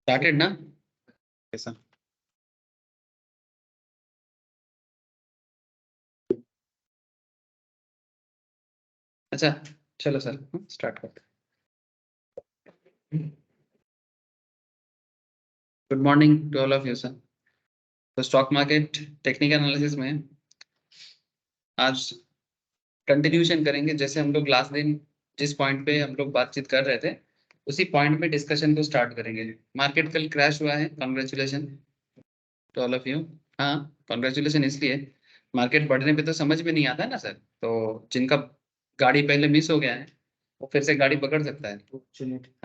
Started ना कैसा? अच्छा चलो सर स्टार्ट करते हैं। Good morning to all of you sir. तो स्टॉक मार्केट टेक्निकल एनालिसिस में आज कंटिन्यूशन करेंगे, जैसे हम लोग लास्ट दिन जिस पॉइंट पे हम लोग बातचीत कर रहे थे उसी पॉइंट पे डिस्कशन को स्टार्ट करेंगे। मार्केट कल क्रैश हुआ है, congratulation to all of you. हाँ, कॉन्ग्रेचुलेशन इसलिए मार्केट बढ़ने पे तो समझ में नहीं आता है ना सर, तो जिनका गाड़ी पहले मिस हो गया है वो फिर से गाड़ी पकड़ सकता है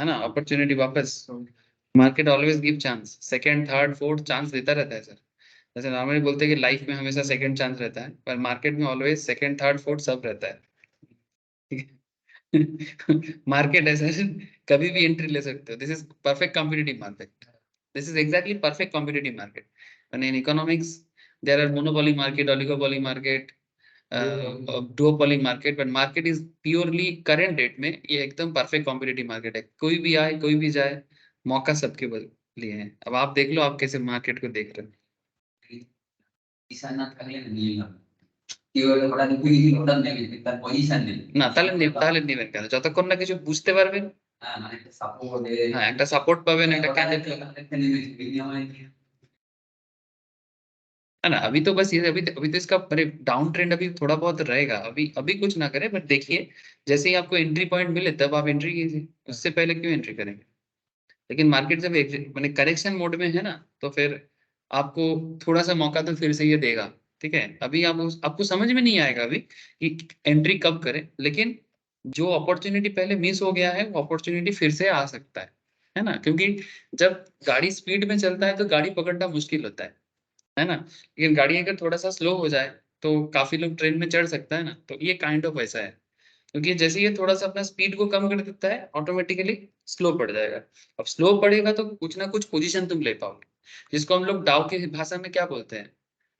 ना, अपॉर्चुनिटी वापस। Market always give chance, second third fourth chance देता रहता है सर। जैसे नॉर्मली बोलते हैं कि लाइफ में हमेशा सेकंड चांस रहता है, पर मार्केट में ऑलवेज सेकंड थर्ड फोर्थ सब रहता है। ठीक है मार्केट है सर, कभी भी एंट्री ले सकते हो। This is perfect competitive market. This is exactly perfect competitive market. And in economics, there are monopoly market, oligopoly market, duopoly market, but market is purely current date में ये एकदम perfect competitive market है। कोई भी आए कोई भी जाए, मौका सबके लिए है। अब आप देख लो आप कैसे मार्केट को देख रहे हो। না তাহলে তাহলে নেবেন কেন? যতক্ষণ না কিছু বুঝতে পারবেন, হ্যাঁ একটা সাপোর্ট পাবেন, একটা ক্যান্ডেল है ना। अभी तो बस ये अभी तो इसका डाउन ट्रेंड अभी थोड़ा बहुत रहेगा। अभी अभी कुछ ना करें, बट देखिए जैसे ही आपको एंट्री पॉइंट मिले तब आप एंट्री कीजिए, उससे पहले क्यों एंट्री करेंगे। लेकिन मार्केट जब मैंने करेक्शन मोड में है ना, तो फिर आपको थोड़ा सा मौका तो फिर से ये देगा। ठीक है, अभी आप आपको समझ में नहीं आएगा अभी कि एंट्री कब करें, लेकिन जो अपॉर्चुनिटी पहले मिस हो गया है वो अपॉर्चुनिटी फिर से आ सकता है ना। क्योंकि जब गाड़ी स्पीड में चलता है तो गाड़ी पकड़ना मुश्किल होता है ना। लेकिन गाड़ी अगर थोड़ा सा स्लो हो जाए तो काफी लोग ट्रेन में चढ़ सकता है ना, तो ये काइंड ऑफ ऐसा है। क्योंकि जैसे ये थोड़ा सा अपना स्पीड को कम कर देता है, ऑटोमेटिकली स्लो पड़ जाएगा। अब स्लो पड़ेगा तो कुछ ना कुछ पोजीशन तुम ले पाओगे, जिसको हम लोग डाउ की भाषा में क्या बोलते हैं,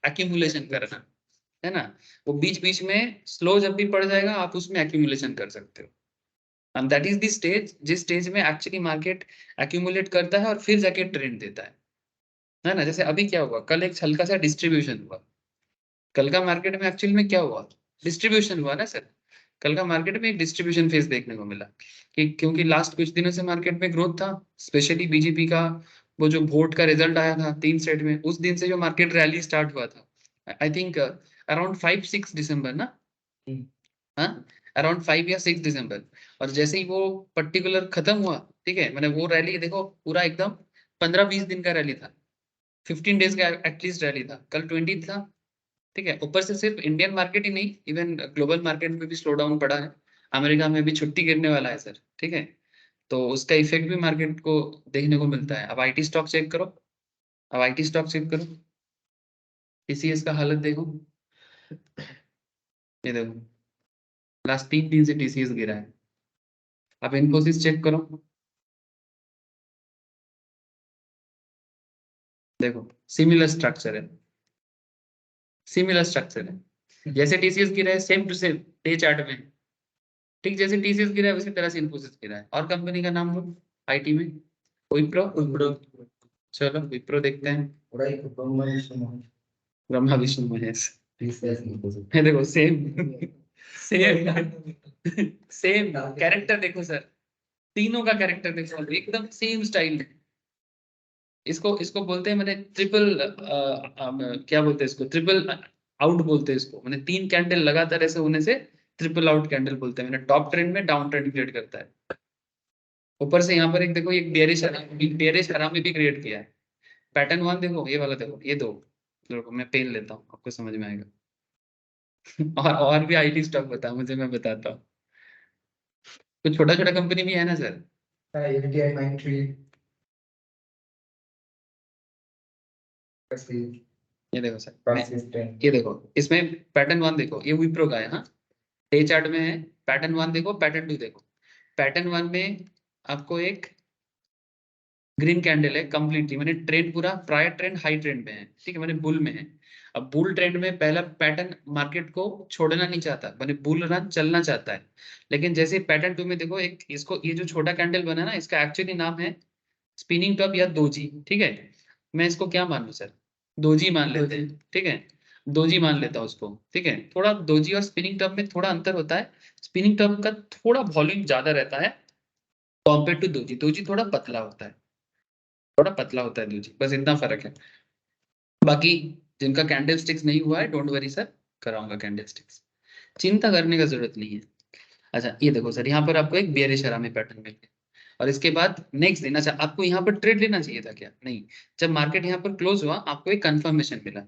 एक्यूमुलेशन करना, है ना। वो बीच बीच में स्लो जब भी पड़ जाएगा आप उसमें एक्यूमुलेशन कर सकते हो। And that is the stage जिस स्टेज में एक्चुअली मार्केट एक्यूमुलेट करता है और फिर जाके ट्रेंड देता है ना। जैसे अभी क्या हुआ, कल एक हल्का सा डिस्ट्रीब्यूशन हुआ। कल का मार्केट में एक्चुअली में क्या हुआ, डिस्ट्रीब्यूशन हुआ ना सर। कल का मार्केट में एक डिस्ट्रीब्यूशन फेज देखने को मिला कि क्योंकि लास्ट कुछ दिनों से मार्केट में ग्रोथ था, स्पेशली बीजेपी का वो जो वोट का रिजल्ट आया था 3 स्टेट में, उस दिन से जो मार्केट रैली स्टार्ट हुआ था। आई थिंक अराउंड 5-6 दिसंबर ना, हाँ अराउंड 5 या 6 दिसंबर। और जैसे ही वो पर्टिकुलर खत्म हुआ, ठीक है, मैंने वो रैली देखो पूरा एकदम 15-20 दिन का रैली था, 15 डेज का एटलीस्ट रैली था। कल 20 था। ठीक है, ऊपर से सिर्फ इंडियन मार्केट ही नहीं, इवन ग्लोबल मार्केट में भी स्लो डाउन पड़ा है। अमेरिका में भी छुट्टी गिरने वाला है सर। ठीक है, तो उसका इफेक्ट भी मार्केट को देखने को मिलता है। अब आईटी स्टॉक चेक करो, अब आईटी स्टॉक चेक करो, टीसीएस का हालत देखो, ये देखो लास्ट 3 दिन से टीसीएस गिरा है। अब इन्फोसिस चेक करो, देखो सिमिलर स्ट्रक्चर है, सिमिलर स्ट्रक्चर है। जैसे टीसीएस गिरा है same to same day chart में, ठीक जैसे टीसीएस गिरा है उसी तरह से इन्फोसिस गिरा है। और कंपनी का नाम लो आईटी में, विप्रो। विप्रो, चलो विप्रो देखते हैं। ब्रह्मा विष्णु महेश, ये देखो सेम सेम सेम कैरेक्टर देखो सर, तीनों का कैरेक्टर देखो एकदम सेम स्टाइल है। इसको इसको बोलते हैं मैंने ट्रिपल क्या बोलते हैं इसको, ट्रिपल आउट बोलते हैं इसको। मैंने 3 कैंडल लगातार ऐसे होने से ट्रिपल आउट कैंडल बोलते हैं। मैंने टॉप ट्रेंड में डाउन ट्रेंड क्रिएट करता है। ऊपर से यहाँ पर एक देखो एक बेरिश हरामी भी क्रिएट किया है। पैटर्न 1 देखो, ये वाला देखो, ये दो देखो, मैं पेन लेता हूँ आपको समझ में आएगा। और भी आईटी स्टॉक बता मुझे, मैं बताता हूँ। तो छोटा छोटा कंपनी भी है ना सर। ये देखो सर ये देखो इसमें पैटर्न 1 देखो, ये विप्रो का है। हाँ, डे चार्ट में है। पैटर्न 1 देखो, पैटर्न 2 देखो। पैटर्न 1 में आपको एक ग्रीन कैंडल है कंप्लीटली, मैंने ट्रेंड पूरा प्रायर ट्रेंड हाई ट्रेंड में है। ठीक है, मैंने बुल में है। अब बुल ट्रेंड में पहला पैटर्न मार्केट को छोड़ना नहीं चाहता, मैंने बुल रन चलना चाहता है। लेकिन जैसे पैटर्न 2 में देखो, एक इसको ये जो छोटा कैंडल बना ना, इसका एक्चुअली नाम है स्पिनिंग टॉप या दोजी, ठीक है, मैं इसको क्या मान लूं सर, दोजी मान लेते हैं, ठीक है, दोजी मान लेता हूं उसको, ठीक है। थोड़ा दोजी और स्पिनिंग टॉप में थोड़ा अंतर होता है, स्पिनिंग टॉप का थोड़ा वॉल्यूम ज्यादा रहता है कॉम्पेयर टू दोजी, दोजी थोड़ा पतला होता है, थोड़ा पतला होता है दोजी, बस इतना फर्क है। बाकी जिनका कैंडल स्टिक्स नहीं हुआ है डोंट वरी सर, कराऊंगा कैंडल स्टिक्स, चिंता करने का जरूरत नहीं है। अच्छा ये देखो सर, यहाँ पर आपको एक बेरिश हरामी पैटर्न मिल गया, और इसके बाद नेक्स्ट दिन, अच्छा आपको यहाँ पर ट्रेड लेना चाहिए था क्या, नहीं, जब मार्केट यहाँ पर क्लोज हुआ आपको एक कंफर्मेशन मिला।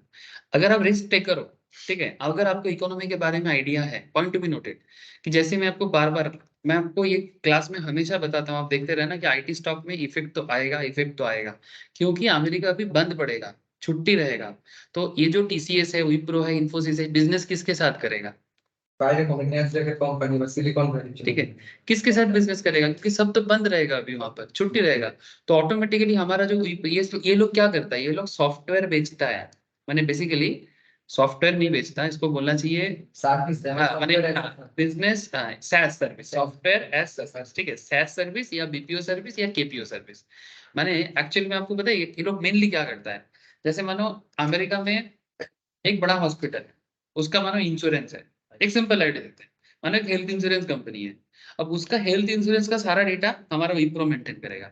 अगर आप रिस्क टेकर हो, ठीक है, अगर आपको इकोनॉमी के बारे में आइडिया है, पॉइंट टू बी नोटेड, कि जैसे मैं आपको बार बार, मैं आपको ये क्लास में हमेशा बताता हूँ, आप देखते रहना कि आईटी स्टॉक में इफेक्ट तो आएगा, इफेक्ट तो आएगा, क्योंकि अमेरिका अभी बंद पड़ेगा, छुट्टी रहेगा, तो ये जो टीसीएस है, विप्रो है, इन्फोसिस है, बिजनेस किसके साथ करेगा, प्राइवेट कंपनी नेस्ले कंपनी बस सिलिकॉन वैली, ठीक है, किसके साथ बिजनेस करेगा, क्योंकि सब तो बंद रहेगा अभी, वहां पर छुट्टी रहेगा, तो ऑटोमेटिकली हमारा जो ये लोग क्या करता है, ये लोग सॉफ्टवेयर बेचता है, मैंने बेसिकली सॉफ्टवेयर नहीं बेचता, इसको बोलना चाहिए मैंने business SaaS service, software as service, ठीक है, सैस सर्विस या बीपीओ सर्विस या केपीओ सर्विस। मैंने एक्चुअली में आपको बताइए ये लोग मेनली क्या करता है, जैसे मानो अमेरिका में एक बड़ा हॉस्पिटल है, उसका मानो इंश्योरेंस है, एक सिंपल आइडिया देते हैं, मानो एक हेल्थ इंश्योरेंस कंपनी है, अब उसका हेल्थ इंश्योरेंस का सारा डेटा हमारा विप्रो मेंटेन करेगा।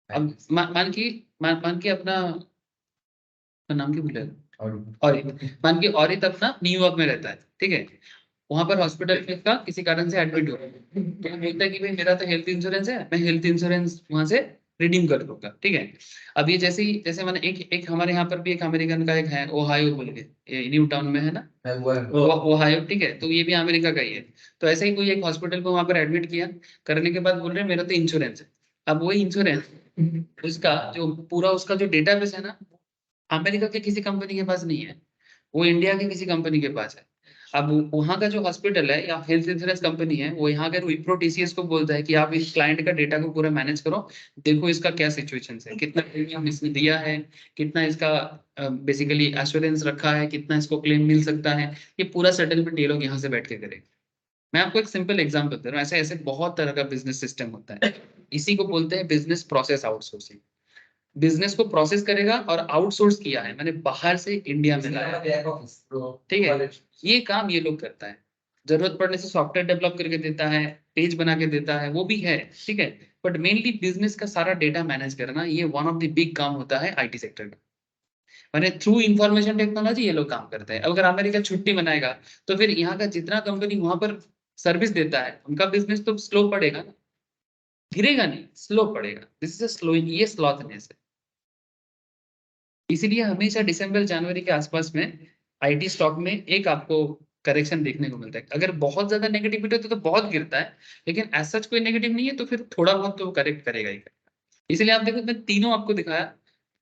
अब मान की अपना नाम की भूले, और मान की औरित अपना न्यूयॉर्क में रहता है, ठीक है, वहां पर हॉस्पिटल में का किसी कारण से एडमिट हो गया, तो वो बोलता है कि भाई मेरा तो हेल्थ इंश्योरेंस है, मैं हेल्थ इंश्योरेंस वहां से रिडीम कर लूंगा, ठीक है। अब ये जैसे ही, जैसे मैंने एक एक हमारे यहाँ पर भी एक अमेरिकन का एक है, ओहायो बोल के, ये न्यू टाउन में है ना, ओहायो, ठीक है, तो ये भी अमेरिका का ही है। तो ऐसे ही कोई एक हॉस्पिटल को वहां पर एडमिट किया, करने के बाद बोल रहे हैं मेरा तो इंश्योरेंस है। अब वही इंश्योरेंस उसका जो पूरा उसका जो डेटाबेस है ना, अमेरिका के किसी कंपनी के पास नहीं है, वो इंडिया की किसी कंपनी के पास है। अब वहाँ का जो हॉस्पिटल है या हेल्थ इंश्योरेंस कंपनी है, वो यहाँ के विप्रो टीसीएस को बोलता है कि आप इस क्लाइंट का डेटा को पूरा मैनेज करो, देखो इसका क्या सिचुएशन है, कितना प्रीमियम इसने दिया है, कितना इसका बेसिकली एश्योरेंस रखा है, कितना इसको क्लेम मिल सकता है, ये पूरा सेटलमेंट ये लोग यहाँ से बैठ के करेंगे। मैं आपको एक सिंपल एग्जांपल दे रहा हूँ, ऐसे ऐसे बहुत तरह का बिजनेस सिस्टम होता है, इसी को बोलते हैं बिजनेस प्रोसेस आउटसोर्सिंग। बिजनेस को प्रोसेस करेगा और आउटसोर्स किया है, मैंने बाहर से इंडिया में लाया, ठीक है, ये काम ये लोग करता है, जरूरत पड़ने से सॉफ्टवेयर डेवलप करके देता है, पेज बना के देता है, वो भी है, ठीक है, बट मेनली बिजनेस का सारा डेटा मैनेज करना ये वन ऑफ द बिग काम होता है आईटी सेक्टर का, मैंने थ्रू इंफॉर्मेशन टेक्नोलॉजी ये लोग काम करते हैं। अगर अमेरिका छुट्टी मनाएगा तो फिर यहाँ का जितना कंपनी वहां पर सर्विस देता है उनका बिजनेस तो स्लो पड़ेगा ना, गिरेगा नहीं, स्लो पड़ेगा, दिस इज स्लो, ये स्लॉथनेस है। इसीलिए हमेशा दिसंबर जनवरी के आसपास में आईटी स्टॉक में एक आपको करेक्शन देखने को मिलता है, अगर बहुत ज्यादा नेगेटिविटी होती है तो बहुत गिरता है, लेकिन एज सच कोई नेगेटिव नहीं है तो फिर थोड़ा बहुत तो करेक्ट करेगा ही करेगा। इसलिए आप देखो मैं तीनों आपको दिखाया,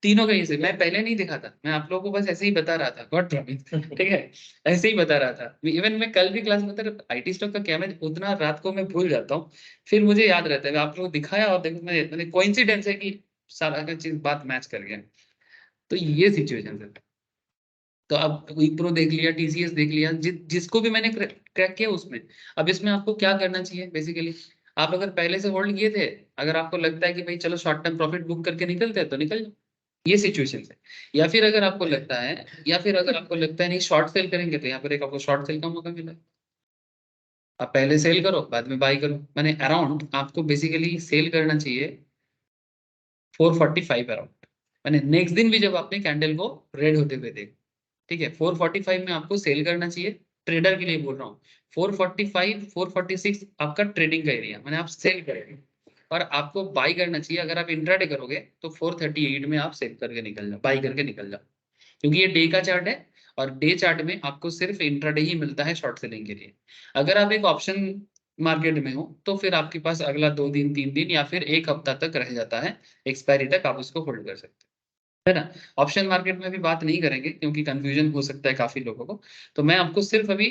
तीनों कहीं से, मैं पहले नहीं दिखा था, मैं आप लोगों को बस ऐसे ही बता रहा था, गॉड प्रॉमिस, ठीक है, ऐसे ही बता रहा था। इवन मैं कल भी क्लास में था, आईटी स्टॉक का क्या, मैं उतना रात को मैं भूल जाता हूँ, फिर मुझे याद रहता है, आप लोग दिखाया और देखो मैंने कोइंसिडेंस है कि सारा का चीज बात मैच कर गया, तो ये सिचुएशन है। तो अब विप्रो देख लिया, टीसीएस देख लिया, जिसको भी मैंने क्रैक किया उसमें, अब इसमें आपको क्या करना चाहिए बेसिकली, आप अगर पहले से होल्ड किए थे, अगर आपको लगता है कि भाई चलो शॉर्ट टर्म प्रॉफिट बुक करके निकलते हैं तो निकल जाओ, ये सिचुएशन है। या फिर अगर आपको लगता है, या फिर अगर आपको लगता है नहीं शॉर्ट सेल करेंगे, तो यहाँ पर एक आपको शॉर्ट सेल का मौका मिला है, आप पहले सेल करो बाद में बाई करो, मैंने अराउंड आपको बेसिकली सेल करना चाहिए 445 अराउंड, मैंने नेक्स्ट दिन भी जब आपने कैंडल को रेड होते हुए देखा, ठीक है, 445 में आपको सेल करना चाहिए, ट्रेडर के लिए बोल रहा हूँ, 445 446 आपका ट्रेडिंग का एरिया, मैंने आप सेल करेंगे, और आपको बाई करना चाहिए, अगर आप इंट्राडे करोगे तो 438 में आप सेल करके निकल जाओ, बाई करके निकल जाओ, क्योंकि ये डे का चार्ट है, और डे चार्ट में आपको सिर्फ इंट्राडे ही मिलता है शॉर्ट सेलिंग के लिए। अगर आप एक ऑप्शन मार्केट में हो तो फिर आपके पास अगला 2 दिन 3 दिन या फिर एक हफ्ता तक रह जाता है, एक्सपायरी तक आप उसको होल्ड कर सकते हैं, है ना। ऑप्शन मार्केट में भी बात नहीं करेंगे क्योंकि कंफ्यूजन हो सकता है काफी लोगों को, तो मैं आपको सिर्फ अभी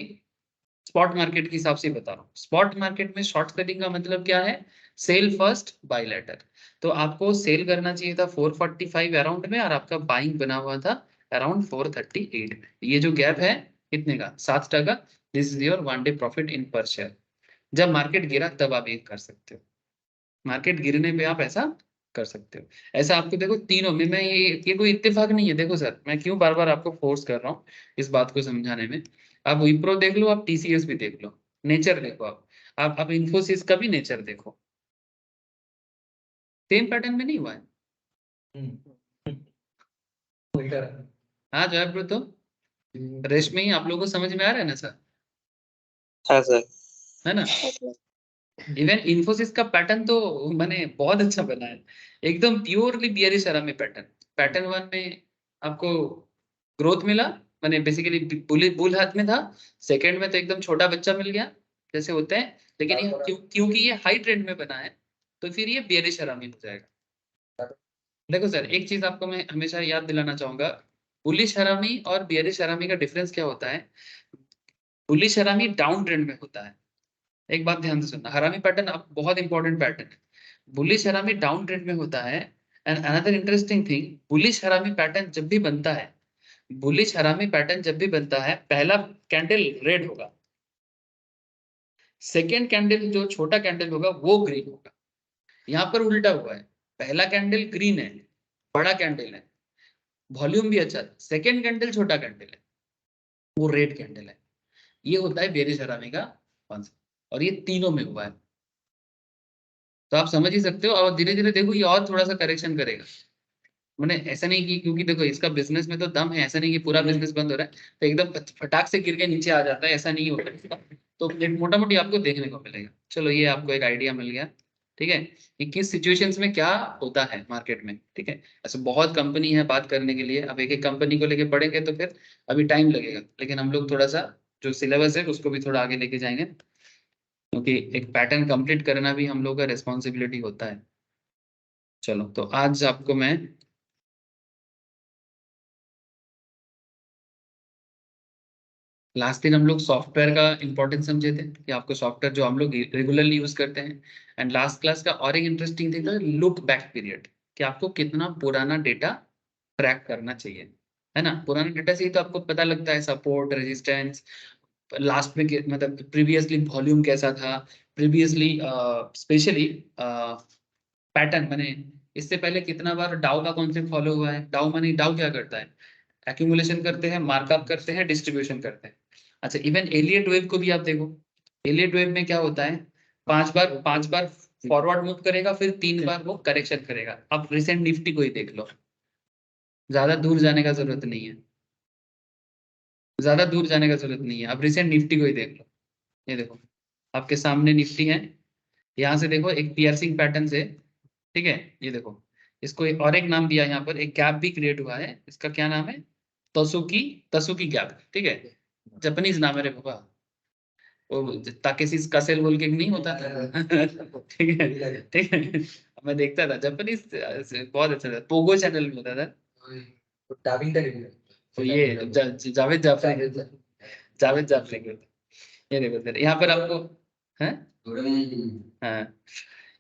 स्पॉट मार्केट के हिसाब से बता रहा हूँ। स्पॉट मार्केट में शॉर्ट सेलिंग का मतलब क्या है, सेल फर्स्ट बाय लेटर, तो आपको सेल करना चाहिए था 445 अराउंड में, और आपका बाइंग बना हुआ था अराउंड 438 में, ये जो गैप है कितने का, 7%, this is your one day profit in पर शेयर, जब मार्केट गिरा तब आप ये कर सकते हो। मार्केट गिरने पे आप ऐसा कर सकते हो। ऐसा आपको देखो तीनों में, मैं ये कोई इत्तेफाक नहीं है। देखो सर, मैं क्यों बार बार आपको फोर्स कर रहा हूँ इस बात को समझाने में। आप विप्रो देख लो, आप टीसीएस भी देख लो, नेचर देखो, आप इन्फोसिस का भी नेचर देखो, सेम पैटर्न में नहीं हुआ है। हाँ जयपुर तो रेस्ट में ही आप लोगों को समझ में आ रहा है ना सर, हाँ सर। है ना। इवन इन्फोसिस का पैटर्न तो मैंने बहुत अच्छा बना है, एकदम purely bearish harami pattern. Pattern one में आपको ग्रोथ मिला, मैंने बेसिकली बुल हाथ में था। सेकंड में तो एकदम छोटा बच्चा मिल गया जैसे होते हैं, लेकिन ये क्योंकि ये हाई ट्रेंड में बना है तो फिर ये बियरिश आरामी हो जाएगा। देखो सर, एक चीज आपको मैं हमेशा याद दिलाना चाहूंगा, बुलिश हरामी और बियरिश हरामी का डिफरेंस क्या होता है। बुलिश हरामी डाउन ट्रेंड में होता है, एक बात ध्यान से सुनना, हरामी पैटर्न अब बहुत इंपॉर्टेंट पैटर्न है। बुलिश हरामी डाउन ट्रेंड में होता है। And another interesting thing, bullish हरामी पैटर्न जब भी बनता है, बुलिश हरामी पैटर्न जब भी बनता है, पहला कैंडल रेड होगा, सेकेंड कैंडल जो छोटा कैंडल होगा वो ग्रीन होगा। यहाँ पर उल्टा हुआ है, पहला कैंडल ग्रीन है, बड़ा कैंडल है, वॉल्यूम भी अच्छा है, सेकेंड कैंडल छोटा कैंडल है, वो रेड कैंडल है। ये होता है बेरिश हरामी का कॉन्सेप्ट, और ये तीनों में हुआ है। तो आप समझ ही सकते हो, और धीरे धीरे देखो ये और थोड़ा सा करेक्शन करेगा। मैंने ऐसा नहीं कि, क्योंकि देखो इसका बिजनेस में तो दम है, ऐसा नहीं कि पूरा बिजनेस बंद हो रहा है तो एकदम फटाक से गिर के नीचे आ जाता है, ऐसा नहीं होता है इसका। तो एक मोटा मोटी आपको देखने को मिलेगा। चलो ये आपको एक आइडिया मिल गया, ठीक है, कि किस सिचुएशंस में क्या होता है मार्केट में, ठीक है। ऐसे बहुत कंपनी है बात करने के लिए, अब एक एक कंपनी को लेके पढ़ेंगे तो फिर अभी टाइम लगेगा, लेकिन हम लोग थोड़ा सा जो सिलेबस है उसको भी थोड़ा आगे लेके जाएंगे, क्योंकि एक पैटर्न कंप्लीट करना भी हम लोग का रिस्पॉन्सिबिलिटी होता है। चलो तो आज आपको मैं लास्ट दिन हम लोग सॉफ्टवेयर का इंपॉर्टेंस समझे थे, कि आपको सॉफ्टवेयर जो हम लोग रेगुलरली यूज करते हैं। एंड लास्ट क्लास का और एक इंटरेस्टिंग थिंग था लुक बैक पीरियड, कि आपको कितना पुराना डेटा ट्रैक करना चाहिए, है ना। पुराना डेटा से ही तो आपको पता लगता है सपोर्ट रेजिस्टेंस, लास्ट में मतलब प्रीवियसली वॉल्यूम कैसा था, प्रीवियसली स्पेशली पैटर्न मैंने इससे पहले कितना बार डाउ का कॉन्सेप्ट फॉलो हुआ है। डाउ माने, डाउ क्या करता है, एक्यूमुलेशन करते हैं, मार्कअप करते हैं, डिस्ट्रीब्यूशन करते हैं। अच्छा, इवन एलियट वेव को भी आप देखो, एलियट वेव में क्या होता है, पांच बार फॉरवर्ड मूव करेगा, फिर 3 बार वो करेक्शन करेगा। अब रिसेंट निफ्टी को ही देख लो, ज्यादा दूर जाने का जरूरत नहीं है, ज्यादा दूर जाने का जरूरत नहीं है, अब रिसेंट निफ्टी को ही देख लो। ये देखो आपके सामने निफ्टी है, यहाँ से देखो एक पियर्सिंग पैटर्न से, ठीक है। ये देखो इसको एक और एक नाम दिया, यहाँ पर एक गैप भी क्रिएट हुआ है, इसका क्या नाम है, तसुकी, तसुकी गैप, ठीक है। जापानीज नाम है रे बाबा, वो ताकेशी कसेल बोल के नहीं होता था ठीक है, ठीक है। मैं देखता था जापानीज, बहुत अच्छा था, पोगो चैनल में होता था। तो ये जावेद जाफरी, जावेद जाफरी के होता। ये देखो सर यहाँ पर आपको है, हाँ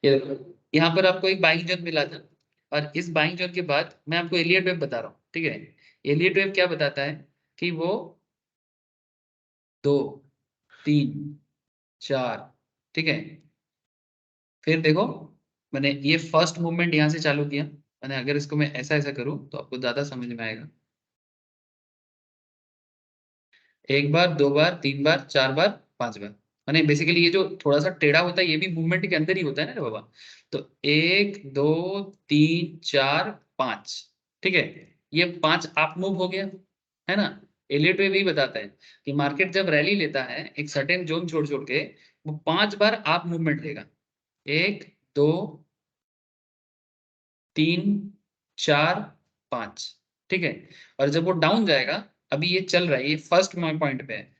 ये देखो यहाँ पर आपको एक बाइंग जोन मिला था, और इस बाइंग जोन के बाद मैं आपको एलियट वेव बता रहा हूँ, ठीक है। एलियट वेव क्या बताता है कि वो 2 3 4, ठीक है। फिर देखो मैंने ये फर्स्ट मूवमेंट यहाँ से चालू किया, मैंने अगर इसको मैं ऐसा ऐसा करूँ तो आपको ज्यादा समझ में आएगा। 1 बार, 2 बार, 3 बार, 4 बार, 5 बार, मैंने बेसिकली ये जो थोड़ा सा टेढ़ा होता है ये भी मूवमेंट के अंदर ही होता है ना रे बाबा। तो 1 2 3 4 5, ठीक है। ये 5 आप मूव हो गया, है ना। एलियट वेव यही बताता है कि मार्केट जब रैली लेता है एक सर्टेन जोन छोड़ छोड़ के, वो 5 बार आप मूवमेंट लेगा, 1 2 3 4 5, ठीक है। और जब वो डाउन जाएगा, अभी ये चल रहा है, ये फर्स्ट पॉइंट पे है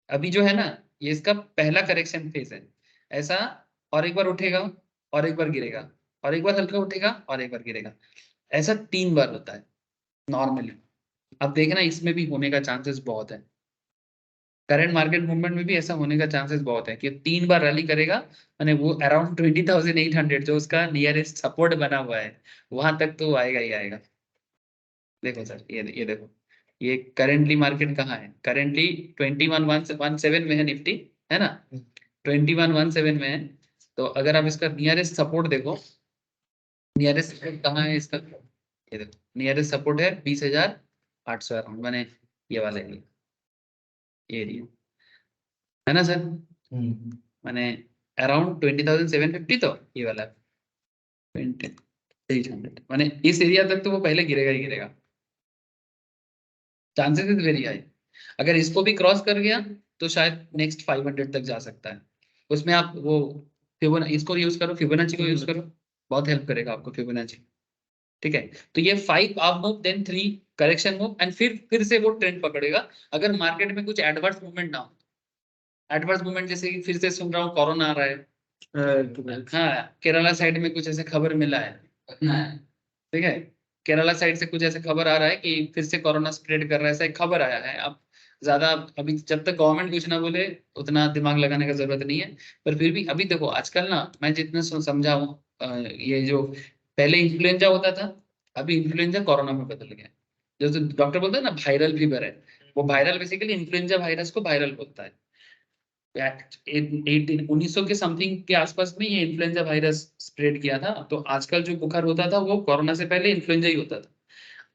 अभी जो है ना, ये इसका पहला करेक्शन फेज है ऐसा। और एक बार उठेगा, और एक बार गिरेगा, और एक बार हल्का उठेगा, और एक बार गिरेगा, ऐसा 3 बार होता है नॉर्मली। अब देखना इसमें भी होने का चांसेस बहुत है, करंट मार्केट मूवमेंट में भी ऐसा होने का चांसेस बहुत है कि 3 बार रैली करेगा, माने वो अराउंड 20,800 जो उसका नियरेस्ट सपोर्ट बना हुआ है, वहां तक तो आएगा ही आएगा। देखो सर ये देखो, ये करेंटली मार्केट कहाँ है, करेंटली 21,117 में है निफ्टी, है ना, 21,117 में है। तो अगर आप इसका नियरेस्ट सपोर्ट देखो, नियरेस्ट सपोर्ट कहाँ है इसका, ये देखो नियरेस्ट सपोर्ट है 20,800 अराउंड, मैंने ये वाला एरिया है ना सर, मैंने अराउंड 20,750, तो ये वाला 20,800, मैंने इस एरिया तक तो वो पहले गिरेगा ही गिरेगा, चांसेस इज वेरी हाई। अगर इसको भी क्रॉस कर गया तो शायद नेक्स्ट 500 तक जा सकता है। उसमें आप वो इसको यूज करो, फिबोनाची को यूज करो, बहुत हेल्प करेगा आपको फिबोनाची। ठीक है, तो ये 5 up move, then 3 correction move, and फिर से वो ट्रेंड पकड़ेगा अगर मार्केट में कुछ एडवर्स मूवमेंट ना हो। एडवर्स मूवमेंट जैसे कि फिर से सुन रहा हूँ कोरोना आ रहा है, हाँ केरला साइड में कुछ ऐसे खबर मिला है, ठीक है, केरला साइड से कुछ ऐसे खबर आ रहा है कि फिर से कोरोना स्प्रेड कर रहा है, ऐसा एक खबर आया है। अब ज्यादा अभी जब तक गवर्नमेंट कुछ ना बोले उतना दिमाग लगाने का जरूरत नहीं है, पर फिर भी अभी देखो आजकल ना, मैं जितना समझा हूँ, ये जो पहले इन्फ्लुएंजा होता था, अभी इन्फ्लुएंजा कोरोना में बदल गया। जो डॉक्टर बोलते हैं ना वायरल फीवर है, वो वायरल बेसिकली इन्फ्लुएंजा वायरस को वायरल बोलता है। 1900 के समथिंग के आसपास में ये इन्फ्लुएंजा वायरस स्प्रेड किया था, तो आजकल जो बुखार होता था वो कोरोना से पहले इन्फ्लुएंजा ही होता था।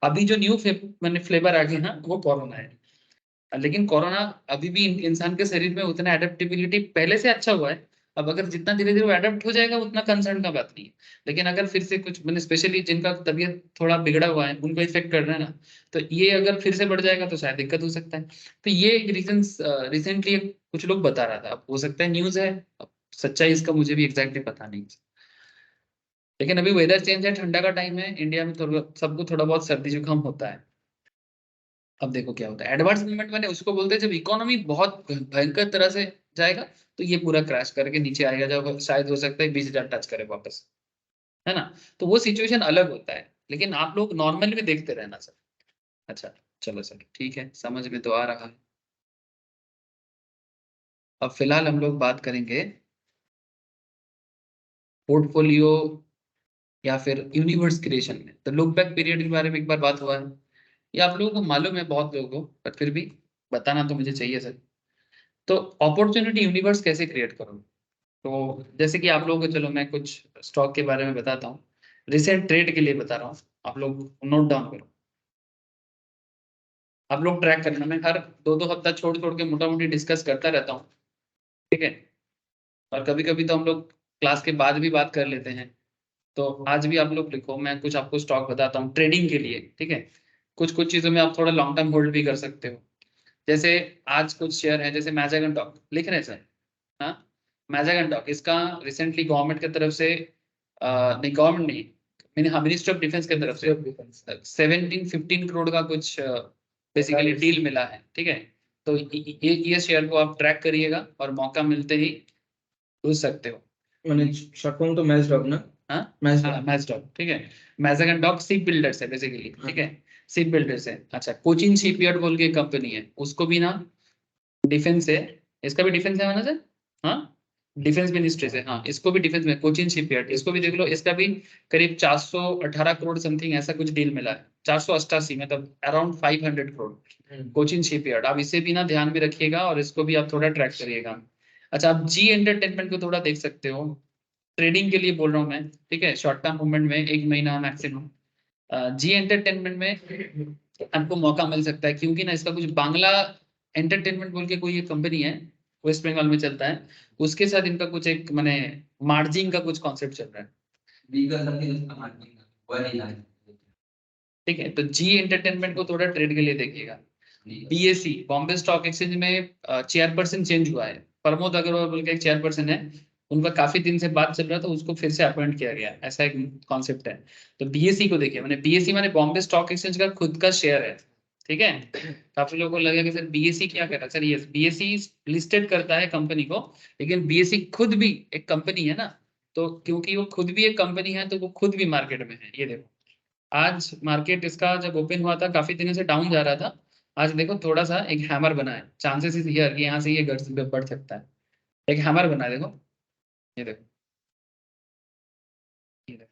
अभी जो न्यू मैंने फ्लेवर आ गया ना वो कोरोना है, लेकिन कोरोना अभी भी इंसान के शरीर में उतना एडेप्टेबिलिटी पहले से अच्छा हुआ है। अब अगर जितना धीरे धीरे वो एडेप्ट हो जाएगा उतना कंसर्न का बात नहीं है, लेकिन अगर फिर से कुछ मैंने स्पेशली जिनका तबीयत थोड़ा बिगड़ा हुआ है उनको इफेक्ट कर रहा है ना, तो ये अगर फिर से बढ़ जाएगा तो शायद दिक्कत हो सकता है। तो ये एक रीजन रिसेंटली कुछ लोग बता रहा था, अब हो सकता है न्यूज है, अब सच्चाई इसका मुझे भी एग्जैक्टली पता नहीं, लेकिन अभी वेदर चेंज है, ठंडा का टाइम है, इंडिया में थोड़ा सबको थोड़ा बहुत सर्दी जुकाम होता है। अब देखो क्या होता है, एडवांस मूवमेंट मैंने उसको बोलते हैं जब इकोनॉमी बहुत भयंकर तरह से जाएगा तो ये पूरा क्रैश करके नीचे आएगा, जब शायद हो सकता है 20,000 टच करे वापस, है ना, तो वो सिचुएशन अलग होता है, लेकिन आप लोग नॉर्मल में देखते रहना सर। अच्छा, चलो सर ठीक है, समझ में तो आ रहा है। अब फिलहाल हम लोग बात करेंगे पोर्टफोलियो या फिर यूनिवर्स क्रिएशन में, तो लुक बैक पीरियड के बारे में एक बार बात हुआ है, ये आप लोगों को मालूम है बहुत लोगों को, पर फिर भी बताना तो मुझे चाहिए सर। तो अपॉर्चुनिटी यूनिवर्स कैसे क्रिएट करो, तो जैसे कि आप लोगों को, चलो मैं कुछ स्टॉक के बारे में बताता हूँ, रिसेंट ट्रेड के लिए बता रहा हूँ, आप लोग नोट डाउन करो, आप लोग ट्रैक करना, मैं हर 2-2 हफ्ता छोड़ छोड़ के मोटा मोटी डिस्कस करता रहता हूँ, ठीक है, और कभी कभी तो हम लोग क्लास के बाद भी बात कर लेते हैं। तो आज भी आप लोग लिखो, मैं कुछ आपको स्टॉक बताता हूँ ट्रेडिंग के लिए, ठीक है, कुछ कुछ चीजों में आप थोड़ा लॉन्ग टर्म होल्ड भी कर सकते हो। जैसे आज कुछ शेयर है, जैसे मैजागन डॉक लिख रहे हैं सर, हाँ मैजागन डॉक, इसका रिसेंटली गवर्नमेंट की तरफ से नहीं गवर्नमेंट नहीं, मैंने हाँ मिनिस्ट्री ऑफ डिफेंस की तरफ से 17-15 करोड़ का कुछ बेसिकली डील मिला है, ठीक है, तो ये शेयर को आप ट्रैक करिएगा और मौका मिलते ही घुस सकते हो। मैंने शॉर्ट फॉर्म तो मैच डॉग ना, हाँ मैच मैच डॉक, ठीक है, मैजागन डॉक शिप बिल्डर्स है बेसिकली, ठीक है, शिप बिल्डर्स है। अच्छा, कोचिन शिपयार्ड बोल के कंपनी है, उसको भी ना डिफेंस है, इसका भी डिफेंस है ना सर, हाँ डिफेंस मिनिस्ट्री से, हाँ इसको भी डिफेंस में, कोचिन शिपयार्ड इसको भी देख लो, इसका भी करीब 418 करोड़ समथिंग ऐसा कुछ डील मिला है, 488 मतलब अराउंड 500 करोड़, कोचिन शिपयार्ड, आप इसे भी ना ध्यान में रखिएगा और इसको भी आप थोड़ा ट्रैक करिएगा। अच्छा, आप जी एंटरटेनमेंट को थोड़ा देख सकते हो, ट्रेडिंग के लिए बोल रहा हूँ मैं, ठीक है, शॉर्ट टर्म मूवमेंट में 1 महीना मैक्सिमम, जी एंटरटेनमेंट में आपको मौका मिल सकता है, क्योंकि ना इसका कुछ बांग्ला एंटरटेनमेंट बोल के कोई एक कंपनी है, वेस्ट बंगाल में चलता है, उसके साथ इनका कुछ एक मैंने मार्जिन का कुछ कॉन्सेप्ट चल रहा है, ठीक है, तो जी एंटरटेनमेंट को थोड़ा ट्रेड के लिए देखिएगा। बीएसई बॉम्बे स्टॉक एक्सचेंज में चेयरपर्सन चेंज हुआ है, प्रमोद अग्रवाल बोल के एक चेयरपर्सन है, उनका काफी दिन से बात चल रहा था, उसको फिर से अपॉइंट किया गया, ऐसा एक कॉन्सेप्ट है। तो बीएसई को देखिए, मैंने बीएसई माने बॉम्बे स्टॉक एक्सचेंज का खुद का शेयर है, ठीक है, काफी लोगों को लगेगा कि सर बीएसई क्या कर रहा है, सर यस बीएसई लिस्टेड करता है कंपनी को, लेकिन बीएसई खुद भी एक कंपनी है ना, तो क्योंकि वो खुद भी एक कंपनी है तो वो खुद भी मार्केट में है। ये देखो आज मार्केट इसका जब ओपन हुआ था काफी दिनों से डाउन जा रहा था, आज देखो थोड़ा सा एक हैमर बना है, चांसेस इज हियर कि यहाँ से ये बढ़ सकता है, एक हैमर बना है देखो, ये देखो, ये देखो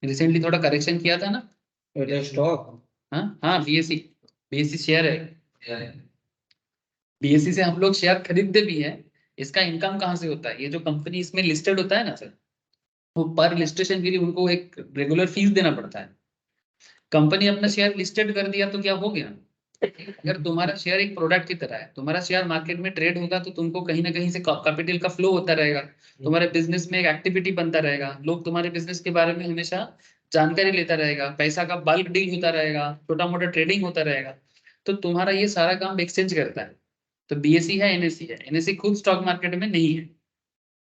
रिसेंटली थोड़ा करेक्शन किया था ना, स्टॉक, हाँ हाँ बीएससी, बीएससी शेयर है, बीएससी से हम लोग शेयर खरीदते भी हैं, इसका इनकम कहाँ से होता है? ये जो कंपनी इसमें लिस्टेड होता है ना सर, वो पर लिस्टेशन के लिए उनको एक रेगुलर फीस देना पड़ता है। कंपनी अपना शेयर लिस्टेड कर दिया तो क्या हो गया? अगर तुम्हारा शेयर एक प्रोडक्ट की तरह है, तुम्हारा शेयर मार्केट में ट्रेड होगा तो तुमको कहीं ना कहीं से कैपिटल का फ्लो होता रहेगा, तुम्हारे बिजनेस में एक एक्टिविटी बनता रहेगा, लोग तुम्हारे बिजनेस के बारे में हमेशा जानकारी लेता रहेगा, पैसा का बल्क डील होता रहेगा, छोटा मोटा ट्रेडिंग होता रहेगा, तो तुम्हारा ये सारा काम एक्सचेंज करता है। तो बीएसई है, एनएसई है, एनएसई खुद स्टॉक मार्केट में नहीं है,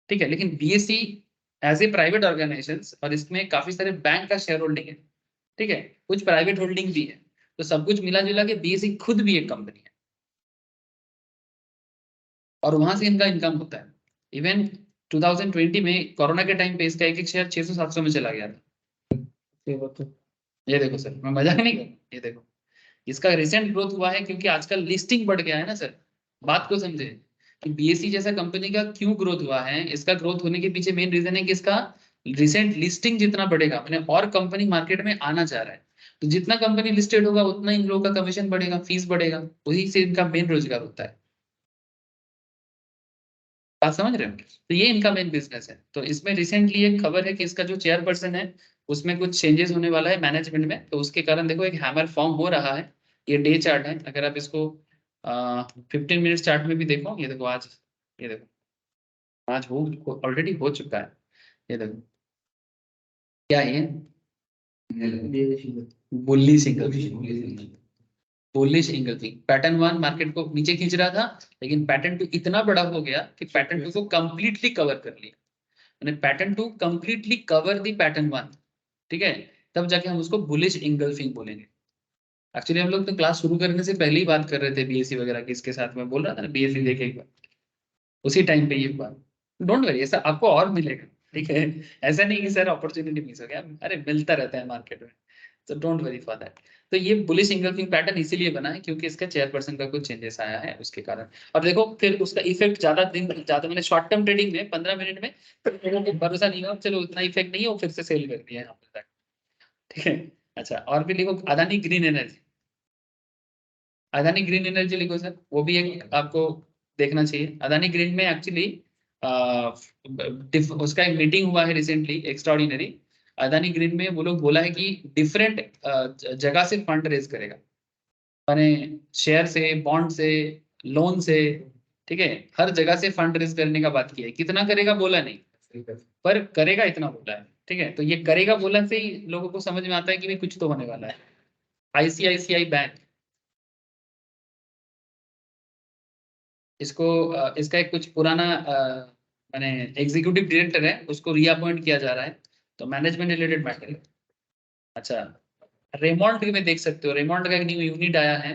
ठीक है, लेकिन BSE as a private organisation, और इसमें काफी सारे बैंक का शेयर होल्डिंग है, ठीक है, कुछ प्राइवेट होल्डिंग भी है, तो सब कुछ मिला जुला के बीएसई खुद भी एक कंपनी है, और वहां से इनका इनकम होता है। इवन 2020 में कोरोना के टाइम पे इसका एक एक शेयर 600-700 में चला गया था। ये देखो सर, मैं मजाक नहीं कर रहा, ये देखो इसका रिसेंट ग्रोथ हुआ है क्योंकि आजकल लिस्टिंग बढ़ गया है ना सर। बात को समझे कि बीएसई जैसा कंपनी का क्यों ग्रोथ हुआ है, इसका ग्रोथ होने के पीछे मेन रीजन है कि इसका रिसेंट लिस्टिंग जितना बढ़ेगा, मैंने और कंपनी मार्केट में आना चाह रहा है, तो जितना कंपनी लिस्टेड होगा उतना इन लोगों का कमीशन बढ़ेगा, फीस बढ़ेगा, वही से इनका मेन रोजगार होता है। बात समझ रहे हो? तो ये इनका मेन बिजनेस है। तो इसमें रिसेंटली एक खबर है कि इसका जो चेयरपर्सन है उसमें कुछ चेंजेस होने वाला है मैनेजमेंट में, तो उसके कारण देखो एक हैमर फॉर्म हो रहा है। ये डे चार्ट है, अगर आप इसको 15 मिनट चार्ट में भी देखो, ये देखो आज, ये देखो आज हो ऑलरेडी हो चुका है, ये देखो क्या है ये, bully single, bullish engulfing pattern 1 market को नीचे खींच रहा था, लेकिन पैटर्न 2 इतना बड़ा हो गया कि पैटर्न 2 को कंप्लीटली कवर कर लिया, मैंने pattern 2 completely cover the pattern 1, ठीक है, तब जाके हम उसको बुलिश इंगल्फिंग बोलेंगे। एक्चुअली हम लोग तो क्लास शुरू करने से पहले ही बात कर रहे थे बीएससी वगैरह की, इसके साथ में बोल रहा था ना बीएससी देखे एक बार, उसी टाइम पे ये बात, डोंट वरी ऐसा आपको और मिलेगा, ठीक है, ऐसा नहीं कि सर अपॉर्चुनिटी मिस हो गया, अरे मिलता रहता है मार्केट में, तो डोंट वरी फॉर दैट। तो ये बुलिश इंगल्फिंग पैटर्न इसीलिए बना है क्योंकि इसका चेयरपर्सन का कुछ चेंजेस आया है उसके कारण, और देखो फिर उसका इफेक्ट ज्यादा मैंने शॉर्ट टर्म ट्रेडिंग में 15 मिनट में लोगों को भरोसा नहीं हुआ, चलो उतना इफेक्ट नहीं है, वो फिर से सेल कर दिया यहाँ पर तक, ठीक है। अच्छा, और भी लिखो Adani green energy, Adani green energy लिखो सर, वो भी एक आपको देखना चाहिए। अदानी ग्रीन में एक्चुअली उसका एक मीटिंग हुआ है रिसेंटली एक्स्ट्राऑर्डिनरी, अदानी ग्रीन में वो लोग बोला है कि डिफरेंट जगह से फंड रेज करेगा, माने शेयर से, बॉन्ड से, लोन से, ठीक है, हर जगह से फंड रेज करने का बात किया है, कितना करेगा बोला नहीं, पर करेगा इतना बोला है, ठीक है, तो ये करेगा बोला से ही लोगों को समझ में आता है कि भाई कुछ तो होने वाला है। आईसीआईसीआई बैंक, इसको इसका एक कुछ पुराना माने एग्जीक्यूटिव डायरेक्टर है, उसको रीअपॉइंट किया जा रहा है, तो मैनेजमेंट रिलेटेड मैटर है। अच्छा, रेमोंड में देख सकते हो, रेमोंड का एक न्यू यूनिट आया है,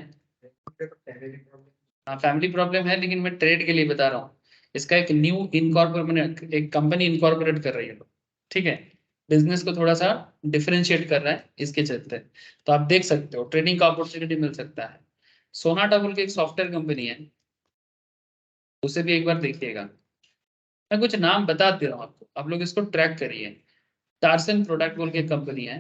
हाँ फैमिली प्रॉब्लम है, लेकिन मैं ट्रेड के लिए बता रहा हूँ, इसका एक न्यू इनकॉर्पोरेट, एक कंपनी इनकॉर्पोरेट कर रही है, ठीक है, बिजनेस को थोड़ा सा डिफरेंशिएट कर रहा है इसके चलते, तो आप देख सकते हो ट्रेडिंग का अपॉर्चुनिटी मिल सकता है। सोनाटा बोल के एक सॉफ्टवेयर कंपनी है, उसे भी एक बार देखिएगा, मैं कुछ नाम बता दे रहा हूँ आपको, आप लोग इसको ट्रैक करिए। टार्सन प्रोडक्ट बोल के कंपनी है,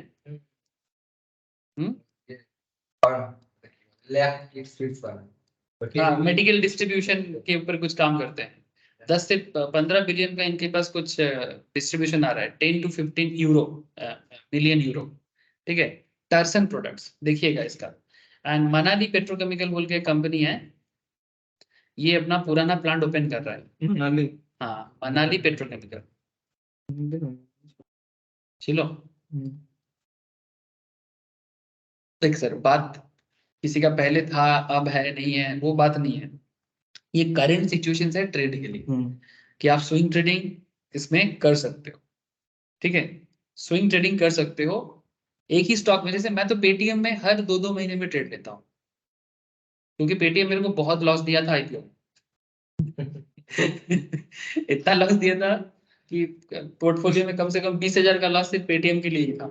हाँ मेडिकल डिस्ट्रीब्यूशन के ऊपर कुछ काम करते हैं, 10 से 15 बिलियन का इनके पास कुछ डिस्ट्रीब्यूशन आ रहा है, 10 to 15 यूरो मिलियन यूरो, ठीक है, टार्सन प्रोडक्ट्स देखिएगा इसका। एंड मनाली पेट्रोकेमिकल बोल के कंपनी है, ये अपना पुराना प्लांट ओपन कर रहा है, मनाली, हाँ मनाली पेट्रोकेमिकल, चलो देख सर, बात किसी का पहले था अब है नहीं है वो बात नहीं है, ये करंट सिचुएशन है ट्रेड के लिए, कि आप स्विंग ट्रेडिंग इसमें कर सकते हो, ठीक है, स्विंग ट्रेडिंग कर सकते हो एक ही स्टॉक में, जैसे मैं तो पेटीएम में हर 2-2 महीने में ट्रेड लेता हूँ, क्योंकि पेटीएम मेरे को बहुत लॉस दिया था आईपीओ इतना लॉस दिया था कि पोर्टफोलियो में कम से कम 20,000 का लॉस सिर्फ पेटीएम के लिए ही था।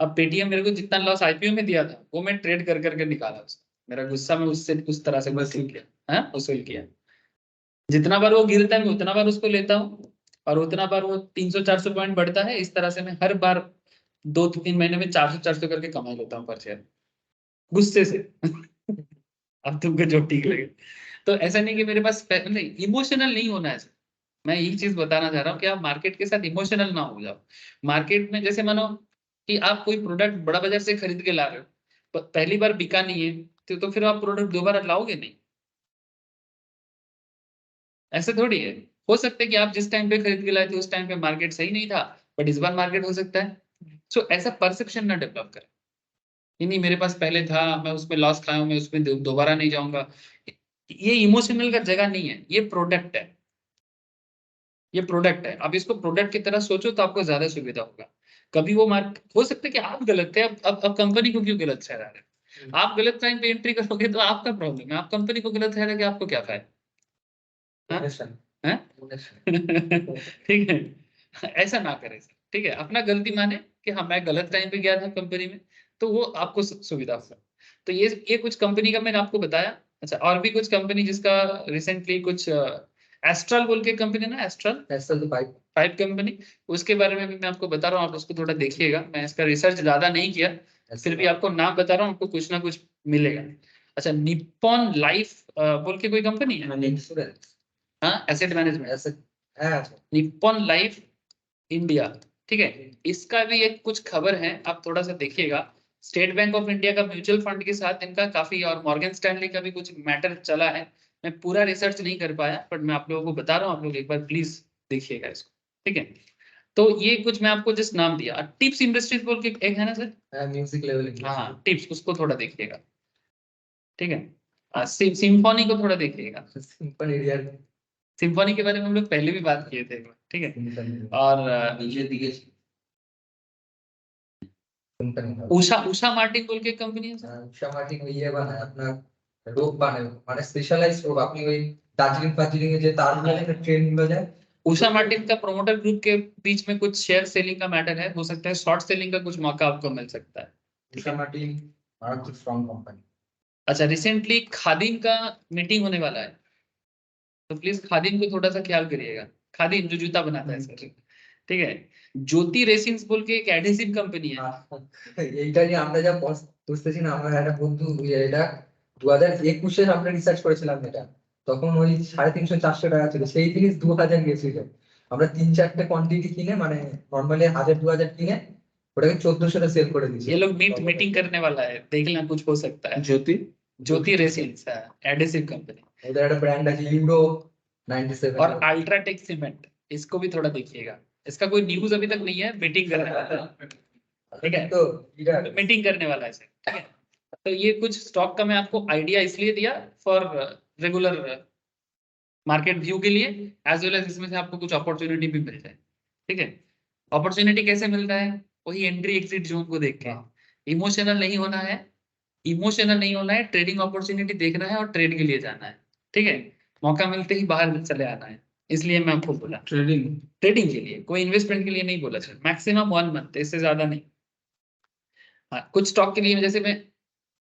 अब पेटीएम मेरे को जितना लॉस आईपीओ में दिया था वो मैं ट्रेड कर करके निकाला उसको, मेरा गुस्सा मैं उससे उस तरह से वसूल किया, हाँ वसूल किया, जितना बार वो गिरता है मैं उतना बार उसको लेता हूँ, और उतना बार वो 300-400 पॉइंट बढ़ता है, इस तरह से मैं हर बार 2-3 महीने में 400-400 करके कमा लेता हूँ पर शेयर, गुस्से से अब तुमको जो ठीक लगे। तो ऐसा नहीं कि मेरे पास इमोशनल नहीं होना है। मैं यही चीज बताना चाह रहा हूँ कि आप मार्केट के साथ इमोशनल ना हो जाओ। मार्केट में जैसे मानो कि आप कोई प्रोडक्ट बड़ा बाजार से खरीद के ला रहे हो, पहली बार बिका नहीं है तो फिर आप प्रोडक्ट दोबारा लाओगे नहीं। ऐसे थोड़ी है। हो सकता है कि आप जिस टाइम पे खरीद के लाए थे उस टाइम पे मार्केट सही नहीं था, बट इस बार मार्केट हो सकता है। सो ऐसा परसेप्शन ना डेवलप करें, ये नहीं मेरे पास पहले था, मैं उसमें लॉस खाया हूं, मैं उसमें दोबारा नहीं जाऊंगा। ये इमोशनल का जगह नहीं है, ये प्रोडक्ट है। ये प्रोडक्ट है, आप इसको प्रोडक्ट की तरह सोचो तो आपको ज्यादा सुविधा होगा। कभी वो मार्क हो सकता है कि आप गलत थे, अब कंपनी को क्यों गलत ठहरा रहे हैं? आप गलत टाइम पे एंट्री करोगे तो आपका प्रॉब्लम है, आप कंपनी को गलत ठहरा के आपको क्या फायदा? हाँ? हैं? ठीक है, ऐसा ना करें सर, ठीक है। अपना गलती माने कि हाँ मैं गलत टाइम पे गया था कंपनी में, तो वो आपको सुविधा होगा। तो ये कुछ कंपनी का मैंने आपको बताया। अच्छा, और भी कुछ कंपनी जिसका रिसेंटली कुछ एस्ट्रल बोल के कंपनी ना, एस्ट्रल एस्ट्रल तो पाइप पाइप कंपनी, उसके बारे में भी मैं आपको बता रहा हूँ, आप उसको थोड़ा देखिएगा। मैं इसका रिसर्च ज्यादा नहीं किया, फिर भी आपको नाम बता रहा हूँ, आपको कुछ ना कुछ मिलेगा। अच्छा, निप्पॉन लाइफ बोल के कोई कंपनी है, हाँ, एसेट मैनेजमेंट, ऐसे है। निप्पॉन लाइफ इंडिया, ठीक है। इसका भी एक कुछ खबर है, आप थोड़ा सा देखिएगा। स्टेट बैंक ऑफ इंडिया का म्यूचुअल फंड के साथ इनका काफी, और मॉर्गन स्टैनली का भी कुछ मैटर चला है। मैं पूरा रिसर्च नहीं कर पाया, बट मैं आप लोगों को बता रहा हूँ, आप लोग एक बार प्लीज देखिएगा इसको, ठीक है। तो ये कुछ मैं आपको जस्ट नाम दिया। टिप्स इंडस्ट्रीज बोल के एक है ना सर, म्यूजिक लेवल हाँ टिप्स, उसको थोड़ा देखिएगा, ठीक है। सिम्फोनी को थोड़ा देखिएगा, सिंपल एरिया सिम्फोनी के बारे में हम लोग पहले भी बात किए थे एक बार, ठीक है। और उषा उषा मार्टिन बोल के कंपनी है सर। उषा मार्टिन ওই ইয়ে বানায় আপনার রোপ বানায় মানে স্পেশালাইজ রোপ আপনি ওই দার্জিলিং এ যে তারগুলো একটা ট্রেন গুলো যায় उषा मार्टिन का प्रोमोटर ग्रुप के बीच में कुछ शेयर सेलिंग का मैटर है, हो सकता है शॉर्ट सेलिंग का कुछ मौका आपको मिल सकता है। Usha Martin मारात्मक strong company. अच्छा, रिसेंटली खादिम का मीटिंग होने वाला है, तो प्लीज खादिम को थोड़ा सा ख्याल करिएगा। खादिम जो जूता बनाता है सर, ठीक है। ज्योति रेसिंग्स बोल के एक एडहेसिव कंपनी है। এইটা নিয়ে আমরা যা বুঝতেছি না আমার একটা বন্ধু এটা 2021 এ আমরা রিসার্চ করেছিলাম এটা তখন ওই 350-400 টাকা ছিল সেই জিনিস 2000 গেছিল আমরা 3-4টে কোয়ান্টিটি কিনে মানে নরমালি 1000-2000 কিনে ওটাকে 1400 এ সেল করে দিয়েছি। ये लोग मीटिंग करने वाला है, देख लेना, कुछ हो सकता है। ज्योति रेसिंग्स एडहेसिव कंपनी, ওদের একটা ব্র্যান্ড আছে ইউরো 97 और अल्ट्राटेक सीमेंट, इसको भी थोड़ा देखिएगा। इसका कोई न्यूज अभी तक नहीं है, मीटिंग करने वाला है, ठीक है। তো এটা मीटिंग करने वाला है सर, ठीक है। तो ये कुछ स्टॉक का मैं आपको आइडिया इसलिए दिया फॉर रेगुलर मार्केट व्यू के लिए, एज वेल एज इसमें से आपको कुछ अपॉर्चुनिटी भी मिल जाए, ठीक है। अपॉर्चुनिटी कैसे मिलता है? वही एंट्री एग्जिट जोन को देख के। इमोशनल नहीं होना है, इमोशनल नहीं होना है, ट्रेडिंग अपॉर्चुनिटी देखना है और ट्रेड के लिए जाना है, ठीक है। मौका मिलते ही बाहर चले आना है, इसलिए मैं आपको बोला ट्रेडिंग के लिए, कोई इन्वेस्टमेंट के लिए नहीं बोला सर। मैक्सिमम 1 मंथ, इससे ज्यादा नहीं। हाँ, कुछ स्टॉक के लिए, जैसे मैं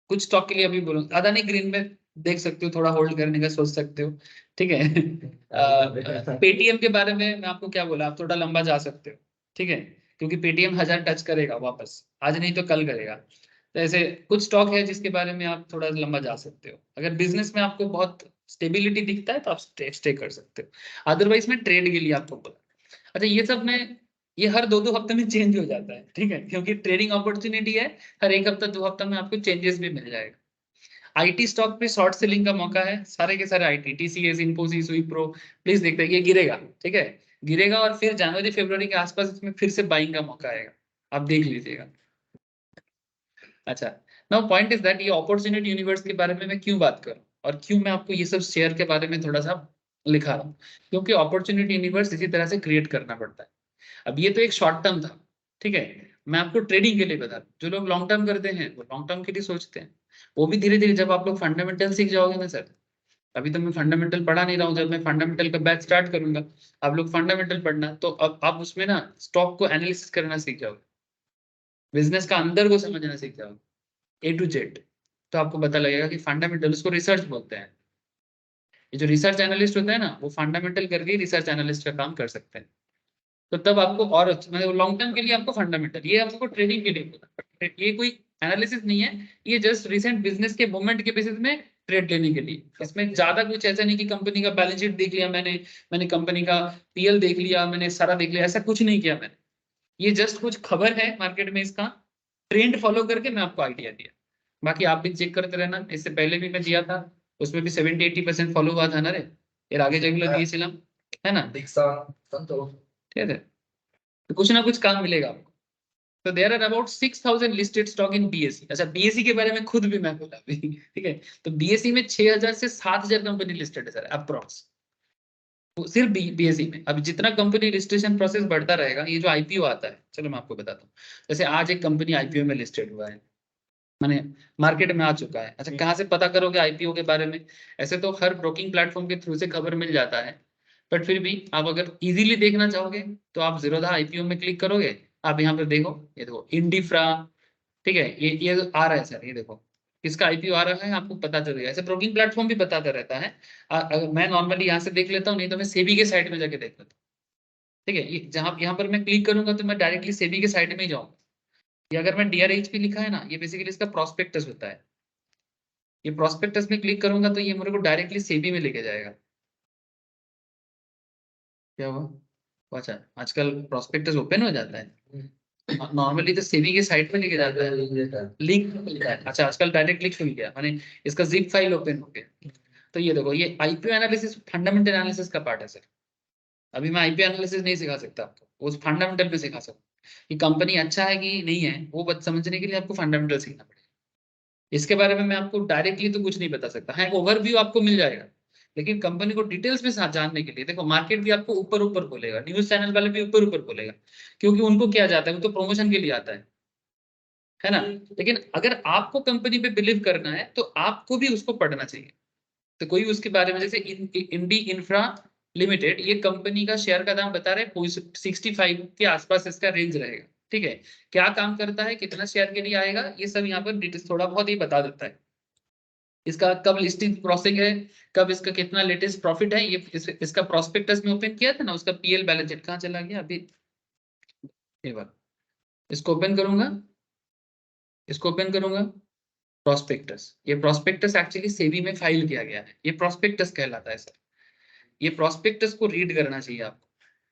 कुछ स्टॉक के लिए अभी बोलूंगा, अदानी ग्रीन में देख सकते हो, थोड़ा होल्ड करने का सोच सकते हो, ठीक है। पेटीएम के बारे में मैं आपको क्या बोला, आप थोड़ा लंबा जा सकते हो, ठीक है, क्योंकि पेटीएम 1000 टच करेगा वापस, आज नहीं तो कल करेगा। तो ऐसे कुछ स्टॉक है जिसके बारे में आप थोड़ा लंबा जा सकते हो। अगर बिजनेस में आपको बहुत स्टेबिलिटी दिखता है तो आप स्टे कर सकते हो, अदरवाइज में ट्रेड के लिए आपको बोला। अच्छा, ये सब में ये हर 2-2 हफ्ते में चेंज हो जाता है, ठीक है, क्योंकि ट्रेडिंग अपॉर्चुनिटी है। हर 1 हफ्ता 2 हफ्ता में आपको चेंजेस भी मिल जाएगा। आईटी स्टॉक पे शॉर्ट सेलिंग का मौका है, सारे के सारे IT, TCS, Infosys, Wipro, please देखते हैं, ये गिरेगा, ठीक है, गिरेगा, और फिर जनवरी फरवरी के आसपास इसमें फिर से बाइंग का मौका आएगा, आप देख लीजिएगा। अच्छा, नाउ पॉइंट इज दैट ये अपॉर्चुनिटी यूनिवर्स के बारे में मैं क्यों बात कर रहा हूँ, और क्यों मैं आपको ये सब शेयर के बारे में थोड़ा सा लिखा रहा हूँ, क्योंकि अपॉर्चुनिटी यूनिवर्स इसी तरह से क्रिएट करना पड़ता है। अब ये तो एक शॉर्ट टर्म था, ठीक है, मैं आपको ट्रेडिंग के लिए बता रहा हूँ। जो लोग लॉन्ग टर्म करते हैं वो लॉन्ग टर्म के लिए सोचते हैं, वो भी धीरे धीरे, जब आप लोग फंडामेंटल सीख जाओगे ना सर। अभी तो मैं फंडामेंटल पढ़ा नहीं रहा हूँ, जब मैं फंडामेंटल का बैच स्टार्ट करूंगा, आप लोग फंडामेंटल पढ़ना, तो अब आप उसमें ना स्टॉक को एनालिसिस करना सीख जाओगे, बिजनेस का अंदर को समझना सीख जाओगे, A to Z। तो आपको पता लगेगा कि फंडामेंटल, उसको रिसर्च बोलते हैं। ये जो रिसर्च एनालिस्ट होता है ना, वो फंडामेंटल करके रिसर्च एनालिस्ट का काम कर सकते हैं। तो तब आपको और मतलब लॉन्ग टर्म के लिए आपको फंडामेंटल, ये आपको ट्रेडिंग के लिए बोला, ये कोई एनालिसिस नहीं है, ये जस्ट रिसेंट बिजनेस के मूवमेंट के बेसिस में ट्रेड लेने के लिए। इसमें ज्यादा कुछ ऐसा नहीं कि कंपनी का बैलेंस शीट देख लिया मैंने कंपनी का पीएल देख लिया, मैंने सारा देख लिया, ऐसा कुछ नहीं किया मैंने। ये जस्ट कुछ खबर है मार्केट में, इसका ट्रेंड फॉलो करके मैं आपको आइडिया दिया। बाकी आप भी चेक करते रहना, इससे पहले भी मैं दिया था, उसमें भी 70-80% फॉलो हुआ था ना रे, फिर आगे जाके दिए है ना, ठीक है। तो कुछ ना कुछ काम मिलेगा आपको। तो there are about 6000 listed stock in BSE. अच्छा, बीएसई के बारे में खुद भी मैं बोला अभी, ठीक है। तो बीएसई में 6000 से 7000 कंपनी लिस्टेड है सर, अप्रॉक्स, सिर्फ बीएसई में। अब जितना कंपनी रजिस्ट्रेशन प्रोसेस बढ़ता रहेगा, ये जो आईपीओ आता है, चलो मैं आपको बताता हूँ। जैसे आज एक कंपनी आईपीओ में लिस्टेड हुआ है, माने मार्केट में आ चुका है। अच्छा, कहाँ से पता करोगे आईपीओ के बारे में? ऐसे तो हर ब्रोकिंग प्लेटफॉर्म के थ्रू से खबर मिल जाता है, बट फिर भी आप अगर इजीली देखना चाहोगे तो आप जीरोधा आईपीओ में क्लिक करोगे। आप यहाँ पे देखो, ये देखो इंडिफ्रा, ठीक है, ये आ रहा है सर, ये देखो किसका आईपीओ आ रहा है, आपको पता चलेगा। ऐसे ब्रोकिंग प्लेटफॉर्म भी बताता रहता है। अगर मैं नॉर्मली यहाँ से देख लेता हूँ, नहीं तो मैं सेबी के साइट में जाके देख लेता हूँ, ठीक है। ये जहाँ यहाँ पर मैं क्लिक करूंगा तो मैं डायरेक्टली सेबी के साइट में ही जाऊंगा। ये अगर मैं डीआरएचपी लिखा है ना, ये बेसिकली इसका प्रोस्पेक्टस होता है। ये प्रोस्पेक्टस में क्लिक करूंगा तो ये मेरे को डायरेक्टली सेबी में लेके जाएगा। क्या हुआ? अच्छा, आजकल प्रोस्पेक्टस ओपन हो जाता है, नॉर्मली तो सेबी के साइट में लेके जाता है, लिंक खुलता है। अच्छा, आजकल डायरेक्ट लिंक खुल गया, माने इसका जिप फाइल ओपन हो गया। तो ये देखो, ये आईपीओ एनालिसिस फंडामेंटल एनालिसिस का पार्ट है सर। अभी मैं आईपीओ एनालिसिस नहीं सिखा सकता आपको, उस फंडामेंटल पे सिखा सकता हूँ कि कंपनी अच्छा है कि नहीं है, वो बात समझने के लिए आपको फंडामेंटल सीखना पड़ेगा। इसके बारे में मैं आपको डायरेक्टली तो कुछ नहीं बता सकता, हाँ ओवरव्यू आपको मिल जाएगा। लेकिन कंपनी को डिटेल्स में जानने के लिए देखो, मार्केट भी आपको ऊपर ऊपर बोलेगा, न्यूज चैनल वाले भी ऊपर ऊपर बोलेगा, क्योंकि उनको क्या जाता है, वो तो प्रमोशन के लिए आता है ना। लेकिन अगर आपको कंपनी पे बिलीव करना है तो आपको भी उसको पढ़ना चाहिए। तो कोई उसके बारे में, जैसे इंडी इंफ्रा लिमिटेड, ये कंपनी का शेयर का दाम बता रहे हैं 65 के आसपास इसका रेंज रहेगा, ठीक है। क्या काम करता है, कितना शेयर के लिए आएगा, ये सब यहाँ पर डिटेल्स थोड़ा बहुत ही बता देता है। इसका कब लिस्टिंग प्रोसेस है, कब इसका कितना लेटेस्ट प्रॉफिट है, ये इसका प्रोस्पेक्टस में ओपन किया था ना, उसका पीएल बैलेंस शीट कहाँ चला गया अभी, ये बार इसको ओपन करूंगा, इसको ओपन करूंगा, प्रोस्पेक्टस। ये प्रोस्पेक्टस एक्चुअली सेबी में फाइल किया गया है, ये प्रोस्पेक्टस कहलाता है सर। ये प्रोस्पेक्टस को रीड करना चाहिए आपको,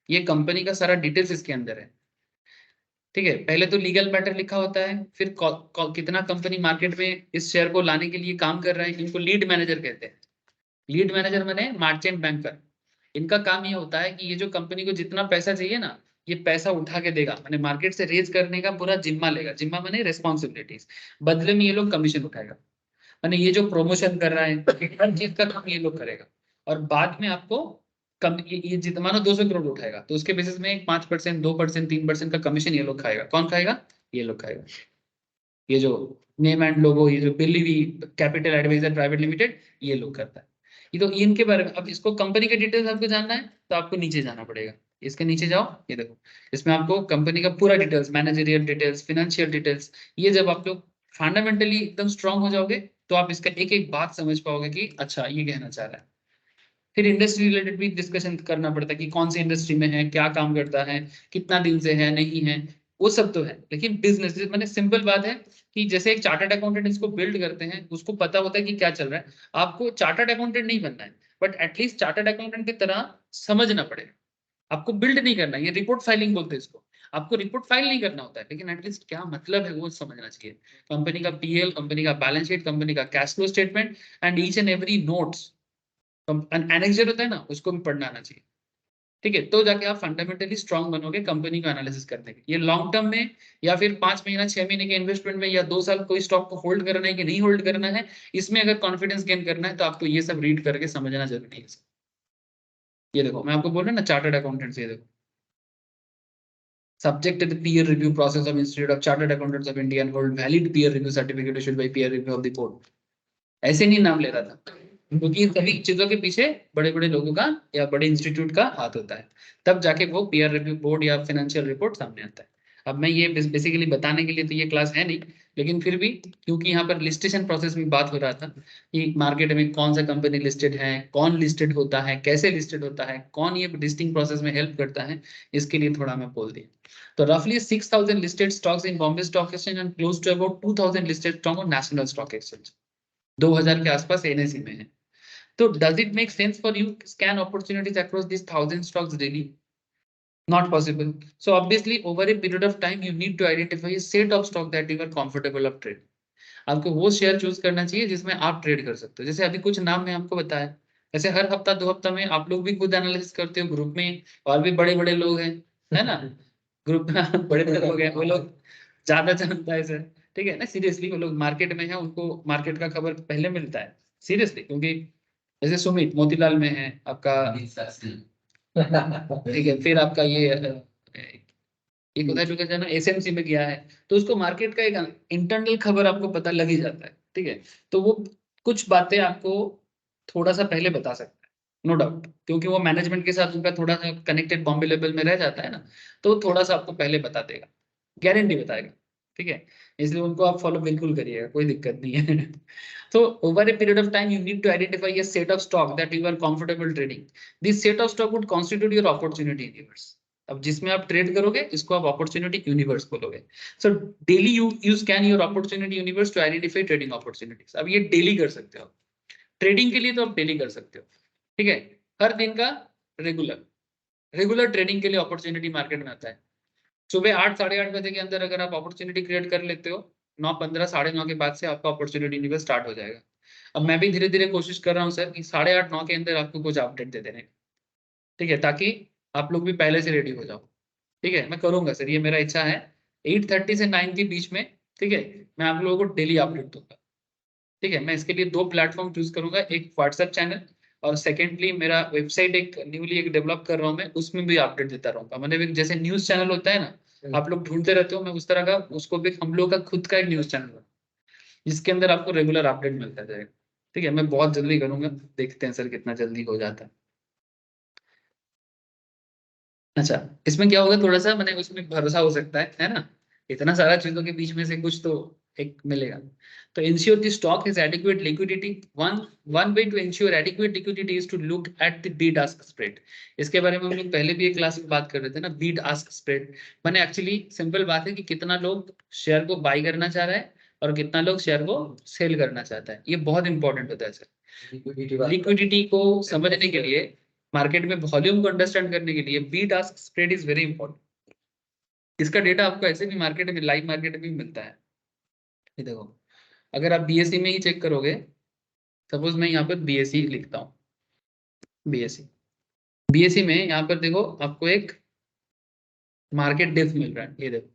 ये कंपनी का सारा डिटेल्स इसके अंदर है, ठीक है। पहले तो लीगल मैटर लिखा होता है, फिर कितना कंपनी मार्केट में इस शेयर को लाने के लिए काम कर रहा है, इनको लीड मैनेजर कहते हैं। लीड मैनेजर माने मार्चेंट बैंकर। इनका काम ये होता है कि ये जो कंपनी को जितना पैसा चाहिए ना, ये पैसा उठा के देगा, माने मार्केट से रेज करने का पूरा जिम्मा लेगा। जिम्मा माने रेस्पॉन्सिबिलिटीज, बदले में ये लोग कमीशन उठाएगा। माने ये जो प्रमोशन कर रहा है, हर चीज का काम ये लोग करेगा। और बाद में आपको कम, ये जितना मानो 200 करोड़ उठाएगा तो उसके बेसिस में 5%, 2%, 3% का कमीशन ये लोग खाएगा। कौन खाएगा? ये लोग खाएगा। ये जो नेम एंड लोगो, ये जो बिलीवी कैपिटल एडवाइजर प्राइवेट लिमिटेड, ये लोग करता है। ये तो इनके बारे में। अब इसको कंपनी के डिटेल्स आपको जानना है तो आपको नीचे जाना पड़ेगा, इसके नीचे जाओ, ये देखो इसमें आपको कंपनी का पूरा details, managerial details, financial details, ये जब आप लोग फंडामेंटली एकदम स्ट्रांग हो जाओगे तो आप इसका एक एक बात समझ पाओगे कि अच्छा ये कहना चाह रहा है। फिर इंडस्ट्री रिलेटेड भी डिस्कशन करना पड़ता है कि कौन सी इंडस्ट्री में है, क्या काम करता है, कितना दिन से है, नहीं है, वो सब तो है। लेकिन बिजनेस मैंने सिंपल बात है कि जैसे एक चार्टर्ड अकाउंटेंट इसको बिल्ड करते हैं, उसको पता होता है कि क्या चल रहा है। आपको चार्टर्ड अकाउंटेंट नहीं बनना है, बट एटलीस्ट चार्टर्ड अकाउंटेंट की तरह समझना पड़ेगा। आपको बिल्ड नहीं करना, ये रिपोर्ट फाइलिंग बोलते हैं इसको। आपको रिपोर्ट फाइल नहीं करना होता है, लेकिन एटलीस्ट क्या मतलब है वो समझना चाहिए। कंपनी का पीएल, कंपनी का बैलेंस शीट, कंपनी का cash flow statement and each and every notes, annexure होता है ना, उसको भी पढ़ना आना चाहिए, ठीक है। तो जाके आप फंडामेंटली स्ट्रांग बनोगे कंपनी का एनालिसिस करने के। ये लॉन्ग टर्म में या फिर 5 महीना 6 महीने के इन्वेस्टमेंट में या 2 साल कोई स्टॉक को होल्ड करना है कि नहीं होल्ड करना है, इसमें अगर कॉन्फिडेंस गेन करना है तो आपको ये सब रीड करके समझना जरूरी है। ये देखो मैं आपको बोल रहा हूँ ना, चार्टर्ड अकाउंटेंट्स, ये देखो subject to the peer review process of Institute of Chartered Accountants of India and hold valid peer review certificate issued by peer review of the board। ऐसे नहीं नाम ले रहा था, क्योंकि सभी चीजों के पीछे बड़े बड़े लोगों का या बड़े इंस्टीट्यूट का हाथ होता है, तब जाके वो पीयर रिव्यू बोर्ड या फाइनेंशियल रिपोर्ट सामने आता है। अब मैं ये बेसिकली बताने के लिए तो ये क्लास है नहीं, लेकिन फिर भी क्योंकि यहाँ पर लिस्टेशन प्रोसेस में बात हो रहा था कि मार्केट में कौन सा कंपनी लिस्टेड है, कौन लिस्टेड होता है, कैसे लिस्टेड होता है, कौन ये लिस्टिंग प्रोसेस में हेल्प करता है, इसके लिए थोड़ा मैं बोल दिया। तो roughly 6000 listed stocks in Bombay Stock Exchange and close to about 2000 listed stock on National Stock Exchange। 2000 के आसपास एनएसई में है। तो does it make sense for you scan opportunities across this 1000 stocks daily? Not possible. So obviously over a period of time you need to identify a set of stock that you are comfortable of trade. आपको वो share choose करना चाहिए जिसमें आप trade कर सकते हो। जैसे अभी कुछ नाम मैं आपको बताया, ऐसे हर हफ्ता 2 हफ्ता में आप लोग भी खुद एनालिसिस करते हो ग्रुप में, और भी बड़े बड़े लोग हैं, है ना, ग्रुप में बड़े बड़े लोग हैं, वो लोग ज्यादा जानता है सर, ठीक है ना, सीरियसली वो लोग मार्केट में है, उनको मार्केट का खबर पहले मिलता है सीरियसली, क्योंकि जैसे सुमित मोतीलाल में है आपका, ठीक है, फिर आपका ये एक होता है जो कहते हैं ना एसएमसी में गया है, तो उसको मार्केट का एक इंटरनल खबर आपको पता लग ही जाता है, ठीक है, तो वो कुछ बातें आपको थोड़ा सा पहले बता सकता है, नो डाउट, क्योंकि वो मैनेजमेंट के साथ उनका थोड़ा सा कनेक्टेड बॉम्बे लेवल में रह जाता है ना, तो थोड़ा सा आपको पहले बता देगा, गारंटी बताएगा, ठीक है, इसलिए उनको आप फॉलो बिल्कुल करिएगा, कोई दिक्कत नहीं है। तो over a period of time you need to identify a set of stock that you are comfortable trading. This set of stock would constitute your opportunity universe. अब जिसमें आप ट्रेड करोगे इसको आप अपॉर्चुनिटी यूनिवर्स बोलोगे। So daily you scan your opportunity universe to identify trading opportunities. अब ये daily कर सकते हो, ट्रेडिंग के लिए तो आप डेली कर सकते हो, ठीक है, हर दिन का रेगुलर रेगुलर ट्रेडिंग के लिए अपॉर्चुनिटी मार्केट में आता है। सुबह 8 साढ़े 8 बजे के अंदर अगर आप अपॉर्चुनिटी क्रिएट कर लेते हो, 9:15 9:30 के बाद से आपका अपॉर्चुनिटी यूनिवर्स स्टार्ट हो जाएगा। अब मैं भी धीरे धीरे कोशिश कर रहा हूँ सर कि 8:30 9 के अंदर आपको कुछ अपडेट दे देने, ठीक है, ताकि आप लोग भी पहले से रेडी हो जाओ, ठीक है, मैं करूंगा सर, ये मेरा इच्छा है 8:30 से 9 के बीच में, ठीक है, मैं आप लोगों को डेली अपडेट दूंगा, ठीक है, मैं इसके लिए 2 प्लेटफॉर्म चूज करूंगा, एक व्हाट्सएप चैनल, और सेकेंडली मेरा वेबसाइट एक न्यूली एक डेवलप कर रहा हूँ मैं, उसमें भी अपडेट देता रहूंगा, मतलब एक जैसे न्यूज चैनल होता है ना, आप लोग ढूंढते रहते हो, मैं उस तरह का उसको भी हम लोग का खुद का एक न्यूज चैनल बना, जिसके अंदर आपको रेगुलर अपडेट मिलता जाएगा, ठीक है, मैं बहुत जल्दी करूंगा, देखते हैं सर कितना जल्दी हो जाता है। अच्छा, इसमें क्या होगा, थोड़ा सा मैंने उसमें भरोसा हो सकता है ना, इतना सारा चीजों के बीच में से कुछ तो एक मिलेगा। तो ensure the stock is adequate liquidity. One one way to ensure adequate liquidity is to look at the bid ask spread. इसके बारे में हम लोग पहले भी एक क्लास में बात कर रहे थे ना, बीड आस्क स्प्रेड माने एक्चुअली सिंपल बात है कि कितना लोग शेयर को बाई करना चाह रहा है और कितना लोग शेयर को सेल करना चाहता है, ये बहुत इंपॉर्टेंट होता है सर। लिक्विडिटी को समझने के लिए, मार्केट में वॉल्यूम को अंडरस्टैंड करने के लिए bid ask spread is very important. इसका डेटा आपको ऐसे भी मार्केट में, लाइव मार्केट में भी मिलता है। ये देखो, अगर आप बीएसई में ही चेक करोगे, सपोज मैं यहाँ पर बीएसई लिखता हूँ, बीएसई बीएसई में यहाँ पर देखो आपको एक मार्केट डेप्थ मिल रहा है, ये देखो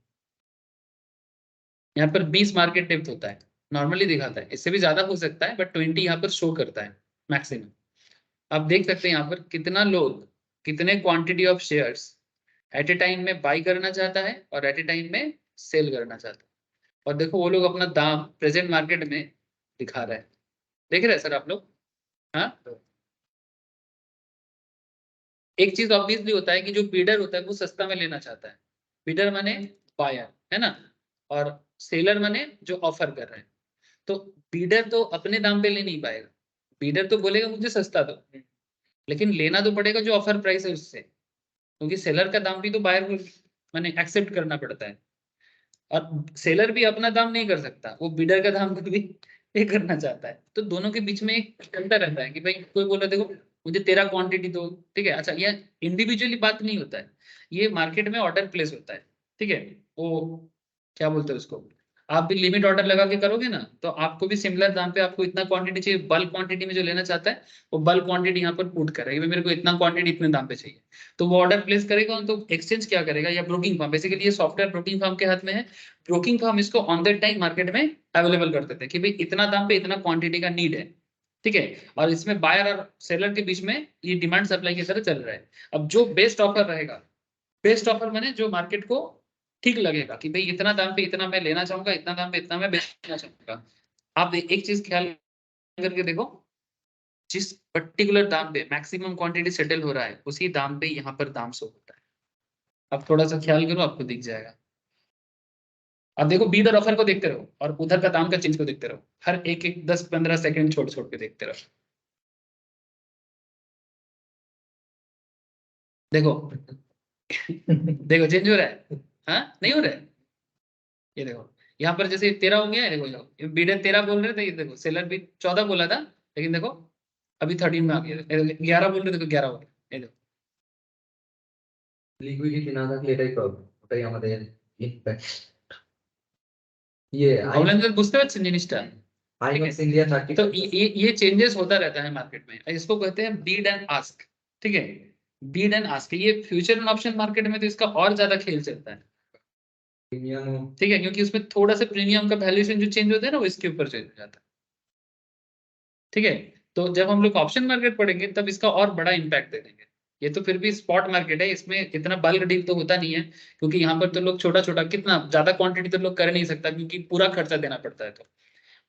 यहाँ पर 20 मार्केट डेप्थ होता है, नॉर्मली दिखाता है, इससे भी ज्यादा हो सकता है, बट 20 यहाँ पर शो करता है मैक्सिमम। आप देख सकते हैं यहाँ पर कितना लोग, कितने quantity of shares at A time में बाई करना चाहता है और एट ए टाइम में सेल करना चाहता है, और देखो वो लोग अपना दाम प्रेजेंट मार्केट में दिखा रहे हैं, देख रहे हैं सर आप लोग? हाँ, एक चीज ऑब्वियसली होता है कि जो बीडर होता है वो सस्ता में लेना चाहता है, बीडर माने बायर, है ना, और सेलर माने जो ऑफर कर रहे हैं। तो बीडर तो अपने दाम पे ले नहीं पाएगा, बीडर तो बोलेगा मुझे सस्ता दो, लेकिन लेना तो पड़ेगा जो ऑफर प्राइस है उससे, क्योंकि सेलर का दाम भी तो बायर को मैंने एक्सेप्ट करना पड़ता है, और सेलर भी अपना दाम नहीं कर सकता, वो बिडर का दाम भी ये करना चाहता है, तो दोनों के बीच में एक चलता रहता है कि भाई कोई बोल रहा है देखो मुझे तेरा क्वांटिटी दो, ठीक है, अच्छा ये इंडिविजुअली बात नहीं होता है, ये मार्केट में ऑर्डर प्लेस होता है, ठीक है, वो क्या बोलते हैं उसको, आप भी लिमिट ऑर्डर लगा के करोगे ना, तो आपको भी सिमिलर दाम पे आपको इतना क्वांटिटी चाहिए, बल्क क्वांटिटी में जो लेना चाहता है वो बल्क क्वांटिटी यहाँ पर पुट करेगा, मेरे को इतना क्वांटिटी इतने दाम पे चाहिए, तो वो ऑर्डर प्लेस करेगा, तो एक्सचेंज क्या करेगा, या ब्रोकिंग फर्म, बेसिकली ये सॉफ्टवेयर ब्रोकिंग फर्म के हाथ में है, ब्रोकिंग फर्म इसको ऑन द टाइम मार्केट में अवेलेबल कर देते हैं कि भाई इतना दाम पे इतना क्वांटिटी का नीड है, ठीक है, और इसमें बायर और सेलर के बीच में ये डिमांड सप्लाई की तरह चल रहा है। अब जो बेस्ट ऑफर रहेगा, बेस्ट ऑफर माने जो मार्केट को ठीक लगेगा कि भाई इतना दाम पे इतना मैं लेना चाहूंगा, इतना दाम पे इतना मैं बेचना चाहूंगा। आप एक चीज ख्याल करके देखो, जिस पर्टिकुलर दाम पे मैक्सिमम क्वांटिटी सेटल हो रहा है उसी दाम पे यहाँ पर दाम शो होता है। अब थोड़ा सा ख्याल करो, आपको दिख जाएगा। अब देखो बीट और ऑफर को देखते रहो और उधर का दाम का चेंज को देखते रहो, हर एक एक 10-15 सेकंड छोड़ छोड़ के देखते रहो। देखो देखो चेंज हो रहा है, हाँ नहीं हो रहा है, ये देखो यहाँ पर जैसे 13 हो गया है, देखो बीडर 13 बोल रहे थे, ये देखो सेलर भी 14 बोला था, लेकिन देखो अभी 13 में आ गया, 11 बोल रहे थे तो 11 हो गया, ये देखो। লিকুইডিটি না থাকলে এটাই প্রবলেম, ওটাই আমাদের ইম্প্যাক্ট। ये प्रॉब्लम तो बुझते पाরছেন জিনিসটা? आईनॉक्स इंडिया 30 तो ये चेंजेस होता रहता है मार्केट में, इसको कहते हैं बीड एंड आस्क, ठीक है, बीड एंड आस्क। ये फ्यूचर एंड ऑप्शन मार्केट में तो इसका और ज्यादा खेल चलता है, प्रीमियम ठीक है, क्योंकि उसमें थोड़ा सा प्रीमियम का वैल्यूएशन जो चेंज होता है ना, वो इसके ऊपर चेंज हो जाता है, ठीक है। तो जब हम लोग ऑप्शन मार्केट पढ़ेंगे तब इसका और बड़ा इम्पैक्ट दे देंगे। ये तो फिर भी स्पॉट मार्केट है, इसमें इतना बल्क डील तो होता नहीं है, क्योंकि यहाँ पर तो लोग छोटा छोटा, कितना ज्यादा क्वांटिटी तो लोग कर नहीं सकता, क्योंकि पूरा खर्चा देना पड़ता है। तो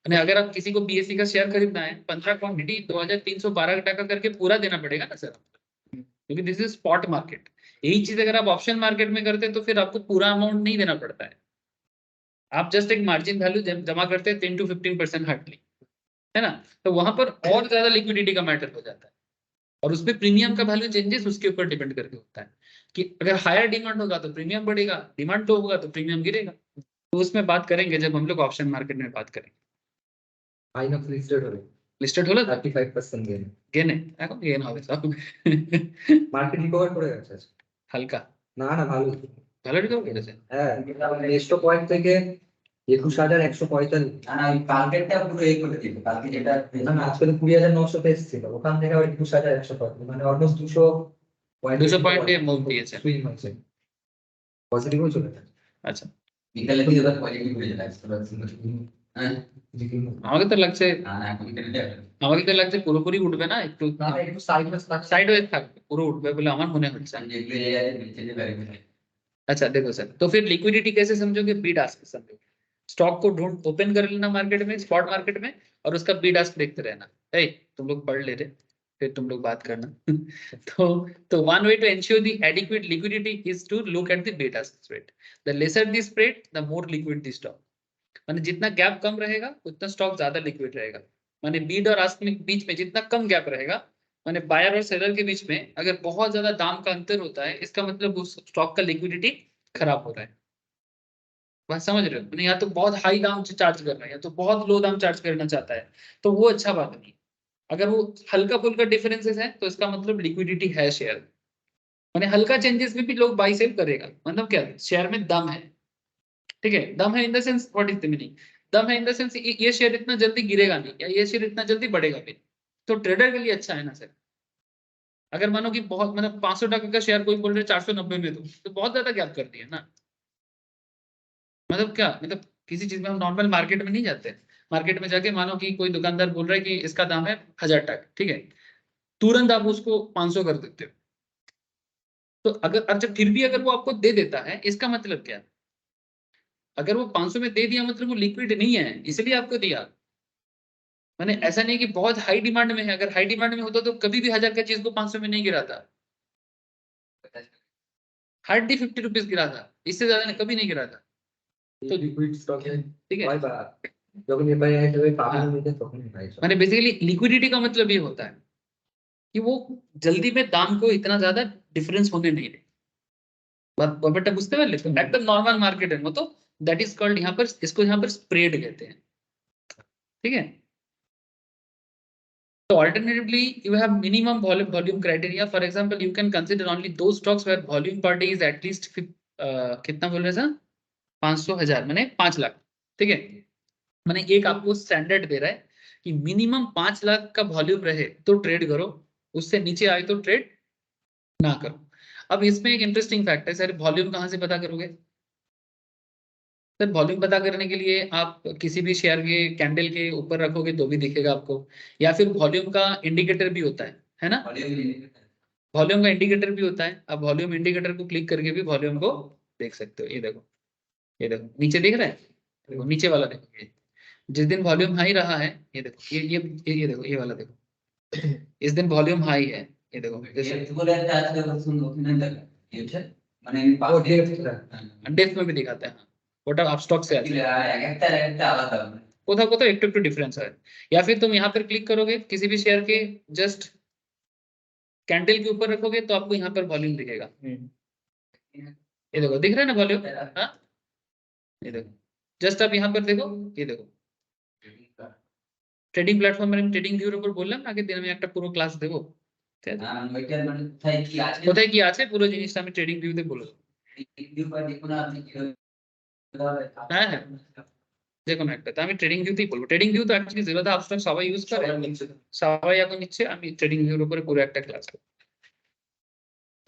अगर आप किसी को बीएससी का शेयर खरीदना है, 15 क्वांटिटी 2312 टका करके पूरा देना पड़ेगा ना सर, क्योंकि दिस इज स्पॉट मार्केट। यही चीज अगर आप ऑप्शन मार्केट में करते हैं तो फिर आपको पूरा अमाउंट नहीं देना पड़ता है, आप जस्ट एक मार्जिन वैल्यू जमा करते हैं 10 to 15% हार्डली, है ना। तो वहां पर और ज्यादा लिक्विडिटी का मैटर हो जाता है, और उसमें प्रीमियम का वैल्यू चेंजेस उसके ऊपर डिपेंड करके होता है, कि अगर हायर डिमांड होगा तो प्रीमियम बढ़ेगा, डिमांड लो होगा तो प्रीमियम गिरेगा। तो उसमें बात करेंगे जब हम लोग ऑप्शन मार्केट में बात करेंगे। আইনক্স লিস্টেড হলো লিস্টেড হলো 35% গেন, গেনে, এখন গেন হবে সব। মার্কেট রিকভার করে গেছে আজকে। হালকা না না ভালো, ভালো রিকভার করেছে। হ্যাঁ নেক্সট পয়েন্ট থেকে 21145। না ওই কালকেরটা পুরো এই করে দিল, কালকে যেটা না না আজকে তো 20900 তে এসেছিল, ওখান থেকে আবার 21145, মানে অলমোস্ট 200 পয়েন্ট 200 পয়েন্টে মুভ দিয়েছে। সুইং হয়েছে, পজিটিভ হয়ে চলে গেছে। আচ্ছা, বিকালে দিয়ে এবার পজিটিভ হয়ে যায় হ্যাঁ আমাকে তো লাগছে, না না এখন এটা আমাকে তো লাগছে পুরোপুরি উঠবে না, একটু না একটু সাইডওয়েজ সাইড ওয়েজ থাকবে, পুরো উঠবে বলে আমার মনে হচ্ছে। যেগুলো জায়গায় নিচে যে বেরিয়ে গেছে अच्छा देखो सर, तो फिर लिक्विडिटी कैसे समझोगे, बीड आस्क समझोगे। स्टॉक को ढूंढ ओपन कर लेना मार्केट में, स्पॉट मार्केट में, और उसका बीड आस्क देखते रहना। ए तुम लोग पढ़ ले रहे, फिर तुम लोग बात करना। तो one way to ensure the adequate liquidity is to look at the bid ask spread. The lesser the spread the more liquid the stock, माने जितना गैप कम रहेगा उतना स्टॉक ज्यादा लिक्विड रहेगा। माने बीड और आस्क में बीच में जितना कम गैप रहेगा, माने बायर और सेलर के बीच में अगर बहुत ज्यादा दाम का अंतर होता है, इसका मतलब उस स्टॉक का लिक्विडिटी खराब हो रहा है। बात समझ रहे हो, मैंने या तो बहुत हाई दाम चार्ज कर रहा है या तो बहुत लो दाम चार्ज करना चाहता है, तो वो अच्छा बात नहीं। अगर वो हल्का फुल्का डिफरेंसेस है तो इसका मतलब लिक्विडिटी है शेयर, माने हल्का चेंजेस में भी लोग बाई सेल करेगा, मतलब क्या शेयर में दम है, ठीक है। दम है in the sense, what is the meaning, दम है इन द सेंस ये शेयर इतना जल्दी गिरेगा नहीं, या ये शेयर इतना जल्दी बढ़ेगा भी, तो ट्रेडर के लिए अच्छा है ना सर। अगर मानो कि बहुत मतलब 500 टका का शेयर कोई बोल रहे 490 में दो, तो बहुत ज्यादा गैप कर दिया ना। मतलब क्या, मतलब किसी चीज में हम नॉर्मल मार्केट में नहीं जाते, मार्केट में जाके मानो कि कोई दुकानदार बोल रहा है कि इसका दाम है 1000 टका, ठीक है, तुरंत आप उसको 500 कर देते हो। तो अगर अच्छा फिर भी अगर वो आपको दे देता है, इसका मतलब क्या, अगर वो 500 में दे दिया मतलब वो लिक्विड नहीं है इसलिए आपको दिया। मैंने ऐसा नहीं कि बहुत हाई डिमांड में है, अगर हाई डिमांड में होता तो कभी भी 1000 का चीज को 500 में नहीं गिरा था, हार्डली 50 रुपीज गिरा था, इससे ज्यादा कभी नहीं गिरा था। তো লিকুইড স্টকে ठीक है, হয় বা যখন এফআই হিসেবে পাবলিক নিতে তখন হয়। मैंने बेसिकली लिक्विडिटी का मतलब ये होता है कि वो जल्दी में दाम को इतना ज्यादा डिफरेंस होने नहीं दे। बेटा बुझते पारले तो एकदम नॉर्मल मार्केट है, तो दैट इज कॉल्ड, यहाँ पर इसको यहाँ पर स्प्रेड कहते हैं, ठीक है। So alternatively, you have minimum volume criteria. For example, you can consider only those stocks where volume per day is at least कितना बोल रहे सर, 500,000 मैंने 5 लाख, ठीक है। मैंने एक आपको स्टैंडर्ड दे रहा है कि मिनिमम 5 लाख का वॉल्यूम रहे तो ट्रेड करो, उससे नीचे आए तो ट्रेड ना करो। अब इसमें एक इंटरेस्टिंग फैक्ट है सर, वॉल्यूम कहाँ से पता करोगे सर? वॉल्यूम पता करने के लिए आप किसी भी शेयर के कैंडल के ऊपर रखोगे तो भी दिखेगा आपको, या फिर वॉल्यूम का इंडिकेटर भी होता है ना, वॉल्यूम का इंडिकेटर भी होता है। आप वॉल्यूम इंडिकेटर को क्लिक करके भी वॉल्यूम को देख सकते हो। ये देखो, ये देखो नीचे दिख रहा है, देखो नीचे वाला देखो, ये जिस दिन वॉल्यूम हाई रहा है, ये देखो ये देखो ये वाला देखो, इस दिन वॉल्यूम हाई है, ये देखो বলে একটা আজকে বলছেন ওখানে দেখা এই হচ্ছে মানে ও ডেপ্থটা डेप्थ में भी दिखाता है, हाँ ওটা आप स्टॉक से आता है, একটা আলাদা कोथा कोथा एक टू डिफरेंस है। या फिर तुम यहाँ पर क्लिक करोगे किसी भी शेयर के जस्ट कैंडल के ऊपर रखोगे तो आपको यहाँ पर वॉल्यूम दिखेगा। ये देखो दिख रहा है ना वॉल्यूम, हाँ ये देखो जस्ट आप यहाँ पर देखो, ये देखो ট্রেডিং প্ল্যাটফর্ম মানে ট্রেডিং ভিউর উপর বললাম আগের দিন আমি একটা পুরো ক্লাস দেবো, ঠিক আছে? ওইটার মানে কোথায় কি আছে কোথায় কি আছে পুরো জিনিসটা আমি ট্রেডিং ভিউতে বলে দেবো। রিভিউ বা দেখুন আপনি কিভাবে হ্যাঁ, হ্যাঁ। যে কোনো একটা, তো আমি ট্রেডিং ভিউতেই বলবো। ট্রেডিং ভিউ তো অ্যাকচুয়ালি জিরোধা আপস্টক সবাই ইউজ করে, সবাই এখন নিচ্ছে, আমি ट्रेडिंग व्यू ऊपर पूरा একটা क्लास करूँ।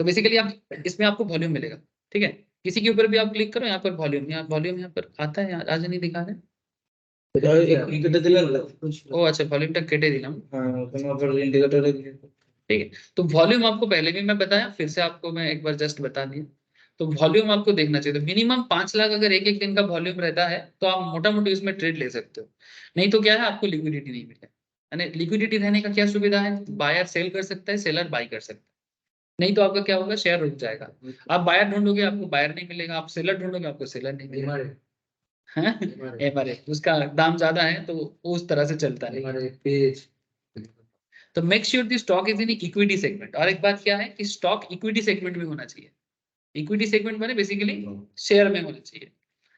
तो बेसिकली आप इसमें आपको वॉल्यूम मिलेगा, ठीक है? किसी के ऊपर भी आप क्लिक करो, यहाँ पर वॉल्यूम, यहाँ पर आता है, आज नहीं दिखा रहे। ओ अच्छा, वॉल्यूम तक केटे दिलाम, ठीक है? तो वॉल्यूम आपको पहले भी मैं बताया, फिर से आपको मैं एक बार जस्ट बता दिया। तो वॉल्यूम आपको देखना चाहिए, तो मिनिमम 5 लाख अगर एक एक दिन का वॉल्यूम रहता है तो आप मोटा मोटी उसमें ट्रेड ले सकते हो। नहीं तो क्या है, आपको लिक्विडिटी नहीं मिलेगा। यानी लिक्विडिटी रहने का क्या सुविधा है, बायर सेल कर सकता है, सेलर बाई कर सकता है। नहीं तो आपका क्या होगा, शेयर रुक जाएगा। आप बायर ढूंढोगे आपको बायर नहीं मिलेगा, आप सेलर ढूंढोगे आपको सेलर नहीं मिलेगा। एमआरएफ उसका दाम ज्यादा है तो वो उस तरह से चलता है। तो make sure the stock is in equity segment. और एक बात क्या है कि स्टॉक इक्विटी सेगमेंट में होना चाहिए। इक्विटी सेगमेंट माने बेसिकली शेयर में होना चाहिए,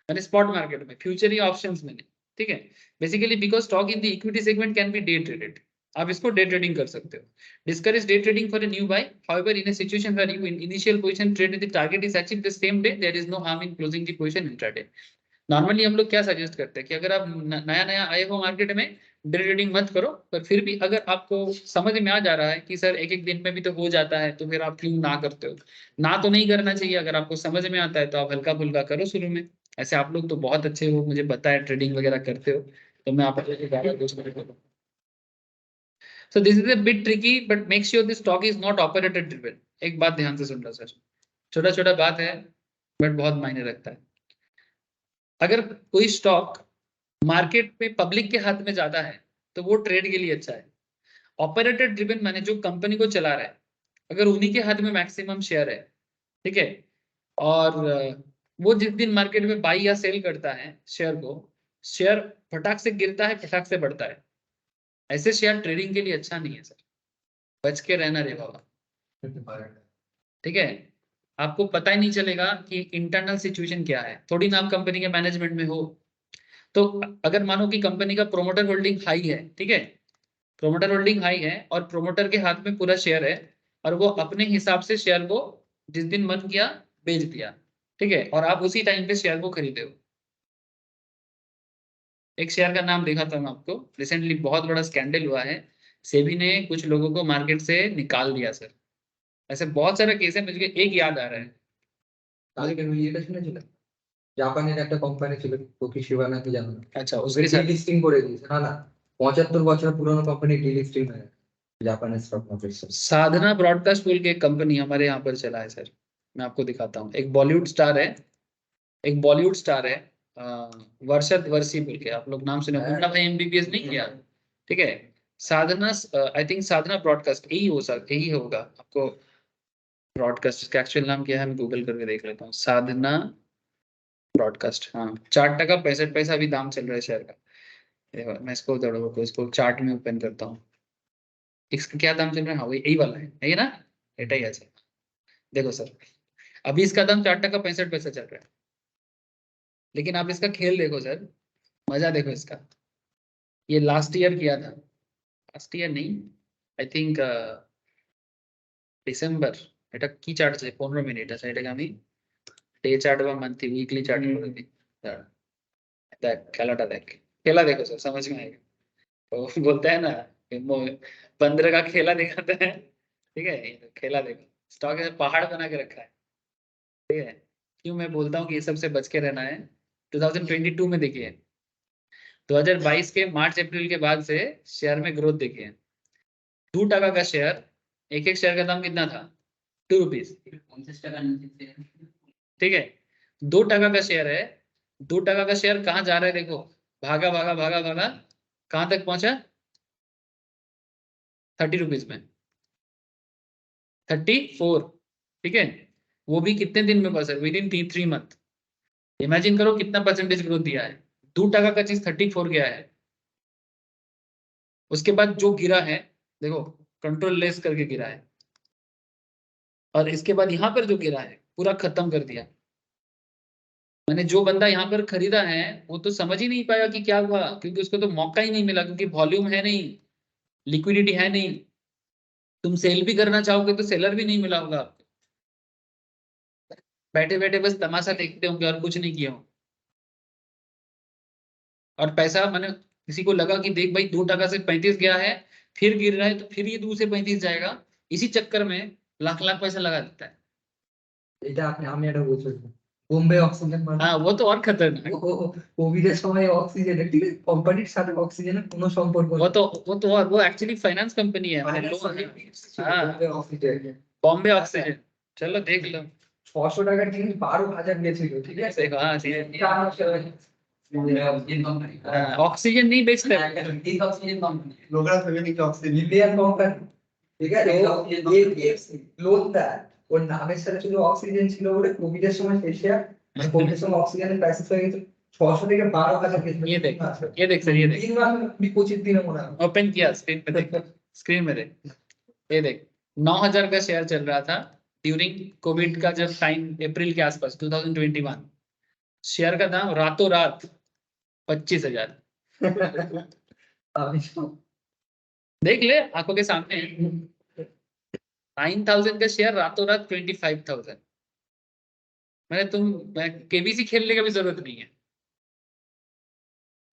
माने स्पॉट मार्केट में, फ्यूचर या ऑप्शंस में नहीं, ठीक है? Basically because stock in the equity segment can be day traded, आप इसको डे ट्रेडिंग कर सकते हो। Discourage day trading for a newbie, however in a situation where you in initial position trade the target is achieved the same day, there is no harm in closing the position intraday. Normally हम लोग क्या suggest करते हैं कि अगर आप नया नया आए हो मार्केट में, डे ट्रेडिंग मत करो, पर फिर भी अगर आपको समझ में आ जा रहा है कि सर एक एक दिन में भी तो हो जाता है, तो फिर आप क्यों ना करते हो? ना तो नहीं करना चाहिए, अगर आपको समझ में आता है तो आप हल्का फुल्का करो शुरू में। ऐसे आप लोग तो बहुत अच्छे हो, मुझे पता है ट्रेडिंग वगैरह करते हो, तो मैं आप लोगों को ज्यादा कुछ नहीं करूँ। So this is a bit tricky, but make sure the stock is not operator driven। एक बात ध्यान से सुनना सर, छोटा छोटा बात है बट बहुत मायने रखता है। अगर कोई स्टॉक मार्केट में पब्लिक के हाथ में ज्यादा है तो वो ट्रेड के लिए अच्छा है। ऑपरेटर ड्रिवन माने जो कंपनी को चला रहा है, अगर उन्हीं के हाथ में मैक्सिमम शेयर है, ठीक है, और वो जिस दिन मार्केट में बाई या सेल करता है शेयर को, शेयर फटाक से गिरता है, फटाक से बढ़ता है, ऐसे शेयर ट्रेडिंग के लिए अच्छा नहीं है सर, बच के रहना रे बाबा, ठीक है? आपको पता ही नहीं चलेगा कि इंटरनल सिचुएशन क्या है, थोड़ी ना आप कंपनी के मैनेजमेंट में हो। तो अगर मानो कि कंपनी का प्रोमोटर होल्डिंग हाई है, ठीक है, प्रोमोटर होल्डिंग हाई है और प्रोमोटर के हाथ में पूरा शेयर है, और वो अपने हिसाब से शेयर को जिस दिन मन किया बेच दिया, ठीक है, और आप उसी टाइम पे शेयर को खरीदे हो। एक शेयर का नाम देखा था मैं आपको, रिसेंटली बहुत बड़ा स्कैंडल हुआ है, सेबी ने कुछ लोगों को मार्केट से निकाल दिया सर। ऐसे बहुत सारे केस है, मुझे एक याद आ रहा है। এটা শুনেছিল জাপানের একটা কোম্পানি ছিল তোকিশিবা নাকি জানো না, अच्छा, ওকে उसके साथ ডিলিস্টিং করে দিয়েছে। না না 75 বছর পুরনো কোম্পানি ডিলিস্টিং হয়ে जापानी स्टॉक मार्केट से। साधना ब्रॉडकास्ट बोल के एक कंपनी हमारे यहाँ पर चला है सर, मैं आपको दिखाता हूँ। एक बॉलीवुड स्टार है, एक बॉलीवुड स्टार है, वर्षद वर्षी बोल के, आप लोग नाम सुने, मुन्ना भाई एमबीबीएस नहीं किया, ठीक है? साधना, आई थिंक साधना ब्रॉडकास्ट यही हो सकता, यही होगा। आपको ब्रॉडकास्ट का एक्चुअल नाम क्या है मैं गूगल करके देख लेता हूँ। साधना ब्रॉडकास्ट, हाँ, 4.65 अभी दाम चल रहा है शेयर का। देखो, मैं इसको दौड़ो, इसको चार्ट में ओपन करता हूँ, इसका क्या दाम चल रहा है, हाँ वही यही वाला है ना, एटा ही আছে। देखो सर, अभी इसका दाम 4.65 चल रहा है, लेकिन आप इसका खेल देखो सर, मजा देखो इसका। ये लास्ट ईयर किया था, लास्ट ईयर नहीं, आई थिंक ডিসেম্বর, এটা কি চার্ট আছে, 15 মিনিট আছে, এটাকে আমি ডে चार्ट বা मंथली वीकली चार्ट করে দিই। देख खेलाटा देख, खेला देखो सर, समझ में आएगा। तो बोलता है ना कि बंदर का खेला दिखाता है, ठीक है, ये खेला देखो, स्टॉक है पहाड़ बना के रखा है, ठीक है? क्यों मैं बोलता हूँ कि ये सबसे बच के रहना है। 2022 में देखिए, 2022 के मार्च अप्रैल के बाद से शेयर में ग्रोथ देखिए, 2 টাকা का शेयर, एक एक शेयर का दाम कितना था, 2 रुपीज, 50 টাকা নিচে ठीक है? 2 টাका का शेयर है, 2 টাকা का शेयर कहाँ जा रहा है देखो, भागा भागा भागा भागा, कहाँ तक पहुंचा, 30 रुपीज में, 34, ठीक है? वो भी कितने दिन में बस है, विद इन 3 मंथ। इमेजिन करो कितना परसेंटेज ग्रोथ दिया है, 2 टाका का चीज 34 गया है। उसके बाद जो गिरा है देखो, कंट्रोल लेस करके गिरा है, और इसके बाद यहाँ पर जो गिरा है पूरा खत्म कर दिया। मैंने जो बंदा यहाँ पर खरीदा है वो तो समझ ही नहीं पाया कि क्या हुआ, क्योंकि उसको तो मौका ही नहीं मिला, क्योंकि वॉल्यूम है नहीं, लिक्विडिटी है नहीं। तुम सेल भी करना चाहोगे तो सेलर भी नहीं मिला होगा आपको, बैठे बैठे बस तमाशा देखते होंगे और कुछ नहीं किया हो। और पैसा मैंने किसी को लगा कि देख भाई 2 टका से 35 गया है, फिर गिर रहा है तो फिर ये 2 से 35 जाएगा, इसी चक्कर में लाख लाख पैसा लगा देता है। এটা আমি একটা বলছি, বোম্বে অক্সিজেন মানে हाँ वो तो और खतरनाक। কোভিডের সময় অক্সিজেনের, ঠিক আছে, কোম্পানির সাথে অক্সিজেনের কোনো সম্পর্ক वो নেই। तो वो तो और वो एक्चुअली फाइनेंस कंपनी है, मैंने लोन। हाँ বোম্বে অক্সিজেন बॉम्बे ऑक्सीजन, चलो देख लो। 600 টাকার জিনিস 12,000 গেছিল, ঠিক আছে। देखो हाँ ठीक है। ऑक्सीजन कंपनी हाँ, ऑक्सीजन नहीं बेचते। एक ऑक्सीजन कंपनी লোকরা ভেবে নিচ্ছে অক্সিজেন ইন্ডিয়ান কোম্পানি, ঠিক আছে। লোন দেয়, ওর নামের সাথে শুধু অক্সিজেন ছিল বলে কোভিডের সময় শেষে, মানে কোভিডের সময় অক্সিজেনের প্রাইসেস হয়ে গেছে 600 থেকে 12,000 গেছিল। ये দেখ सर, ये देख 3 মাস 25 দিনে মনে হয়। ओपन किया स्क्रीन पे देख, स्क्रीन में देख, ये देख 9,000 का शेयर चल रहा था ड्यूरिंग कोविड का जब टाइम, अप्रैल के आसपास 2021। शेयर का दाम रातों रात 25,000। আমি देख ले आंखों के सामने, 9,000 का शेयर रातों रात 25,000। मैंने तुम केबीसी खेलने का भी जरूरत नहीं है।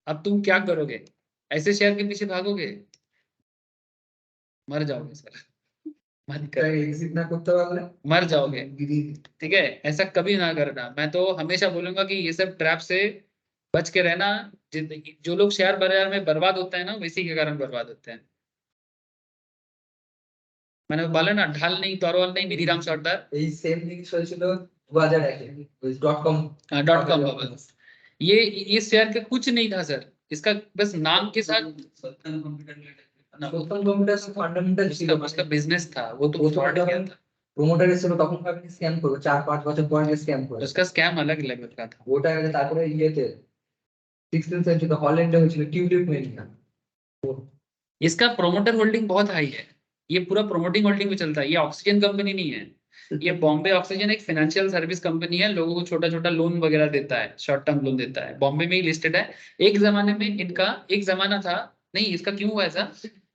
अब तुम क्या करोगे, ऐसे शेयर के पीछे भागोगे, मर जाओगे सर, मत कर, এক্সিট না করতে পারলে मर जाओगे। ठीक है, ऐसा कभी ना करना। मैं तो हमेशा बोलूंगा कि ये सब ट्रैप से बच के रहना। जो लोग शेयर बाजार में बर्बाद होते हैं ना, इसी के कारण बर्बाद होते हैं। मैंने बोला ना, ढाल नहीं, तरोवाल नहीं, मिनीराम सरदार। এই সেম জিনিস হয়েছিল 2001 ওই .com .com बबल। ये शेयर का कुछ नहीं था सर, इसका बस नाम के साथ सत्तन कंप्यूटर প্রথম কম্পিউটার ফান্ডামেন্টাল ছিল, उसका बिजनेस था, वो तो প্রথম फ्रॉड किया था। প্রমোটার এসেছিল তখন ভাবিনি স্ক্যাম করবো, 4-5 বছর পরে স্ক্যাম করে उसका स्कैम अलग लेवल का था। ওটা তারপরে ইয়েতে 16th সেঞ্চুরিতে হল্যান্ডে হয়েছিল টিউলিপ মেলিনা। इसका प्रोमोटर होल्डिंग बहुत हाई है, ये पूरा प्रोमोटिंग होल्डिंग में चलता है। ये ऑक्सीजन कंपनी नहीं है, ये बॉम्बे ऑक्सीजन एक फाइनेंशियल सर्विस कंपनी है, लोगों को छोटा छोटा लोन वगैरह देता है, शॉर्ट टर्म लोन देता है, बॉम्बे में ही लिस्टेड है। एक जमाने में इनका, एक जमाना था, नहीं इसका क्यों हुआ ऐसा,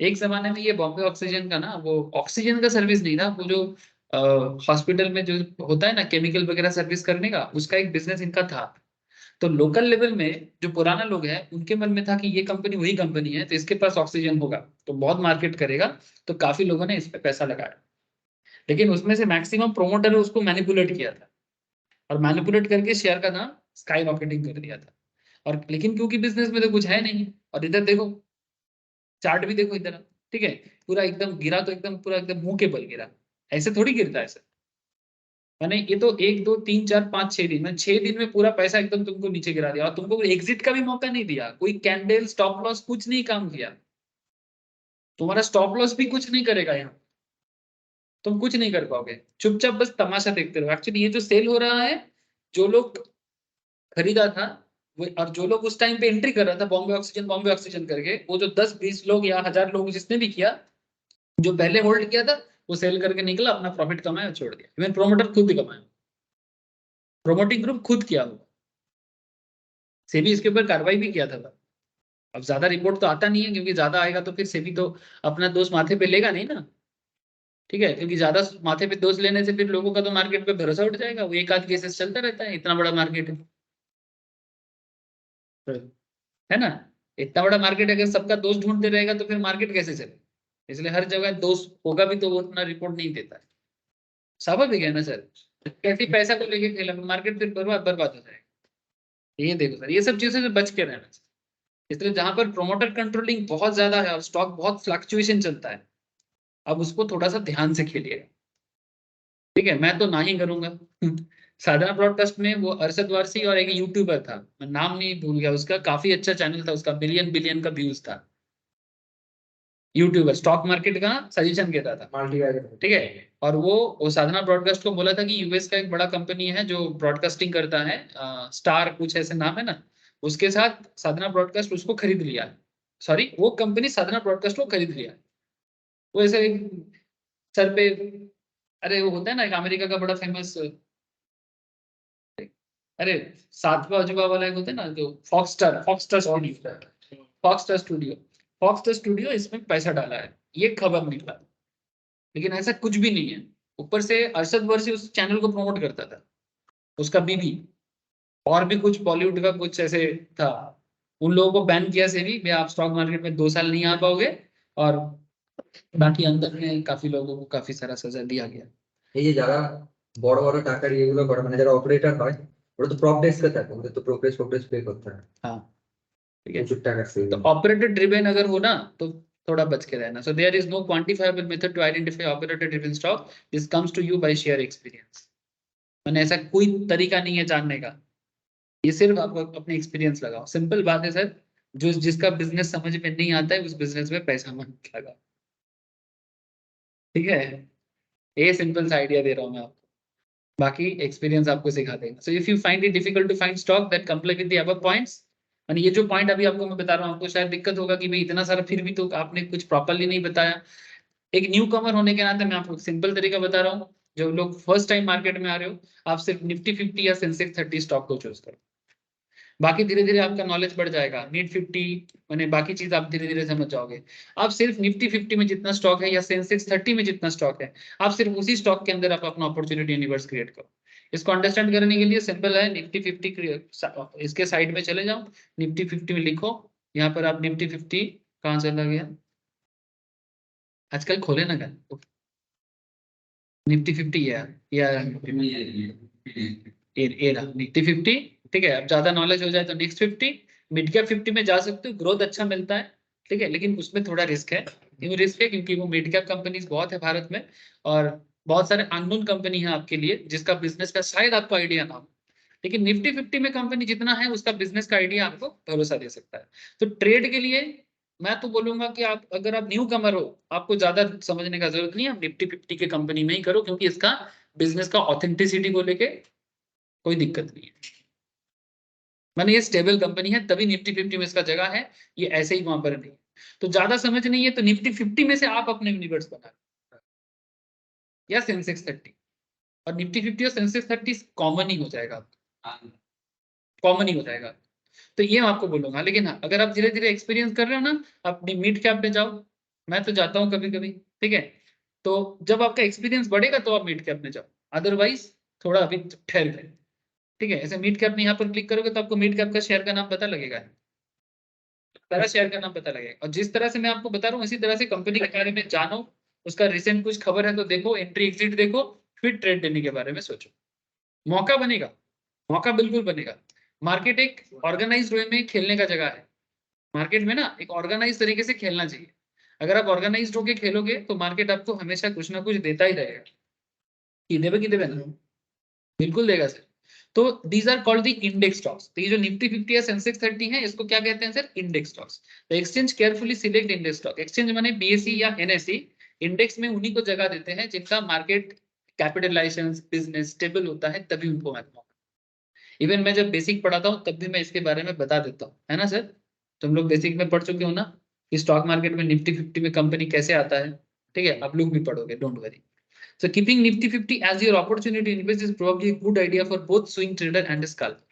एक जमाने में ये बॉम्बे ऑक्सीजन का ना, वो ऑक्सीजन का सर्विस नहीं था, वो जो हॉस्पिटल में जो होता है ना केमिकल वगैरह सर्विस करने का, उसका एक बिजनेस इनका था। तो लोकल लेवल में जो पुराना लोग हैं उनके मन में था कि ये कंपनी वही कंपनी है, तो इसके पास ऑक्सीजन होगा तो बहुत मार्केट करेगा, तो काफी लोगों ने इस पे पैसा लगाया। लेकिन उसमें से मैक्सिमम प्रोमोटर ने उसको मैनिपुलेट किया था, और मैनिपुलेट करके शेयर का दाम स्काई रॉकेटिंग कर दिया था। और लेकिन क्योंकि बिजनेस में तो कुछ है नहीं, और इधर देखो चार्ट भी देखो इधर, ठीक है, पूरा एकदम गिरा तो एकदम पूरा एकदम मुंह के बल गिरा, ऐसे थोड़ी गिरता है सर। मैंने ये तो 1 2 3 4 5 6 दिन में 6 दिन में पूरा पैसा एकदम तुमको नीचे गिरा दिया, और तुमको एग्जिट का भी मौका नहीं दिया, कोई कैंडल स्टॉप लॉस कुछ नहीं काम किया। तुम्हारा स्टॉप लॉस भी कुछ नहीं करेगा यहाँ, तुम कुछ नहीं कर पाओगे, चुपचाप बस तमाशा देखते रहो। एक्चुअली ये जो सेल हो रहा है, जो लोग खरीदा था वो, और जो लोग उस टाइम पे एंट्री कर रहा था बॉम्बे ऑक्सीजन करके, वो जो 10-20 लोग या 1,000 लोग जिसने भी किया, जो पहले होल्ड किया था वो सेल करके निकला, अपना प्रॉफिट कमाया और छोड़ दिया। इवन प्रोमोटर खुद ही कमाया, प्रोमोटिंग ग्रुप खुद किया हुआ, सेबी इसके ऊपर कार्रवाई भी किया था। अब ज्यादा रिपोर्ट तो आता नहीं है, क्योंकि ज्यादा आएगा तो फिर सेबी तो अपना दोष माथे पे लेगा नहीं ना, ठीक है, क्योंकि ज्यादा माथे पे दोष लेने से फिर लोगों का तो मार्केट पे भरोसा उठ जाएगा। वो एक आध केसेस चलता रहता है, इतना बड़ा मार्केट है ना, इतना बड़ा मार्केट, अगर सबका दोष ढूंढते रहेगा तो फिर मार्केट कैसे चले। इसलिए हर जगह दोष होगा भी तो वो उतना रिपोर्ट नहीं देता है, स्वाभाविक है ना सर। कैसे पैसा को लेके खेला, मार्केट फिर बर्बाद हो जाएगा। ये देखो सर, ये सब चीजों से बच के रहना चाहिए। इसलिए जहां पर प्रोमोटर कंट्रोलिंग बहुत ज्यादा है और स्टॉक बहुत फ्लक्चुएशन चलता है, अब उसको थोड़ा सा ध्यान से खेलिएगा, ठीक है। मैं तो ना ही करूंगा। साधना ब्रॉडकास्ट में वो अरशद वारसी और एक यूट्यूबर था, मैं नाम नहीं भूल गया उसका, काफी अच्छा चैनल था उसका, बिलियन का व्यूज था। यूट्यूबर स्टॉक मार्केट का सजेशन देता था, মাল্টি ठीक है। और वो साधना ब्रॉडकास्ट को बोला था कि यूएस का एक बड़ा कंपनी है जो ब्रॉडकास्टिंग करता है, स्टार कुछ ऐसे नाम है ना, उसके साथ साधना ब्रॉडकास्ट उसको खरीद लिया, सॉरी वो कंपनी साधना ब्रॉडकास्ट को खरीद लिया। वो ऐसे सर पे, अरे वो होता है ना एक अमेरिका का बड़ा फेमस अरे सातवां अजूबा वाला एक होता है ना जो फॉक्सस्टार स्टूडियो इसमें पैसा डाला है, ये खबर निकला, लेकिन ऐसा कुछ भी नहीं है। ऊपर से अरशद वर्सी उस चैनल को प्रमोट करता था, उसका बीबी, और भी कुछ बॉलीवुड का कुछ ऐसे था। उन लोगों को बैन किया सेबी भी, आप स्टॉक मार्केट में 2 साल नहीं आ पाओगे, और बाकी अंदर में काफी लोगों को काफी सारा सजा दिया गया। এই যে যারা বড় বড় টাকার ইয়েগুলো করে, মানে যারা অপারেটর হয়, ওরা তো প্রপ ডেস্কে থাকে, ওদের তো ব্রোকারেজ পে করতে হয় हाँ ठीक है। প্রচুর টাকা तो সেভিং। ऑपरेटर ड्रिवन अगर हो ना तो थोड़ा बच के रहना। So there is no quantifiable method to identify operator driven stock, this comes to you by sheer experience. मैंने ऐसा कोई तरीका नहीं है जानने का, ये सिर्फ आप अपने एक्सपीरियंस लगाओ। सिंपल बात है सर, जो जिसका बिजनेस समझ में नहीं आता है उस बिजनेस में पैसा मत लगाओ, ठीक है। ये सिंपल सा आइडिया दे रहा हूँ मैं आपको, बाकी एक्सपीरियंस आपको सिखा देगा। So if you find it difficult to find stock that comply with the above points, यानी ये जो पॉइंट अभी आपको मैं बता रहा हूँ, आपको शायद दिक्कत होगा कि भाई इतना सारा फिर भी तो आपने कुछ प्रॉपर्ली नहीं बताया। एक न्यू कमर होने के नाते मैं आपको सिंपल तरीका बता रहा हूँ, जो लोग फर्स्ट टाइम मार्केट में आ रहे हो, आप सिर्फ निफ्टी 50 या सेंसेक्स 30 स्टॉक को चूज करो। बाकी धीरे धीरे आपका नॉलेज बढ़ जाएगा। नीट 50 मैंने बाकी चीज आप धीरे धीरे समझ जाओगे। आप सिर्फ निफ्टी 50 में जितना स्टॉक है या सेंसेक्स 30 में जितना स्टॉक है, आप सिर्फ उसी स्टॉक के अंदर आप अपना अपॉर्चुनिटी यूनिवर्स क्रिएट करो। इसको अंडरस्टैंड करने के लिए सिंपल है, निफ्टी 50 इसके साइड में चले जाओ, निफ्टी 50 में लिखो, यहाँ पर आप निफ्टी 50 कहाँ चला गया, आजकल खोले ना कर निफ्टी 50 या निफ्टी 50, ठीक है। अब ज्यादा नॉलेज हो जाए तो नेक्स्ट 50, मिड कैप 50 में जा सकते हो, ग्रोथ अच्छा मिलता है, ठीक है, लेकिन उसमें थोड़ा रिस्क है। क्यों रिस्क है? क्योंकि वो मिड कैप कंपनीज बहुत है भारत में, और बहुत सारे अननोन कंपनी है आपके लिए जिसका बिजनेस का शायद आपको आइडिया ना हो, लेकिन निफ्टी 50 में कंपनी जितना है उसका बिजनेस का आइडिया आपको भरोसा दे सकता है। तो ट्रेड के लिए मैं तो बोलूंगा कि आप अगर आप न्यू कमर हो, आपको ज्यादा समझने का जरूरत नहीं है, आप निफ्टी 50 के कंपनी में ही करो, क्योंकि इसका बिजनेस का ऑथेंटिसिटी को लेके कोई दिक्कत नहीं है। माने ये स्टेबल कंपनी है तभी निफ्टी 50 में इसका जगह है, ये ऐसे ही वहां पर नहीं। तो ज्यादा समझ नहीं है तो निफ्टी 50 में से आप अपने यूनिवर्स बना, या सेंसेक्स 30, और निफ्टी 50 और सेंसेक्स 30 कॉमन ही हो जाएगा, कॉमन ही हो जाएगा। तो ये मैं आपको बोलूंगा। लेकिन हाँ, अगर आप धीरे धीरे एक्सपीरियंस कर रहे हो ना, अपनी मिड कैप पे जाओ, मैं तो जाता हूँ कभी कभी, ठीक है। तो जब आपका एक्सपीरियंस बढ़ेगा तो आप मिड कैप में जाओ, अदरवाइज थोड़ा अभी ठहर गए, ठीक है। ऐसे मिड कैप में यहाँ पर क्लिक करोगे तो आपको मिड कैप का शेयर का नाम पता लगेगा, सारा शेयर का नाम पता लगेगा। और जिस तरह से मैं आपको बता रहा हूँ इसी तरह से कंपनी के बारे में जानो, उसका रिसेंट कुछ खबर है तो देखो, एंट्री एग्जिट देखो, फिर ट्रेड लेने के बारे में सोचो। मौका बनेगा, मौका बिल्कुल बनेगा। मार्केट एक ऑर्गेनाइज वे में खेलने का जगह है। मार्केट में ना एक ऑर्गेनाइज तरीके से खेलना चाहिए। अगर आप ऑर्गेनाइज होके खेलोगे तो मार्केट आपको हमेशा कुछ ना कुछ देता ही रहेगा। कि देवे ना, बिल्कुल देगा सर। तो these are called the index stocks. तो ये जो निफ्टी 50 या सेंसेक्स 30 है, इसको क्या कहते हैं सर? Index stocks. तो exchange carefully select index stock. Exchange माने बीएसई या एनएसई, इंडेक्स में उन्हीं को जगह देते हैं जिनका मार्केट कैपिटलाइजेशन बिजनेस स्टेबल होता है, तभी उनको महत्व। इवन मैं जब बेसिक पढ़ाता हूँ तब भी मैं इसके बारे में बता देता हूँ, है ना सर? तुम लोग बेसिक में पढ़ चुके हो ना कि स्टॉक मार्केट में निफ्टी 50 में कंपनी कैसे आता है, ठीक है। आप लोग भी पढ़ोगे, don't worry. So keeping Nifty 50 as your opportunity invest is probably a good idea for both swing trader and scalper.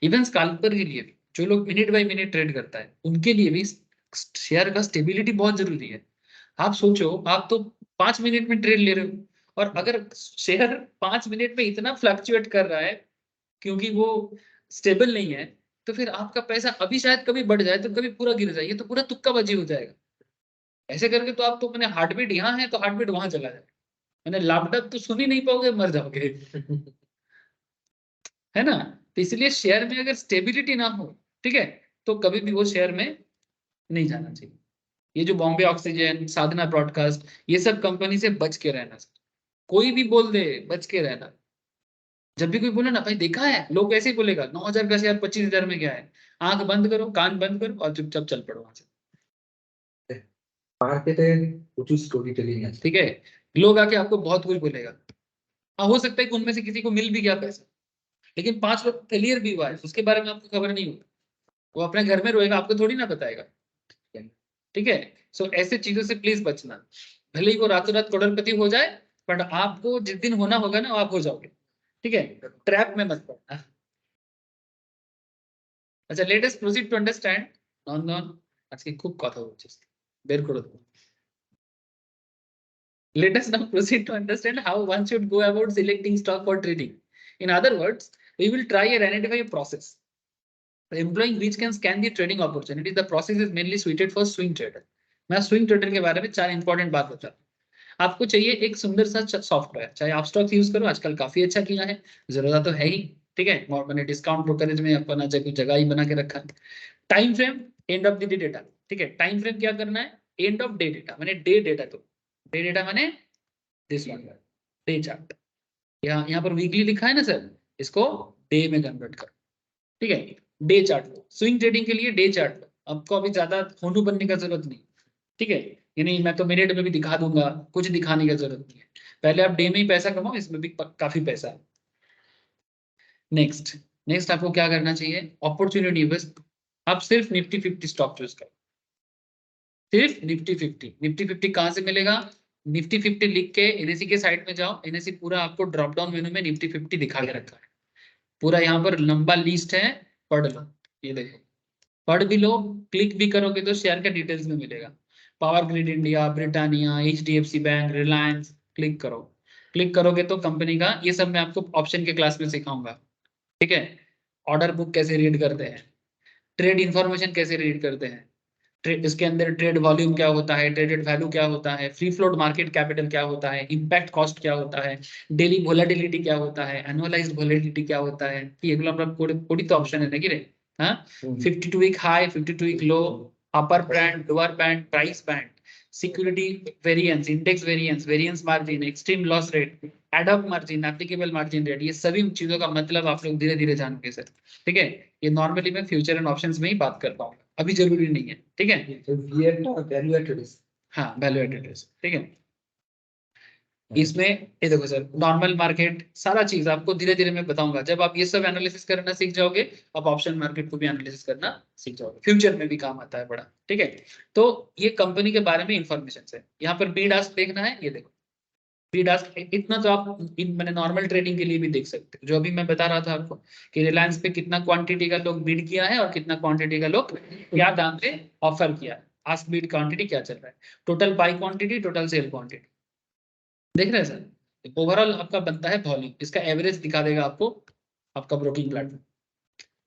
Even scalper के लिए भी, जो लोग मिनट बाय मिनट ट्रेड करता है, उनके लिए भी शेयर का स्टेबिलिटी बहुत जरूरी है। आप सोचो, आप तो 5 मिनट में ट्रेड ले रहे हो, और अगर शेयर 5 मिनट में इतना फ्लक्चुएट कर रहा है क्योंकि वो स्टेबल नहीं है, तो फिर आपका पैसा अभी शायद कभी बढ़ जाए तो कभी पूरा गिर जाए, ये तो पूरा तुक्काबाजी हो जाएगा। ऐसे करके तो आप तो अपने हार्ट बीट यहाँ है तो हार्ट बीट वहां चला जाए, मैंने लापटॉप तो सुन ही नहीं पाओगे, मर जाओगे, है ना? तो इसलिए शेयर में अगर स्टेबिलिटी ना हो, ठीक है, तो कभी भी वो शेयर में नहीं जाना चाहिए। ये जो बॉम्बे ऑक्सीजन, साधना ब्रॉडकास्ट, ये सब कंपनी से बच के रहना। कोई भी बोल दे, बच के रहना। जब भी कोई बोले ना भाई देखा है, लोग ऐसे ही बोलेगा 9,000 का शेयर 25,000 में गया है, आंख बंद करो, कान बंद करो और चुपचाप चल पड़ो वहां से। মার্কেটে প্রচুর স্টোরি টেলিং আছে। ठीक है, लोग आके आपको बहुत कुछ बोलेगा। हाँ, हो सकता है कि उनमें से किसी को मिल भी गया पैसा, लेकिन 5 लोग फेलियर भी हुआ है, उसके बारे में आपको खबर नहीं होगी, वो अपने घर में रोएगा, आपको थोड़ी ना बताएगा, ठीक है। सो ऐसे चीजों से प्लीज बचना। भले ही वो रातों रात करोड़पति हो जाए, बट आपको जिस दिन होना होगा ना, आप हो जाओगे, ठीक है। ट्रैप में मत पड़ना, আচ্ছা, let us proceed to understand নন্দন আজকে খুব কথা বলছিস, বের করে দেবো। Let us now proceed to understand how one should go about selecting stock for trading. In other words, we will try and identify a process employing which can scan the trading opportunity. The process is mainly suited for swing trader. मैं swing trader के बारे में 4 important बात बता रहा हूँ। आपको चाहिए एक सुंदर सा सॉफ्टवेयर, चाहे आप स्टॉक यूज करो, आजकल काफी अच्छा किया है, जरूरत तो है ही, ठीक है। मैंने डिस्काउंट ब्रोकरेज में अपना जगह ही बना के रखा है। Time frame end of the day data, ठीक है। टाइम फ्रेम क्या करना है, एंड ऑफ डे डेटा माने डे डेटा, तो डे डेटा माने दिस वन, डे चार्ट। यहाँ पर वीकली लिखा है ना सर, इसको डे में कन्वर्ट करो, ठीक है। डे चार्ट लो, स्विंग ट्रेडिंग के लिए डे चार्ट लो, आपको अभी ज्यादा होनू बनने का जरूरत नहीं, ठीक है। ये नहीं मैं तो मिनट में भी दिखा दूंगा, कुछ दिखाने की जरूरत नहीं है। पहले आप डे में ही पैसा कमाओ, इसमें भी काफी पैसा है। नेक्स्ट नेक्स्ट आपको क्या करना चाहिए, अपॉर्चुनिटी बस, आप सिर्फ निफ्टी 50 स्टॉक चूज करो, सिर्फ निफ्टी 50। निफ्टी 50 कहां से मिलेगा, निफ्टी 50 लिख के एनएससी के साइड में जाओ, एनएससी पूरा आपको ड्रॉप डाउन मेनू में निफ्टी 50 दिखा के रखा है, पूरा यहाँ पर लंबा लिस्ट है, पढ़ लो। ये देखो, पढ़ भी लो, क्लिक भी करोगे तो शेयर का डिटेल्स में मिलेगा। Power grid India, Britannia, HDFC bank, Reliance, click करो। क्लिक करोगे तो कंपनी का ये सब मैं आपको ऑप्शन के क्लास में सिखाऊंगा, ठीक है। ऑर्डर बुक कैसे रीड करते हैं, ट्रेड इंफॉर्मेशन कैसे रीड करते हैं, ट्रेड इसके अंदर ट्रेड वॉल्यूम क्या होता है, ट्रेडेड वैल्यू क्या होता है, फ्री फ्लोट मार्केट कैपिटल क्या होता है, इम्पैक्ट कॉस्ट क्या होता है, डेली वोलेटिलिटी क्या होता है, एनुअलाइज्ड वोलेटिलिटी क्या होता है, এগুলো আমরা পড়ি তো অপশনে নাকি রে, হ্যাঁ। 52 week high, 52 week low, upper band, lower band, price band, security variance, index variance, variance margin, extreme loss rate, ad hoc margin, applicable margin rate, ये सभी चीजों का मतलब आप लोग धीरे धीरे जानोगे सर, ठीक है। ये नॉर्मली मैं फ्यूचर एंड ऑप्शंस में ही बात कर पाऊंगा, अभी जरूरी नहीं है, ठीक है। वैल्यू एडेड रिस्क, हाँ, वैल्यू एडेड रिस्क, ठीक है। इसमें ये देखो सर, नॉर्मल मार्केट सारा चीज आपको धीरे धीरे मैं बताऊंगा। जब आप ये सब एनालिसिस करना सीख जाओगे, आप ऑप्शन मार्केट को भी एनालिसिस करना सीख जाओगे, फ्यूचर में भी काम आता है बड़ा, ठीक है। तो ये कंपनी के बारे में इंफॉर्मेशन है। यहाँ पर बीड आस्क देखना है, ये देखो बीड आस्क, इतना तो आप मैंने नॉर्मल ट्रेडिंग के लिए भी देख सकते हो। जो अभी मैं बता रहा था आपको कि रिलायंस पे कितना क्वांटिटी का लोग बीड किया है और कितना क्वांटिटी का लोग क्या दाम पे ऑफर किया है, आस्क बीड क्वांटिटी क्या चल रहा है, total by quantity, total sale quantity, देख रहे हैं सर। ओवरऑल आपका बनता है वॉल्यूम, इसका एवरेज दिखा देगा आपको आपका ब्रोकिंग प्लेटफॉर्म।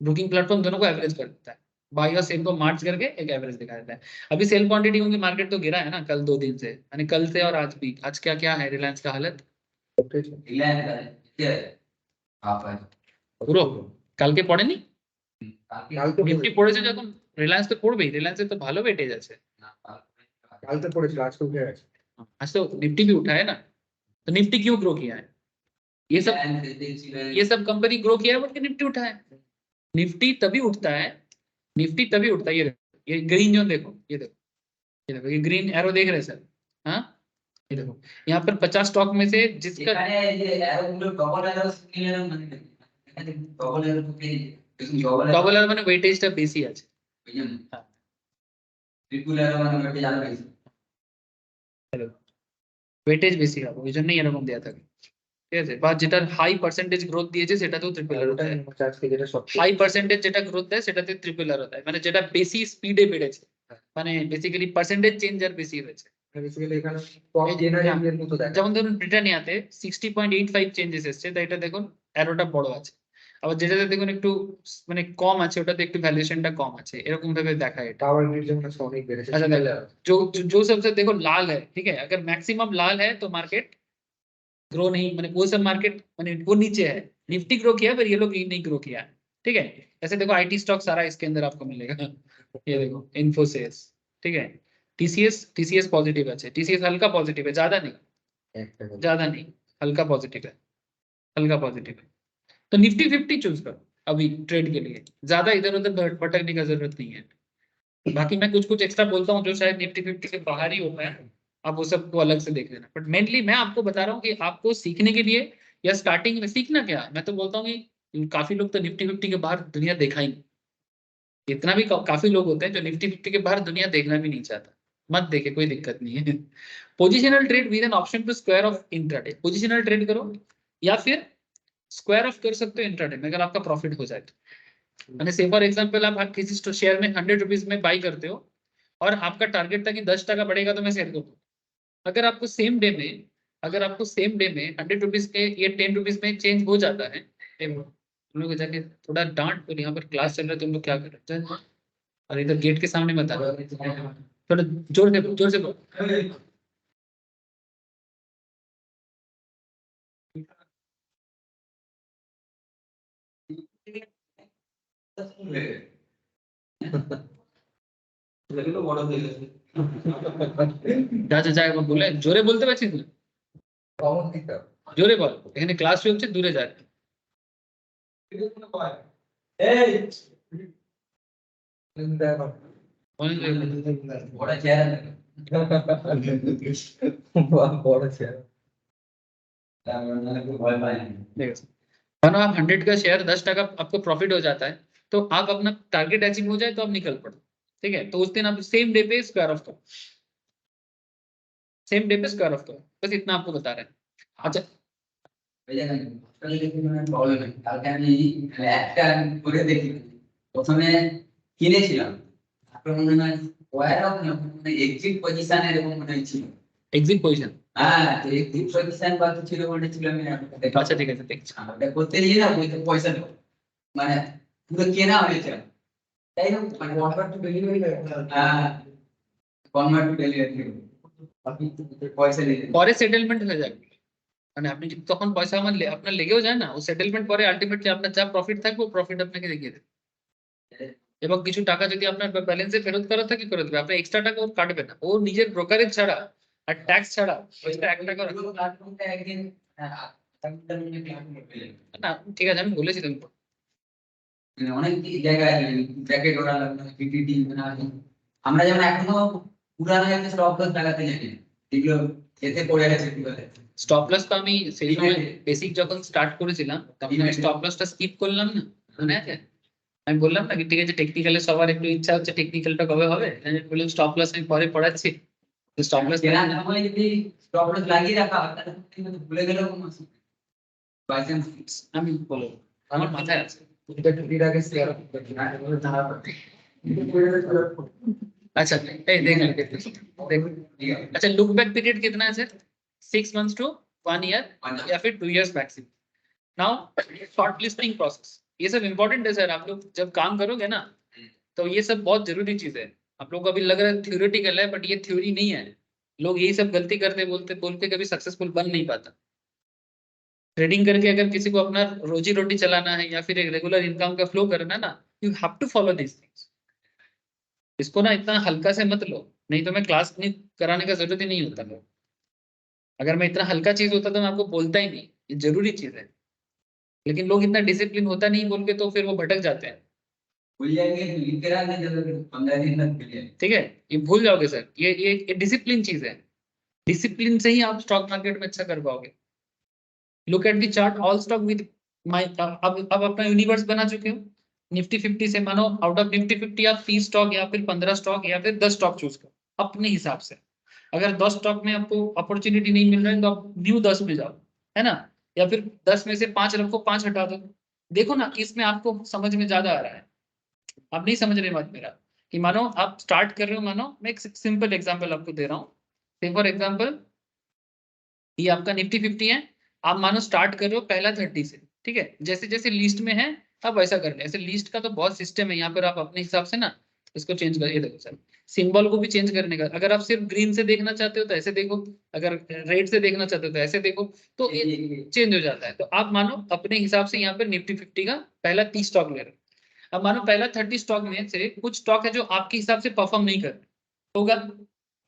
ब्रोकिंग प्लेटफॉर्म दोनों को एवरेज कर देता है, बाई और सेल को मार्च करके एक एवरेज दिखा देता है। अभी सेल क्वांटिटी क्योंकि मार्केट तो गिरा है ना कल 2 दिन से, यानी कल से और आज भी, आज क्या क्या है रिलायंस का हालत পুরো কালকে পড়েনি, নিফটি পড়েছে যখন রিলায়েন্স তো পড়বেই, রিলায়েন্সের তো ভালো ওয়েটেজ আছে, কাল তো পড়েছিল, আজকে উঠে গেছে। आज तो निफ्टी भी उठा है ना, तो निफ्टी क्यों ग्रो किया है, ये सब कंपनी ग्रो किया है बट निफ्टी उठा है। निफ्टी तभी उठता है, निफ्टी तभी उठता है। ये ग्रीन जोन देखो, ये देखो, ये देखो, ये ग्रीन एरो देख रहे हैं सर, हाँ ये देखो, यहाँ पर 50 स्टॉक में से जिसका ডবল আর মানে ওয়েটেজটা বেশি আছে, ট্রিপল এরো মানে ওয়েটেজ আরো বেশি, ওয়েটেজ বেশি হবে, ওই জন্যই এরকম দেয়া থাকে, ঠিক আছে। বা যেটা হাই পার্সেন্টেজ গ্রোথ দিয়েছে সেটাতেও ট্রিপল আর হতে হয়, আজকে যেটা সব হাই পার্সেন্টেজ যেটা গ্রোথ দেয় সেটাতে ট্রিপল আর হতে হয়, মানে যেটা বেশি স্পিডে বেড়েছে, মানে বেসিক্যালি পার্সেন্টেজ চেঞ্জ আর বেশি হয়েছে। বেসিক্যালি এখানে টপ জেনারেলের মতো দেখা, যেমন ধরুন ব্রিটানিয়াতে 60.85 চেঞ্জেস এসেছে, তাই এটা দেখুন অ্যারোটা বড় আছে। আবার যেটাতে দেখুন একটু মানে কম আছে, ওটাতে একটু ভ্যালুয়েশনটা কম আছে, এরকম ভাবে দেখায় এটা। पावर ग्रिड যেমন অনেক বেড়েছে। अच्छा देखो, जो सबसे देखो लाल है, ठीक है, अगर मैक्सिमम लाल है तो मार्केट ग्रो नहीं, मैंने वो सब मार्केट मैंने वो नीचे है, निफ्टी ग्रो किया पर ये लोग नहीं ग्रो किया है, ठीक है। ऐसे देखो आईटी स्टॉक सारा इसके अंदर आपको मिलेगा, ये देखो इन्फोसिस, ठीक है, टीसीएस पॉजिटिव है, टीसीएस हल्का पॉजिटिव है, ज्यादा नहीं, हल्का पॉजिटिव है, हल्का पॉजिटिव है। तो निफ्टी 50 चूज करो अभी ट्रेड के लिए, ज्यादा इधर उधर भटकने का जरूरत नहीं है। बाकी मैं कुछ एक्स्ट्रा बोलता हूँ जो शायद निफ्टी 50 के बाहर ही होता है, आप वो सबको अलग से देख लेना, बट मेनली मैं आपको बता रहा हूँ कि आपको सीखने के लिए या स्टार्टिंग में सीखना क्या, मैं तो बोलता हूँ कि काफी लोग तो निफ्टी 50 के बाहर दुनिया देखा ही नहीं, इतना भी काफी लोग होते हैं जो निफ्टी 50 के बाहर दुनिया देखना भी नहीं चाहता, मत देखे, कोई दिक्कत नहीं है। Positional trade with an option to square off intraday, positional trade करो या फिर स्क्वायर ऑफ कर सकते हो इंट्राडे में अगर आपका प्रॉफिट हो जाए तो, मैंने से फॉर एग्जाम्पल आप किसी शेयर में 100 रुपीज में बाई करते हो और आपका टारगेट था कि 10% बढ़ेगा तो मैं सेल कर दूँ। अगर आपको सेम डे में 100 रुपीज के ये 10 रुपीज में चेंज हो जाता है, तुम लोग जाके थोड़ा डांट, तो यहाँ पर क्लास चल रहा है, तुम लोग क्या कर रहे हो? और इधर गेट के सामने मत आ, थोड़ा जोर से बोलो। लेकिन बड़ा दे गए যা বলে জোরে বলতে পারছিস না? কমন দিকটা জোরে বল, এখানে ক্লাস চলছে, দূরে যা। এই বড় চেহারা বড় ছেলে ভয় পায় না मानो आप 100 का शेयर 10% आपको प्रॉफिट हो जाता है, तो आप अपना टारगेट अचीव हो जाए तो आप निकल पड़ो, ठीक है? तो उस दिन आप सेम डे पे स्क्वायर ऑफ करो, सेम डे पे स्क्वायर ऑफ करो, बस इतना आपको बता रहे हैं। अच्छा প্রবলেম নেই কালকে আমি একটা করে দেখি প্রথমে কিনেছিলাম তারপর মনে হয় ওয়ার অফ মানে এক্সিট পজিশন এরকম মনে হচ্ছিল एग्जिट पोजीशन। হ্যাঁ তো এক্সিট পজিশন বাকি ছিল মনে ছিল আমি अच्छा ठीक है, देखছি। ওটা করতে গিয়ে না ওই পয়সা নেব মানে পুরো কেনা হয়েছে তাই না মানে কনভার্ট টু ডেলিভারি হ্যাঁ কনভার্ট টু ডেলিভারি আপনি পয়সা নিয়ে পরে সেটেলমেন্ট হয়ে যাবে, মানে আপনি যদি তখন পয়সা আপনার লেগেও যায় না, ও সেটেলমেন্ট পরে আলটিমেটলি আপনার যা প্রফিট থাকবে ও প্রফিট আপনাকে দেখিয়ে দেবে। এবং কিছু টাকা যদি আপনার ব্যালেন্সে ফেরত করা থাকে করে দেবে, আপনার এক্সট্রা টাকা ও কাটবে না, ও নিজের ব্রোকারেজ ছাড়া আর ট্যাক্স ছাড়া এক্সট্রা 1 টাকা প্ল্যাটফর্মটা একদিন না। ঠিক আছে, আমি বলেছি তুমি মানে অনেক জায়গায় ব্র্যাকেট ওরা পিপিটি মানে আমরা যেমন এখনো পুরানো একটা স্টক লস লাগাতে জানি এগুলো এতে পড়ে গেছে কি বলে স্টপ লস। তো আমি সেই সময় বেসিক যখন স্টার্ট করেছিলাম তখন আমি স্টপ লসটা স্কিপ করলাম না, মনে আছে? আমি বললাম না কি ঠিক আছে টেকনিক্যালে সবার একটু ইচ্ছা হচ্ছে, টেকনিক্যালটা কবে হবে, আমি বললাম স্টপ লস আমি পরে পড়াচ্ছি। স্টপ লস কেনার সময় যদি স্টপ লস লাগিয়ে রাখা হয় তাহলে কিন্তু ভুলে গেলেও কোনো বাই চান্স আমি বলবো, আমার মাথায় আছে। এটা টুটির আগে শেয়ার अच्छा देख अच्छा लुक बैक पीरियड कितना है सर? 6 months to 1 year या फिर 2 years maximum. Now short listing process, ये सब इंपॉर्टेंट है सर। आप लोग जब काम करोगे ना तो ये सब बहुत जरूरी चीज है। आप लोग को अभी लग रहा है थ्योरेटिकल है, बट ये थ्योरी नहीं है। लोग यही सब गलती करते बोलते कभी सक्सेसफुल बन नहीं पाता। ट्रेडिंग करके अगर किसी को अपना रोजी रोटी चलाना है या फिर एक रेगुलर इनकम का फ्लो करना है ना, you have to follow this things. इसको ना इतना हल्का से मत लो, नहीं तो मैं क्लास नहीं कराने का जरूरत ही नहीं होता। अगर मैं इतना हल्का चीज होता तो मैं आपको बोलता ही नहीं, ये जरूरी चीज है। लेकिन लोग इतना डिसिप्लिन होता नहीं बोल के तो फिर वो भटक जाते हैं। भूल जाएंगे लिख के रखना जरूरी 15 दिन तक भूल जाएंगे ठीक है, ये भूल जाओगे सर। ये डिसिप्लिन चीज है। डिसिप्लिन से ही आप स्टॉक मार्केट में अच्छा कर पाओगे। Look at the chart, all stock with my. अब अपना यूनिवर्स बना चुके हो। निफ्टी 50 से मानो आउट ऑफ निफ्टी 50 आप 30 स्टॉक या फिर 15 स्टॉक या फिर 10 स्टॉक चूज करो अपने हिसाब से। अगर 10 स्टॉक में आपको अपॉर्चुनिटी नहीं मिल रहा है तो आप न्यू 10 में जाओ, है ना? या फिर 10 में से 5 रखो, 5 हटा दो। देखो ना इसमें आपको समझ में ज्यादा आ रहा है। आप नहीं समझ रहे बात मेरा कि मानो आप स्टार्ट कर रहे हो, मानो मैं एक सिंपल एग्जांपल आपको दे रहा हूँ। फॉर एग्जांपल ये आपका निफ्टी 50 है, आप मानो स्टार्ट कर रहे हो पहला 30 से, ठीक है? जैसे जैसे लिस्ट में है आप वैसा कर ले। ऐसे लिस्ट का तो बहुत सिस्टम है, यहाँ पर आप अपने हिसाब से ना इसको चेंज कर। ये देखो सर, सिंबल को भी चेंज करने का। अगर आप सिर्फ ग्रीन से देखना चाहते हो तो ऐसे देखो, अगर रेड से देखना चाहते हो तो ऐसे देखो, तो ये चेंज हो जाता है। तो आप मानो अपने हिसाब से यहाँ पर निफ्टी 50 का पहला 30 स्टॉक ले रहे हो। अब मानो पहला 30 स्टॉक में से कुछ स्टॉक है जो आपके हिसाब से परफॉर्म नहीं कर रहे, होगा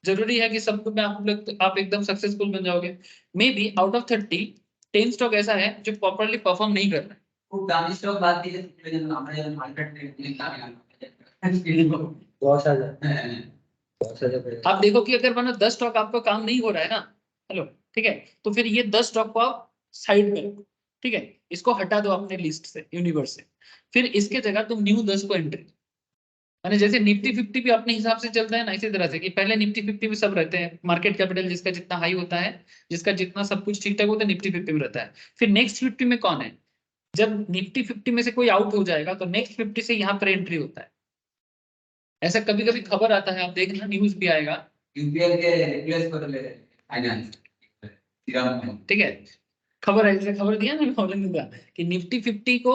जरूरी है कि सब में आप एकदम सक्सेसफुल बन जाओगे। May be out of 30 10 stock ऐसा है जो प्रॉपर्ली परफॉर्म नहीं कर रहा है। খুব দামি স্টক বাদ দিয়ে আমরা যেন মার্কেট ট্রেডিং দামি 10,000 হ্যাঁ 10,000 आप देखो कि अगर मानो 10 स्टॉक आपका काम नहीं हो रहा है ना, हेलो, ठीक है, तो फिर ये 10 स्टॉक को आप साइड में रखो, ठीक है? इसको हटा दो अपने लिस्ट से, यूनिवर्स से। फिर इसके जगह तुम न्यू 10 को एंट्री, माने जैसे निफ्टी 50 भी अपने हिसाब से चलता है ना, इसी तरह से कि पहले निफ्टी 50 में सब रहते हैं। मार्केट कैपिटल जिसका जितना हाई होता है, जिसका जितना सब कुछ ठीक ठाक होता है, निफ्टी 50 में रहता है। फिर नेक्स्ट 50 में कौन है? जब निफ्टी 50 में से कोई आउट हो जाएगा तो नेक्स्ट 50 से यहाँ पर एंट्री होता है। ऐसा कभी कभी खबर आता है, आप देखना न्यूज भी आएगा। यूपीएल के रिप्लेस कर ले फाइनेंस ठीक है, खबर है, जैसे खबर दिया ना कॉलिंग का कि निफ्टी 50 को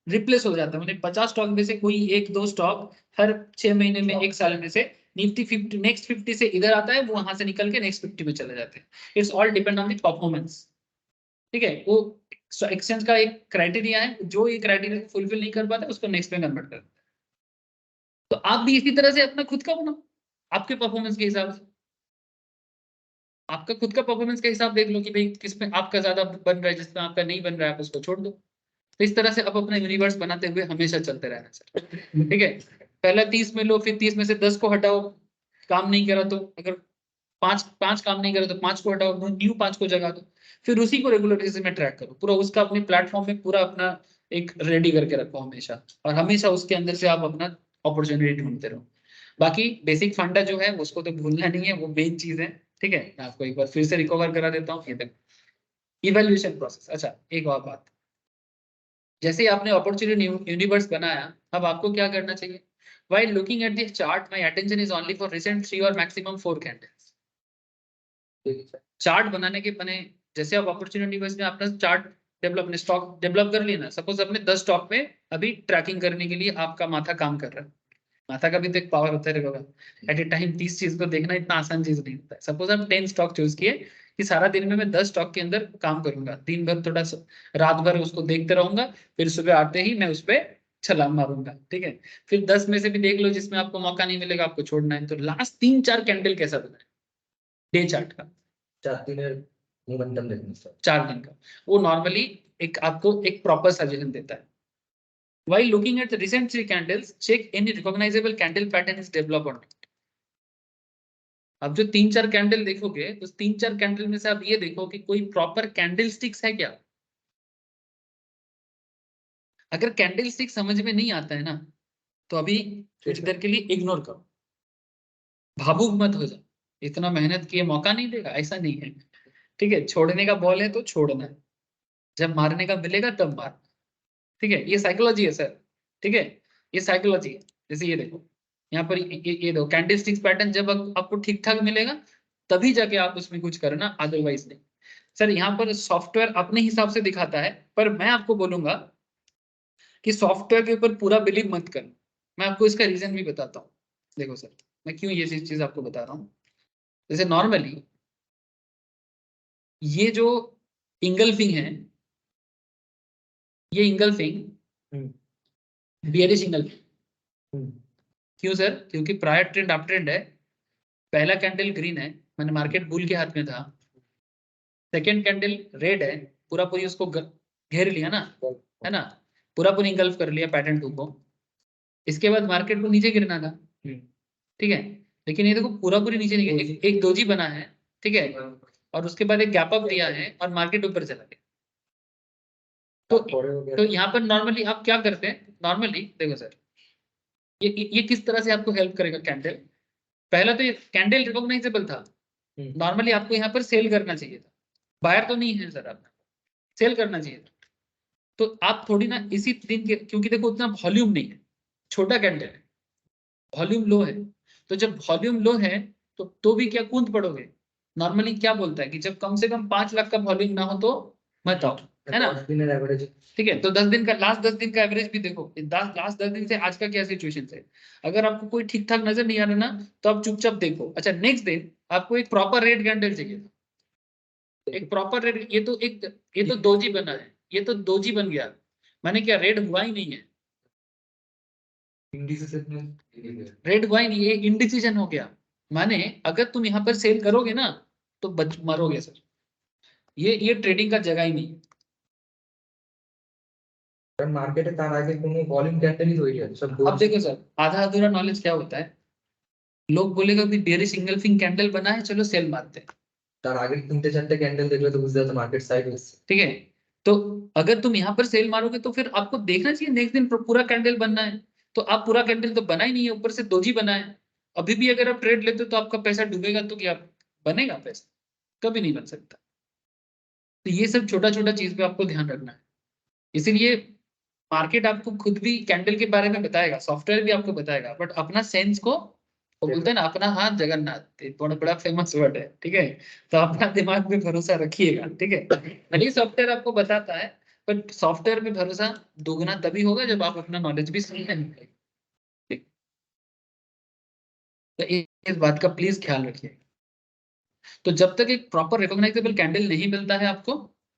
रिप्लेस हो जाता है, मतलब 50 स्टॉक में से कोई एक दो स्टॉक हर 6 महीने में, एक साल में से निफ्टी 50 नेक्स्ट 50 से इधर आता है, वो वहां से निकल के नेक्स्ट 50 में चले जाते हैं। It's all depend on the performance. ठीक है, वो एक्सचेंज का एक क्राइटेरिया है, जो ये क्राइटेरिया फुलफिल नहीं कर पाता उसको नेक्स्ट में कन्वर्ट कर। तो आप भी इसी तरह से अपना खुद का बनाओ, आपके परफॉर्मेंस के हिसाब से। आपका खुद का परफॉर्मेंस का हिसाब देख लो कि भाई किसमें आपका ज्यादा बन रहा है, जिसमें आपका नहीं बन रहा है आप उसको छोड़ दो। तो इस तरह से आप अपना यूनिवर्स बनाते हुए हमेशा चलते रहना सर। ठीक है, पहला 30 में लो, फिर 30 में से 10 को हटाओ, काम नहीं करा तो अगर पांच पांच काम नहीं करा तो 5 को हटाओ, न्यू 5 को जगा दो, फिर उसी को रेगुलर बेसिस में ट्रैक करो, पूरा उसका अपने प्लेटफॉर्म में पूरा अपना एक रेडी करके रखो हमेशा, और हमेशा उसके अंदर से आप अपना अपॉर्चुनिटी ढूंढते रहो। बाकी बेसिक फंडा जो है उसको तो भूलना नहीं है, वो मेन चीज है। ठीक है, मैं आपको एक बार फिर से रिकवर करा देता हूँ। ये देखो इवैल्यूएशन प्रोसेस। अच्छा, एक और बात, जैसे आपने अपॉर्चुनिटी यूनिवर्स बनाया, अब आपको क्या करना चाहिए? While looking at the chart, my attention is only for recent 3 or maximum 4 candles. Chart बनाने के बने, जैसे आप अपॉर्चुनिटी यूनिवर्स में अपना चार्ट डेवलप, स्टॉक डेवलप कर लिया ना, सपोज अपने 10 स्टॉक पे अभी ट्रैकिंग करने के लिए आपका माथा काम कर रहा है। माथा का भी तो एक पावर होता है होगा, एट ए टाइम 30 चीज को देखना इतना आसान चीज नहीं होता है। सपोज आप 10 स्टॉक चूज किए कि सारा दिन में मैं 10 स्टॉक के अंदर काम करूंगा, दिन भर थोड़ा रात भर उसको देखते रहूंगा, फिर सुबह आते ही मैं उस पर छलांग मारूंगा। ठीक है, फिर 10 में से भी देख लो जिसमें आपको मौका नहीं मिलेगा, आपको छोड़ना है। तो लास्ट 3-4 कैंडल कैसा बना है डे चार्ट का, 4 दिन मोमेंटम देखने से 4 दिन का, वो नॉर्मली एक आपको एक प्रॉपर सजेशन देता है। While looking at the recent 3 candles, check any recognizable candle pattern is developed or not. अब जो 3-4 कैंडल देखोगे तो 3-4 कैंडल में से आप ये देखो कि कोई प्रॉपर कैंडल स्टिक्स है क्या। अगर कैंडल स्टिक समझ में नहीं आता है ना, तो अभी कुछ देर के लिए इग्नोर करो, भावुक मत हो जाओ, इतना मेहनत किए मौका नहीं देगा, ऐसा नहीं है। ठीक है, छोड़ने का बॉल है तो छोड़ना है, जब मारने का मिलेगा तब मारना। ठीक है, ये साइकोलॉजी है सर। ठीक है, ये साइकोलॉजी है। जैसे ये देखो यहाँ पर ये दो कैंडल स्टिक्स पैटर्न, जब आपको ठीक ठाक मिलेगा तभी जाके आप उसमें कुछ करना, अदरवाइज नहीं। सर यहाँ पर सॉफ्टवेयर अपने हिसाब से दिखाता है, पर मैं आपको बोलूंगा कि सॉफ्टवेयर के ऊपर पूरा बिलीव मत करना। मैं आपको इसका रीजन भी बताता हूँ। देखो सर, मैं क्यों ये चीज आपको बता रहा हूँ। जैसे नॉर्मली ये जो इंगल्फिंग है, ये इंगल्फिंग बियरिश इंगल्फिंग। क्यों सर? क्योंकि प्रायर ट्रेंड अप ट्रेंड है, पहला कैंडल ग्रीन है, मैंने मार्केट बुल के हाथ में था, सेकेंड कैंडल रेड है, पूरा पूरी उसको घेर लिया ना, है ना, पूरा पूरी इंगल्फ कर लिया पैटर्न 2 को। इसके बाद मार्केट को नीचे गिरना था। ठीक है, लेकिन ये देखो पूरा पूरी नीचे नहीं गई, एक दोजी बना है। ठीक है, और उसके बाद एक गैप अप दिया है और मार्केट ऊपर चला गया। तो यहाँ पर नॉर्मली आप क्या करते हैं? नॉर्मली देखो सर, ये किस तरह से आपको हेल्प करेगा कैंडल। पहला तो ये कैंडल रिकॉग्नाइजेबल था, नॉर्मली आपको यहाँ पर सेल करना चाहिए था, बायर तो नहीं है सर, आपको सेल करना चाहिए था। तो आप थोड़ी ना इसी दिन के, क्योंकि देखो उतना वॉल्यूम नहीं है, छोटा कैंडल है, वॉल्यूम लो है, तो जब वॉल्यूम लो है तो भी क्या कूद पड़ोगे। नॉर्मली क्या बोलता है कि जब कम से कम 5 लाख का वॉल्यूम ना हो तो मत आओ, है ना। ठीक है, तो 10 दिन का, लास्ट 10 दिन का एवरेज भी देखो, लास्ट 10 दिन से आज का क्या सिचुएशन है। अगर आपको कोई ठीक ठाक नजर नहीं आ रहा ना, तो आप चुपचाप देखो। अच्छा, नेक्स्ट दिन आपको एक प्रॉपर रेड कैंडल चाहिए, एक प्रॉपर रेड। ये तो दोजी बना है, ये तो दोजी बन गया, मैंने क्या रेड हुआ ही नहीं है, रेड हुआ ही नहीं, ये इंडिसीजन हो गया। माने अगर तुम यहाँ पर सेल करोगे ना तो मरोगे सर, ये ट्रेडिंग का जगह ही नहीं। মার্কেটে তার আগে কোনো ভলিউম ক্যান্ডেলই তৈরি হয় সব अब देखो सर, आधा अधूरा नॉलेज क्या होता है, लोग बोलेगा कि बेरिश इंगल्फिंग कैंडल बना है, चलो सेल मारते हैं। তার আগের 3-4টে ক্যান্ডেল দেখলে তো বুঝতে পারতো মার্কেট সাইড হচ্ছে। ठीक है, तो अगर तुम यहाँ पर सेल मारोगे तो फिर आपको देखना चाहिए नेक्स्ट दिन पूरा कैंडल बनना है। तो आप पूरा कैंडल तो बना ही नहीं है, ऊपर से दोजी बना है। अभी भी अगर आप ट्रेड लेते हो तो आपका पैसा डूबेगा, तो क्या बनेगा पैसा? कभी नहीं बन सकता। तो ये सब छोटा छोटा चीज पे आपको ध्यान रखना है। इसीलिए मार्केट आपको खुद भी कैंडल के बारे में बताएगा, सॉफ्टवेयर भी आपको बताएगा, बट अपना सेंस को, वो बोलते हैं ना अपना हाथ जगन्नाथ, ये थोड़ा बड़ा फेमस वर्ड है, ठीक है। तो अपना दिमाग में भरोसा रखिएगा, ठीक है। भले ही सॉफ्टवेयर आपको बताता है, बट सॉफ्टवेयर पे भरोसा दोगुना तभी होगा जब आप अपना नॉलेज भी सही है। तो इस बात का प्लीज ख्याल रखिए। तो जब तक एक प्रॉपर रिकॉग्नाइजेबल कैंडल नहीं मिलता है आपको,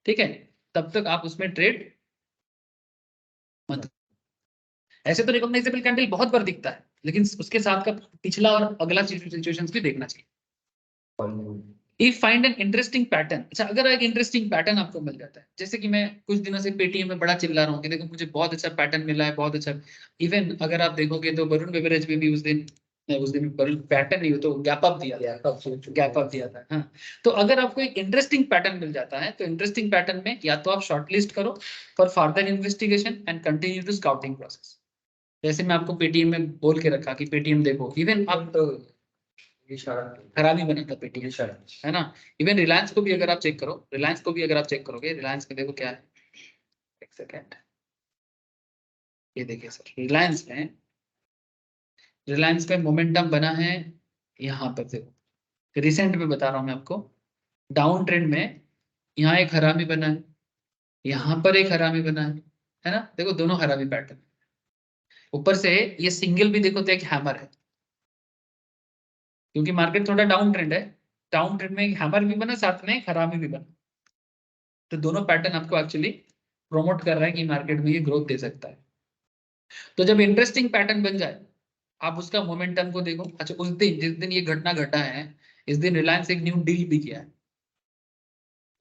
ठीक है, तब तक आप उसमें ट्रेड मत। ऐसे तो रिकॉग्नाइजेबल कैंडल बहुत बार दिखता है, लेकिन उसके साथ का पिछला और अगला सिचुएशन भी देखना चाहिए। If find an interesting pattern, अच्छा अगर एक इंटरेस्टिंग पैटर्न आपको मिल जाता है, जैसे कि मैं कुछ दिनों से पेटीएम में बड़ा चिल्ला रहा हूँ कि देखो मुझे बहुत अच्छा पैटर्न मिला है, बहुत अच्छा। इवन अगर आप देखोगे तो वरुण बेवरेज में भी उस दिन पैटर्न नहीं हो तो गैप अप दिया था, हाँ। तो अगर आपको एक इंटरेस्टिंग पैटर्न मिल जाता है, तो इंटरेस्टिंग पैटर्न में या तो आप शॉर्टलिस्ट करो for further investigation and continue to scouting process. जैसे मैं आपको पेटीएम में बोल के रखा कि पेटीएम देखो, इवन आप तो खराबी बना था पेटीएम, है ना। इवन रिलायंस को भी अगर आप चेक करोगे, रिलायंस में देखो क्या है, एक सेकेंड, ये देखिए सर, रिलायंस में मोमेंटम बना है। यहाँ पर देखो, रिसेंट में बता रहा हूँ मैं आपको, डाउन ट्रेंड में यहाँ एक हरामी बना है, यहाँ पर एक हरामी बना है ना। देखो दोनों हरामी पैटर्न, ऊपर से ये सिंगल भी देखो तो एक हैमर है, क्योंकि मार्केट थोड़ा डाउन ट्रेंड है। डाउन ट्रेंड में एक हैमर भी बना, साथ में एक हरामी भी बना। तो दोनों पैटर्न आपको एक्चुअली प्रोमोट कर रहा है कि मार्केट में ये ग्रोथ दे सकता है। तो जब इंटरेस्टिंग पैटर्न बन जाए, आप उसका मोमेंटम को देखो। अच्छा उस दिन जिस दिन ये घटना घटा है, इस दिन रिलायंस एक न्यू डील भी किया है,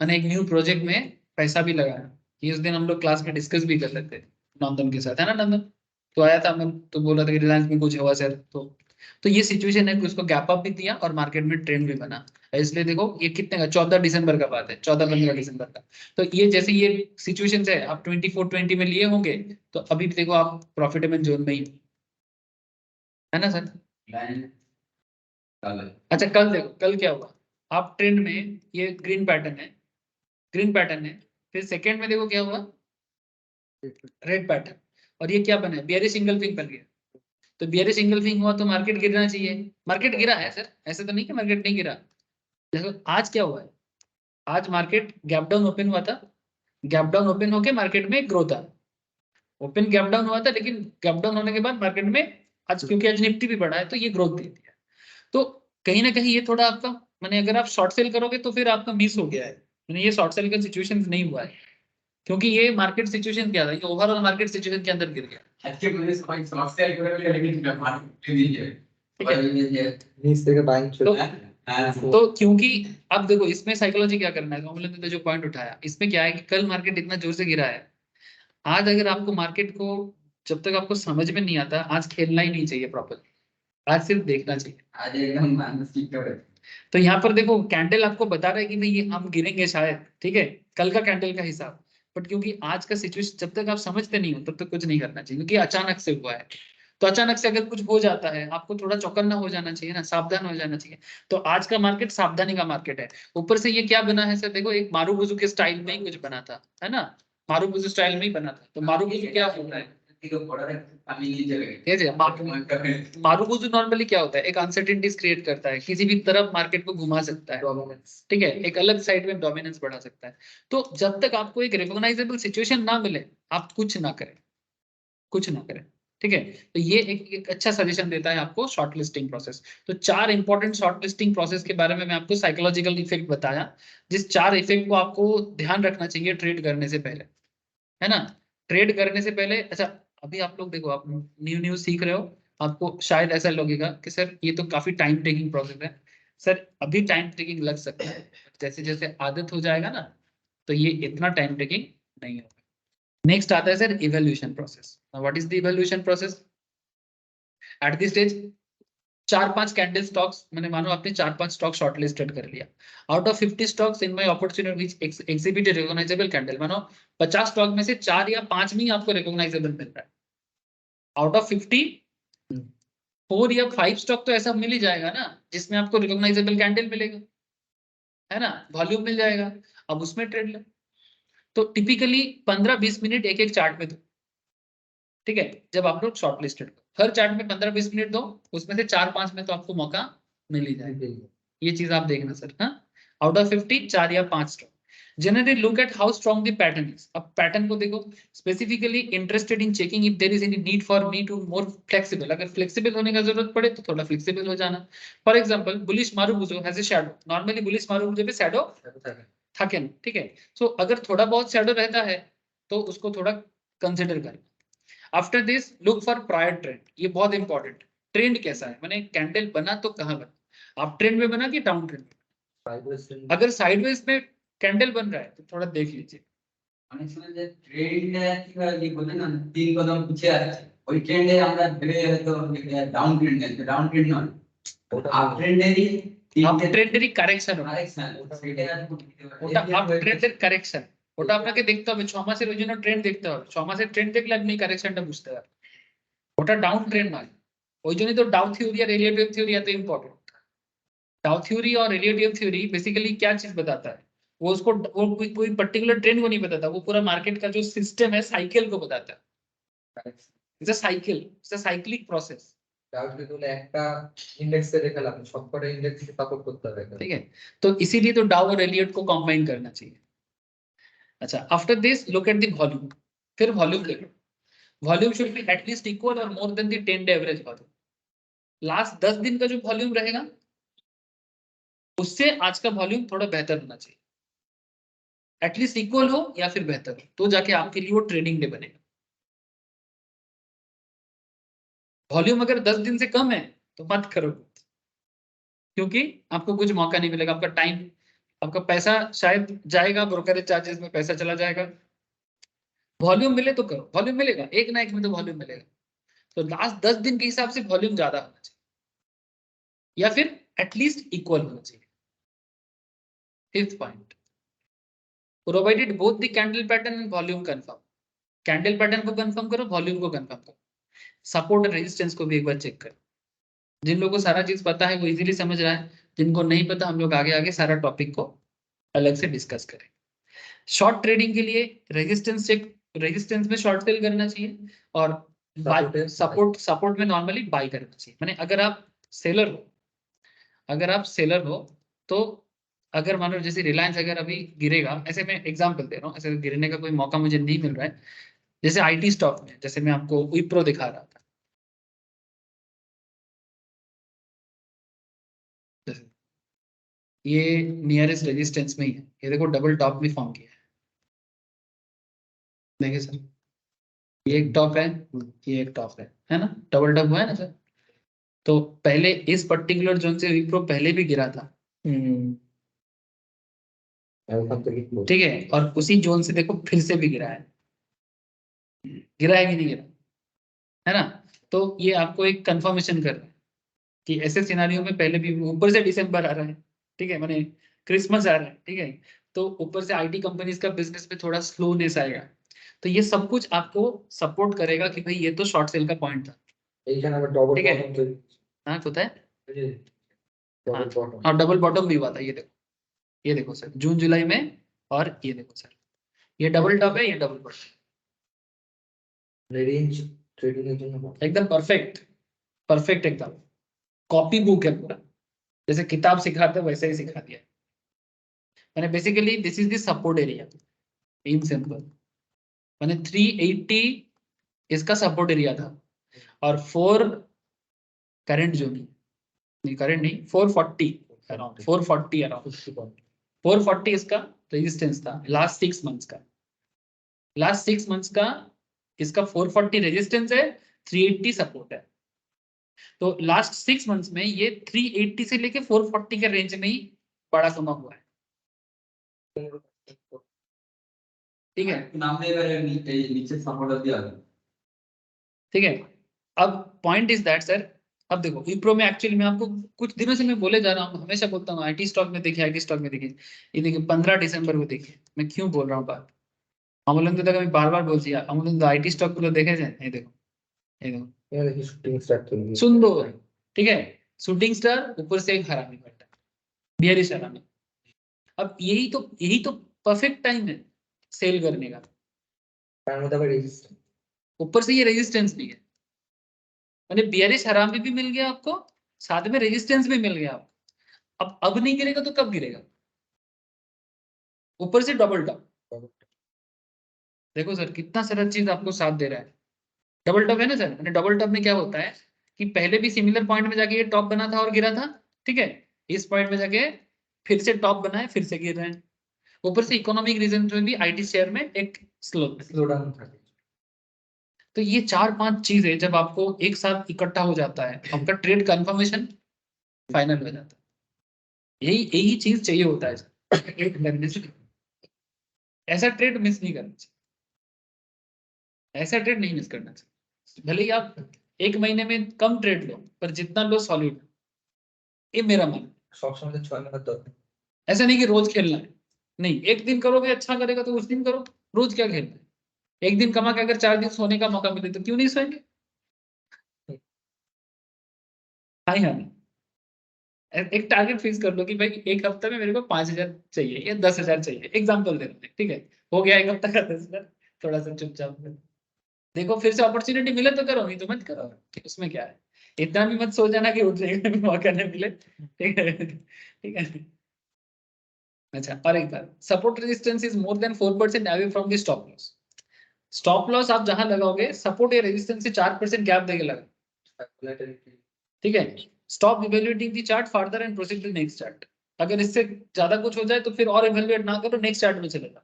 मैंने एक न्यू प्रोजेक्ट में पैसा भी लगाया। ये उस दिन हम लोग क्लास में डिस्कस भी कर सकते थे नंदन के साथ, है ना नंदन। तो आया था, मैं तो बोला था कि रिलायंस में कुछ हुआ सर। तो ये सिचुएशन है कि उसको गैप अप भी दिया और मार्केट में ट्रेंड भी बना। इसलिए देखो ये कितने का, 14 दिसंबर का बात है, 14-15 दिसंबर का। तो ये जैसे ये सिचुएशन है, आप 24-20 में लिए होंगे, तो अभी भी देखो आप प्रॉफिटेबल जोन में ही, है ना सर। अच्छा कल देखो, कल क्या हुआ, आप ट्रेंड में ये ग्रीन पैटर्न है, फिर सेकंड में देखो क्या हुआ, रेड पैटर्न। और ये क्या बना है, बियरिश सिंगल फिंग बन गया। तो बियरिश सिंगल फिंग हुआ तो मार्केट गिरना चाहिए, मार्केट गिरा है सर, ऐसे तो नहीं कि मार्केट नहीं गिरा। देखो आज क्या हुआ है, आज मार्केट गैप डाउन ओपन हुआ था, गैप डाउन ओपन होके मार्केट में ग्रोथ आ, ओपन गैप डाउन हुआ था, लेकिन गैप डाउन होने के बाद मार्केट में आज, क्योंकि आज निफ्टी भी बढ़ा है, तो ये ग्रोथ दे दिया। तो कहीं ना कहीं ये थोड़ा आपका, माने अगर आप शॉर्ट सेल करोगे तो फिर आपका मिस हो गया है, यानी ये शॉर्ट सेल का सिचुएशन नहीं हुआ है, क्योंकि ये मार्केट सिचुएशन क्या था, ये ओवरऑल मार्केट सिचुएशन के अंदर गिर गया। तो क्योंकि अब देखो इसमें साइकोलॉजी क्या करना है, अमूल्य ने जो पॉइंट उठाया, इसमें क्या है कि कल मार्केट इतना जोर से गिरा है, आज अगर आपको मार्केट को, जब तक आपको समझ में नहीं आता, आज खेलना ही नहीं चाहिए प्रॉपर, आज सिर्फ देखना चाहिए। आज एकदम तो यहाँ पर देखो कैंडल आपको बता रहा है कि नहीं ये हम गिरेंगे शायद, ठीक है, कल का कैंडल का हिसाब। बट क्योंकि आज का सिचुएशन जब तक आप समझते नहीं हो तब तक कुछ नहीं करना चाहिए, क्योंकि अचानक से हुआ है। तो अचानक से अगर कुछ हो जाता है, आपको थोड़ा चौकन्ना हो जाना चाहिए ना, सावधान हो जाना चाहिए। तो आज का मार्केट सावधानी का मार्केट है। ऊपर से ये क्या बना है सर, देखो एक मारूबुजू के स्टाइल में ही कुछ बना था, है ना, मारूबुजू स्टाइल में ही बना था। तो मारूबुजू क्या होता है, मारूबुजू नॉर्मली क्या होता है, एक अनसर्टेनिटीज क्रिएट करता है, किसी भी तरफ मार्केट को घुमा सकता है, ठीक है, एक अलग साइड में डोमिनेंस बढ़ा सकता है। तो जब तक आपको एक रिकॉग्नाइजेबल सिचुएशन ना मिले, आप कुछ ना करें, ठीक है। तो ये एक अच्छा सजेशन देता है आपको शॉर्ट लिस्टिंग प्रोसेस। तो 4 इंपॉर्टेंट शॉर्ट लिस्टिंग प्रोसेस के बारे में मैं आपको साइकोलॉजिकल इफेक्ट बताया, जिस 4 इफेक्ट को आपको ध्यान रखना चाहिए ट्रेड करने से पहले, है ना। ट्रेड करने से पहले, अच्छा अभी आप लोग देखो, आप न्यू सीख रहे हो, आपको शायद ऐसा लगेगा कि सर ये तो काफी टाइम टेकिंग प्रोसेस है। सर अभी टाइम टेकिंग लग सकता है, जैसे जैसे आदत हो जाएगा ना, तो ये इतना टाइम टेकिंग नहीं होगा। नेक्स्ट आता है sir evolution process. What is the evolution process? At this stage 4-5 candle stocks, मैंने मानो आपने 4-5 स्टॉक शॉर्टलिस्टेड कर लिया। Out of 50 stocks in my opportunity which exhibit A recognisable candle, मानो 50 स्टॉक में से 4 या 5 में ही आपको रिकॉग्नाइजेबल मिल रहा है। आउट ऑफ 50 4 या 5 स्टॉक तो ऐसा मिल ही जाएगा ना जिसमें आपको रिकॉग्नाइजेबल कैंडल मिलेगा, है ना, वॉल्यूम मिल जाएगा। अब उसमें ट्रेड ले, तो टिपिकली 15-20 मिनट एक एक चार्ट में दो, ठीक है। जब आप लोग शॉर्टलिस्टेड हो, हर चार्ट में 15-20 मिनट दो, उसमें से 4-5 में तो आपको मौका मिल ही जाएगा। ये चीज आप देखना सर। हाँ, आउट ऑफ 50 4 या 5 strong. Generally look at how strong the pattern is. अब पैटर्न को देखो, specifically interested in checking if there is any need for me to more flexible. अगर फ्लेक्सिबल होने का जरूरत पड़े तो थोड़ा फ्लेक्सिबल हो जाना। For example bullish marubozu has a shadow, normally bullish marubozu पे शैडो থাকে না, ठीक है। सो अगर थोड़ा बहुत शैडो रहता है तो उसको थोड़ा कंसिडर करना। After this look for prior trend, ये बहुत इंपॉर्टेंट। ट्रेंड कैसा है, मैंने कैंडल बना तो कहां बना, आप ट्रेंड में बना कि डाउन ट्रेंड में। अगर साइडवेज में कैंडल बन रहा है तो थोड़ा देख लीजिए। অনেক সময় যে ট্রেন্ড কি হয় যে বলে না 3 কদম পিছিয়ে আছে, ওই ট্রেন্ডে আমরা ভেবে হয়তো ডাউন ট্রেন্ড আছে, ডাউন ট্রেন্ড নয়, আপ ট্রেন্ডেরই আপ ট্রেন্ডেরই কারেকশন হবে, কারেকশন, সেটা ওটা আপ ট্রেন্ডের কারেকশন। ওটা আপনাকে দেখতে হবে 6 মাসের, ওই জন্য ট্রেন্ড দেখতে হবে। 6 মাসের ট্রেন্ড দেখলে আপনি কারেকশনটা বুঝতে পারবেন। ওটা ডাউন ট্রেন্ড নয়, ওই জন্যই তো ডাউ থিওরি আর রিলেটিভ থিওরি এত ইম্পর্টেন্ট। डाउ थ्योरी और रिलेटिव थ्योरी बेसिकली क्या चीज बताता है, वो उसको वो कोई पर्टिकुलर ट्रेंड को नहीं बताता, वो पूरा मार्केट का जो सिस्टम है साइकिल को बताता है। It's a cycle, it's a cyclic process. Doubt কিন্তু একটা ইনডেক্সে দেখালাম সবকটা ইনডেক্স সাপোর্ট করতে হবে, ठीक है, तो इसीलिए तो डाउ और एलियट को कंबाइन करना चाहिए। अच्छा, after this look at the volume. फिर वॉल्यूम देखो, volume should be at least equal और more than the 10 day average volume. Last 10 दिन का जो वॉल्यूम रहेगा उससे आज का वॉल्यूम थोड़ा बेहतर होना चाहिए, एटलीस्ट इक्वल हो या फिर बेहतर हो, तो जाके आपके लिए वो ट्रेडिंग डे बनेगा। वॉल्यूम अगर 10 दिन से कम है तो मत करो, क्योंकि आपको कुछ मौका नहीं मिलेगा, आपका टाइम, आपका पैसा शायद जाएगा, ब्रोकरेज चार्जेस में पैसा चला जाएगा। वॉल्यूम मिले तो करो, वॉल्यूम मिलेगा, एक ना एक में तो वॉल्यूम मिलेगा। तो लास्ट 10 दिन के हिसाब से वॉल्यूम ज्यादा होना चाहिए या फिर एटलीस्ट इक्वल होना चाहिए। Fifth point, provided both the candle pattern and volume confirm. Candle pattern को कंफर्म करो, वॉल्यूम को कंफर्म करो, सपोर्ट और रेजिस्टेंस को भी एक बार चेक करो। जिन लोगों को सारा चीज पता है वो इजीली समझ रहा है, जिनको नहीं पता हम लोग आगे आगे सारा टॉपिक को अलग से डिस्कस करें। शॉर्ट ट्रेडिंग के लिए रेजिस्टेंस चेक, रेजिस्टेंस में शॉर्ट सेल करना चाहिए और सपोर्ट में नॉर्मली बाय करना चाहिए। माने अगर आप सेलर हो, अगर आप सेलर हो तो अगर मान लो जैसे रिलायंस अगर अभी गिरेगा, ऐसे मैं एग्जांपल दे रहा हूँ, ऐसे गिरने का कोई मौका मुझे नहीं मिल रहा है, जैसे आईटी स्टॉक में, जैसे मैं आपको विप्रो दिखा रहा था, ये नियरेस्ट रेजिस्टेंस में ही है, ये देखो डबल टॉप भी फॉर्म किया है, देखिए सर, ये एक टॉप है, ये एक टॉप है ना, डबल टॉप हुआ है ना सर। तो पहले इस पर्टिकुलर जोन से विप्रो पहले भी गिरा था, ठीक है, और उसी जोन से देखो फिर से भी गिरा है, गिरा है कि नहीं गिरा है ना। तो ये आपको एक कंफर्मेशन कर रहा है कि ऐसे सिनारियों में पहले भी, ऊपर से दिसंबर आ रहा है, ठीक है, माने क्रिसमस आ रहा है, ठीक है, तो ऊपर से आईटी कंपनीज का बिजनेस में थोड़ा स्लोनेस आएगा, तो ये सब कुछ आपको सपोर्ट करेगा कि भाई ये तो शॉर्ट सेल का पॉइंट था, ठीक है। हाँ होता है, और डबल बॉटम भी हुआ था, ये देखो सर जून जुलाई में, और ये देखो सर, ये डबल टॉप है, ये डबल बॉटम, रेंज ट्रेडिंग এর জন্য एकदम परफेक्ट, परफेक्ट एकदम कॉपी बुक है पूरा, जैसे किताब सिखाते वैसे ही सिखा दिया मैंने। Basically this is the support area in simple, मैंने 380 इसका सपोर्ट एरिया था, और 4 करंट जो नहीं करंट नहीं 440 अराउंड, 440 अराउंड 440 इसका रेजिस्टेंस था लास्ट 6 मंथ्स का, लास्ट 6 मंथ्स का इसका 440 रेजिस्टेंस है, 380 सपोर्ट है। तो लास्ट 6 मंथ्स में ये 380 से लेके 440 के रेंज में ही बड़ा कमा हुआ है, ठीक है, नाम ले बारे नीचे सपोर्ट दिया है, ठीक है। अब पॉइंट इज दैट सर, अब देखो विप्रो में एक्चुअली मैं आपको कुछ दिनों से मैं बोले जा रहा हूँ, हमेशा बोलता हूँ आईटी स्टॉक में देखिए, आईटी स्टॉक में देखिए, ये देखिए 15 दिसंबर को देखिए, मैं क्यों बोल रहा हूँ बात, अमूलन तो আমি বারবার বলছি, अमूलन तो आईटी स्टॉक গুলো দেখেছেন, এই দেখো, এই দেখো, ये देखिए शूटिंग स्टार्ट कर दी सुंदर, ठीक है, शूटिंग स्टार, ऊपर से एक हरामी बैठा, बियरिश हरामी। अब यही तो परफेक्ट टाइम है, सेल करने का, তার মধ্যে আবার রেজিস্ট্যান্স। ऊपर से ये रेजिस्टेंस भी है, मैंने बियरिश हरामी भी मिल गया आपको, साथ में रेजिस्टेंस भी मिल गया आपको। अब नहीं गिरेगा तो कब गिरेगा? ऊपर से डबल टॉप। देखो सर कितना सारा चीज आपको साथ दे रहा है। डबल टॉप है ना सर, मैंने डबल टॉप में क्या होता है कि पहले भी सिमिलर पॉइंट में जाके ये टॉप बना था और गिरा था, ठीक है, इस पॉइंट में जाके फिर से टॉप बना है, फिर से गिर रहे हैं। ऊपर से इकोनॉमिक रीजन में भी आईटी शेयर में एक স্লোডাউন থাকে। तो ये 4-5 चीजें जब आपको एक साथ इकट्ठा हो जाता है, आपका ट्रेड कंफर्मेशन फाइनल हो जाता है। यही यही चीज चाहिए होता है ट्रेड करने से। ऐसा ट्रेड मिस नहीं करना चाहिए, ऐसा ट्रेड नहीं मिस करना चाहिए। भले ही आप एक महीने में कम ट्रेड लो, पर जितना लो सॉलिड, ये मेरा मान। সবসময় তো 6 মাস দরকার। ऐसा नहीं कि रोज खेलना है, नहीं, एक दिन करोगे अच्छा करेगा तो उस दिन करो, रोज क्या खेलना है? एक दिन कमा के अगर 4 दिन सोने का मौका मिले तो क्यों नहीं सोएंगे? हाँ ही हाँ नहीं। एक टारगेट फिक्स कर लो कि भाई एक हफ्ते में मेरे को 5,000 चाहिए या 10,000 चाहिए, एग्जाम्पल दे रहे हैं, ठीक है, हो गया एक हफ्ता का 10,000, थोड़ा सा चुपचाप देखो, फिर से अपॉर्चुनिटी मिले तो करो, नहीं तो मत करो, उसमें क्या है? इतना भी मत सोच जाना कि उठने का भी मौका नहीं मिले, ठीक है, ठीक है। अच्छा, और एक बार, support resistance is more than 4% away from the stop loss. Stop loss आप जहां लगाओगे, सपोर्ट या रेजिस्टेंस से 4% गैप देके लगा, ठीक है। Stop evaluating the chart further and proceed to next chart. अगर इससे ज्यादा कुछ हो जाए तो फिर और इवैल्यूएट ना करो, नेक्स्ट चार्ट में चले जाओ।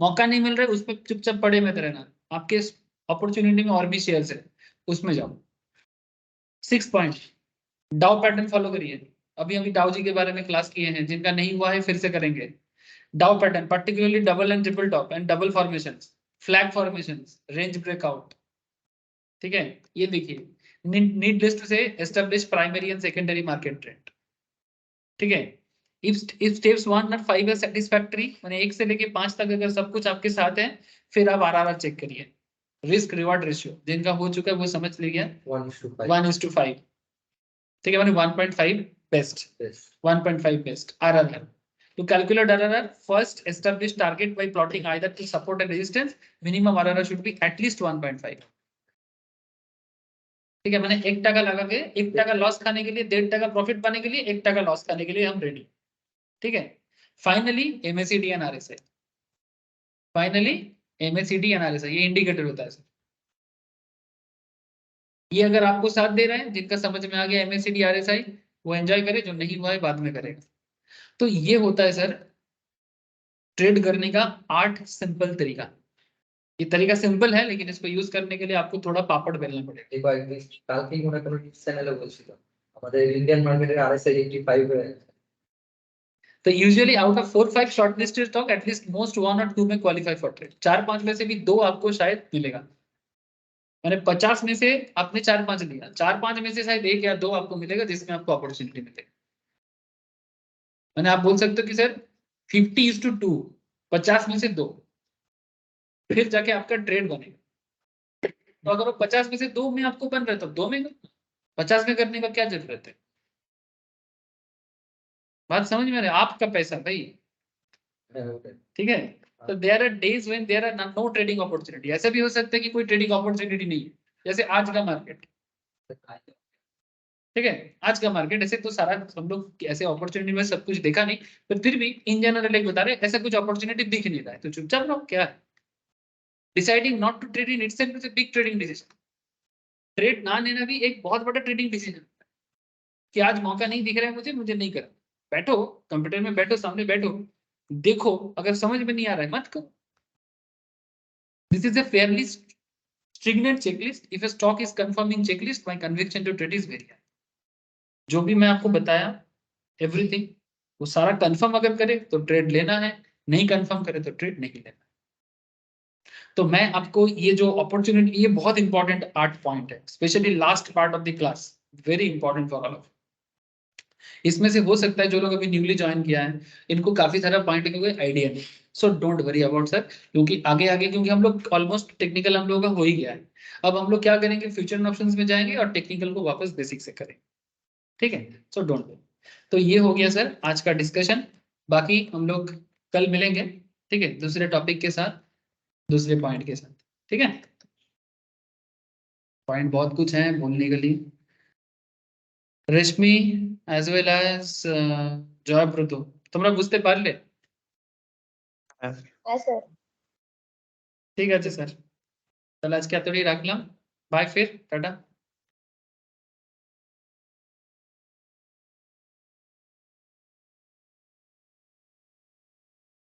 मौका नहीं मिल रहा है उस पर चुपचाप पड़े मत रहना, आपके अपॉर्चुनिटी में और भी शेयर्स है, उसमें जाओ। 6 पॉइंट, डाउ पैटर्न फॉलो करिए। अभी अभी डाउ जी के बारे में क्लास किए हैं, जिनका नहीं हुआ है फिर से करेंगे। डाउ pattern particularly double and triple top and double formations, flag formations, range breakout, ठीक है, ये देखिए। नीड लिस्ट से establish primary and secondary market trend, ठीक है। इफ स्टेप्स 1 और 5 है सेटिस्फैक्टरी, माने 1 से लेके 5 तक अगर सब कुछ आपके साथ है, फिर आप आरआरआर चेक करिए। रिस्क रिवार्ड रेशियो जिनका हो चुका है वो समझ लीजिए 1:5, ठीक है, माने 1.5 best, 1.5 best RRR. To calculate RRR, first establish target by plotting either to support and resistance. Minimum RRR should be at least 1.5. ठीक है, मैंने 1 टका लगा के 1 टका लॉस खाने के लिए, 1.5 टका प्रॉफिट पाने के लिए, 1 टका लॉस खाने के लिए हम रेडी, ठीक है। Finally MACD and RSI, finally MACD and RSI, ये इंडिकेटर होता है सर। ये अगर आपको साथ दे रहे हैं, जिनका समझ में आ गया MACD RSI, वो एंजॉय करे, जो नहीं हुआ है बाद में करेगा। तो ये होता है सर ट्रेड करने का 8 सिंपल तरीका। ये तरीका सिंपल है, लेकिन इसको यूज करने के लिए आपको थोड़ा पापड़ बेलना पड़ेगा। এই কয়েকদিন কালকেই মনে করো চ্যানেলে বলছিল আমাদের ইন্ডিয়ান মার্কেটের RSI 85 হয়ে গেছে। तो usually out of 4-5 shortlisted stock at least most 1 और 2 में क्वालिफाई फॉर ट्रेड। 4-5 में से भी 2 आपको शायद मिलेगा। मैंने 50 में से आपने 4-5 लिया, 4-5 में से शायद 1 या 2 आपको मिलेगा जिसमें आपको अपॉर्चुनिटी मिलेगी। मैंने आप बोल सकते हो कि सर 50:2, 50 में से 2, फिर जाके आपका ट्रेड बनेगा। तो अगर वो 50 में से 2 में आपको बन रहा है तो 2 में 50 में करने का क्या जरूरत है? बात समझ में आ रही है? आपका पैसा भाई, ठीक है। तो there are days when there are no trading opportunity. ऐसा भी हो सकता है कि कोई ट्रेडिंग अपॉर्चुनिटी नहीं है, जैसे आज का मार्केट, ठीक है। आज का मार्केट ऐसे तो सारा हम लोग ऐसे अपॉर्चुनिटी में सब कुछ देखा नहीं, पर फिर भी इन जनरल एक बता रहे ऐसा कुछ अपॉर्चुनिटी दिख नहीं रहा है, तो चुपचाप रहो। क्या है? Deciding not to trade in itself is a big trading decision. Trade ना लेना भी एक बहुत बड़ा ट्रेडिंग डिसीजन है कि आज मौका नहीं दिख रहा है मुझे नहीं करना। बैठो कंप्यूटर में, बैठो सामने, बैठो देखो, अगर समझ में नहीं आ रहा है मत करो। This is a fairly stringent checklist. If a stock is confirming checklist, my conviction to trade is very high. जो भी मैं आपको बताया एवरीथिंग, वो सारा कंफर्म अगर करे तो ट्रेड लेना है, नहीं कंफर्म करे तो ट्रेड नहीं लेना। तो मैं आपको ये जो अपॉर्चुनिटी, ये बहुत इंपॉर्टेंट 8 पॉइंट है, specially last part of the class, very important for all of. इसमें से हो सकता है जो लोग अभी न्यूली ज्वाइन किया है इनको काफी सारा पॉइंट का कोई आइडिया नहीं, so don't worry about sir, क्योंकि आगे आगे क्योंकि हम लोग ऑलमोस्ट टेक्निकल हम लोगों का हो ही गया है। अब हम लोग क्या करेंगे, फ्यूचर ऑप्शंस में जाएंगे और टेक्निकल को वापस बेसिक से करेंगे, ठीक है। So don't worry. तो ये हो गया सर आज का डिस्कशन। बाकी हम लोग कल मिलेंगे, ठीक है, दूसरे टॉपिक के साथ। दूसरे पॉइंट के साथ, ठीक है। पॉइंट बहुत कुछ है बोलने के लिए। रश्मि एज वेल एज जॉय ब्रुतो তোমরা বুঝতে পারলে? হ্যাঁ স্যার। ঠিক আছে স্যার, তাহলে আজকে এতটাই রাখলাম। বাই, ফির টাটা।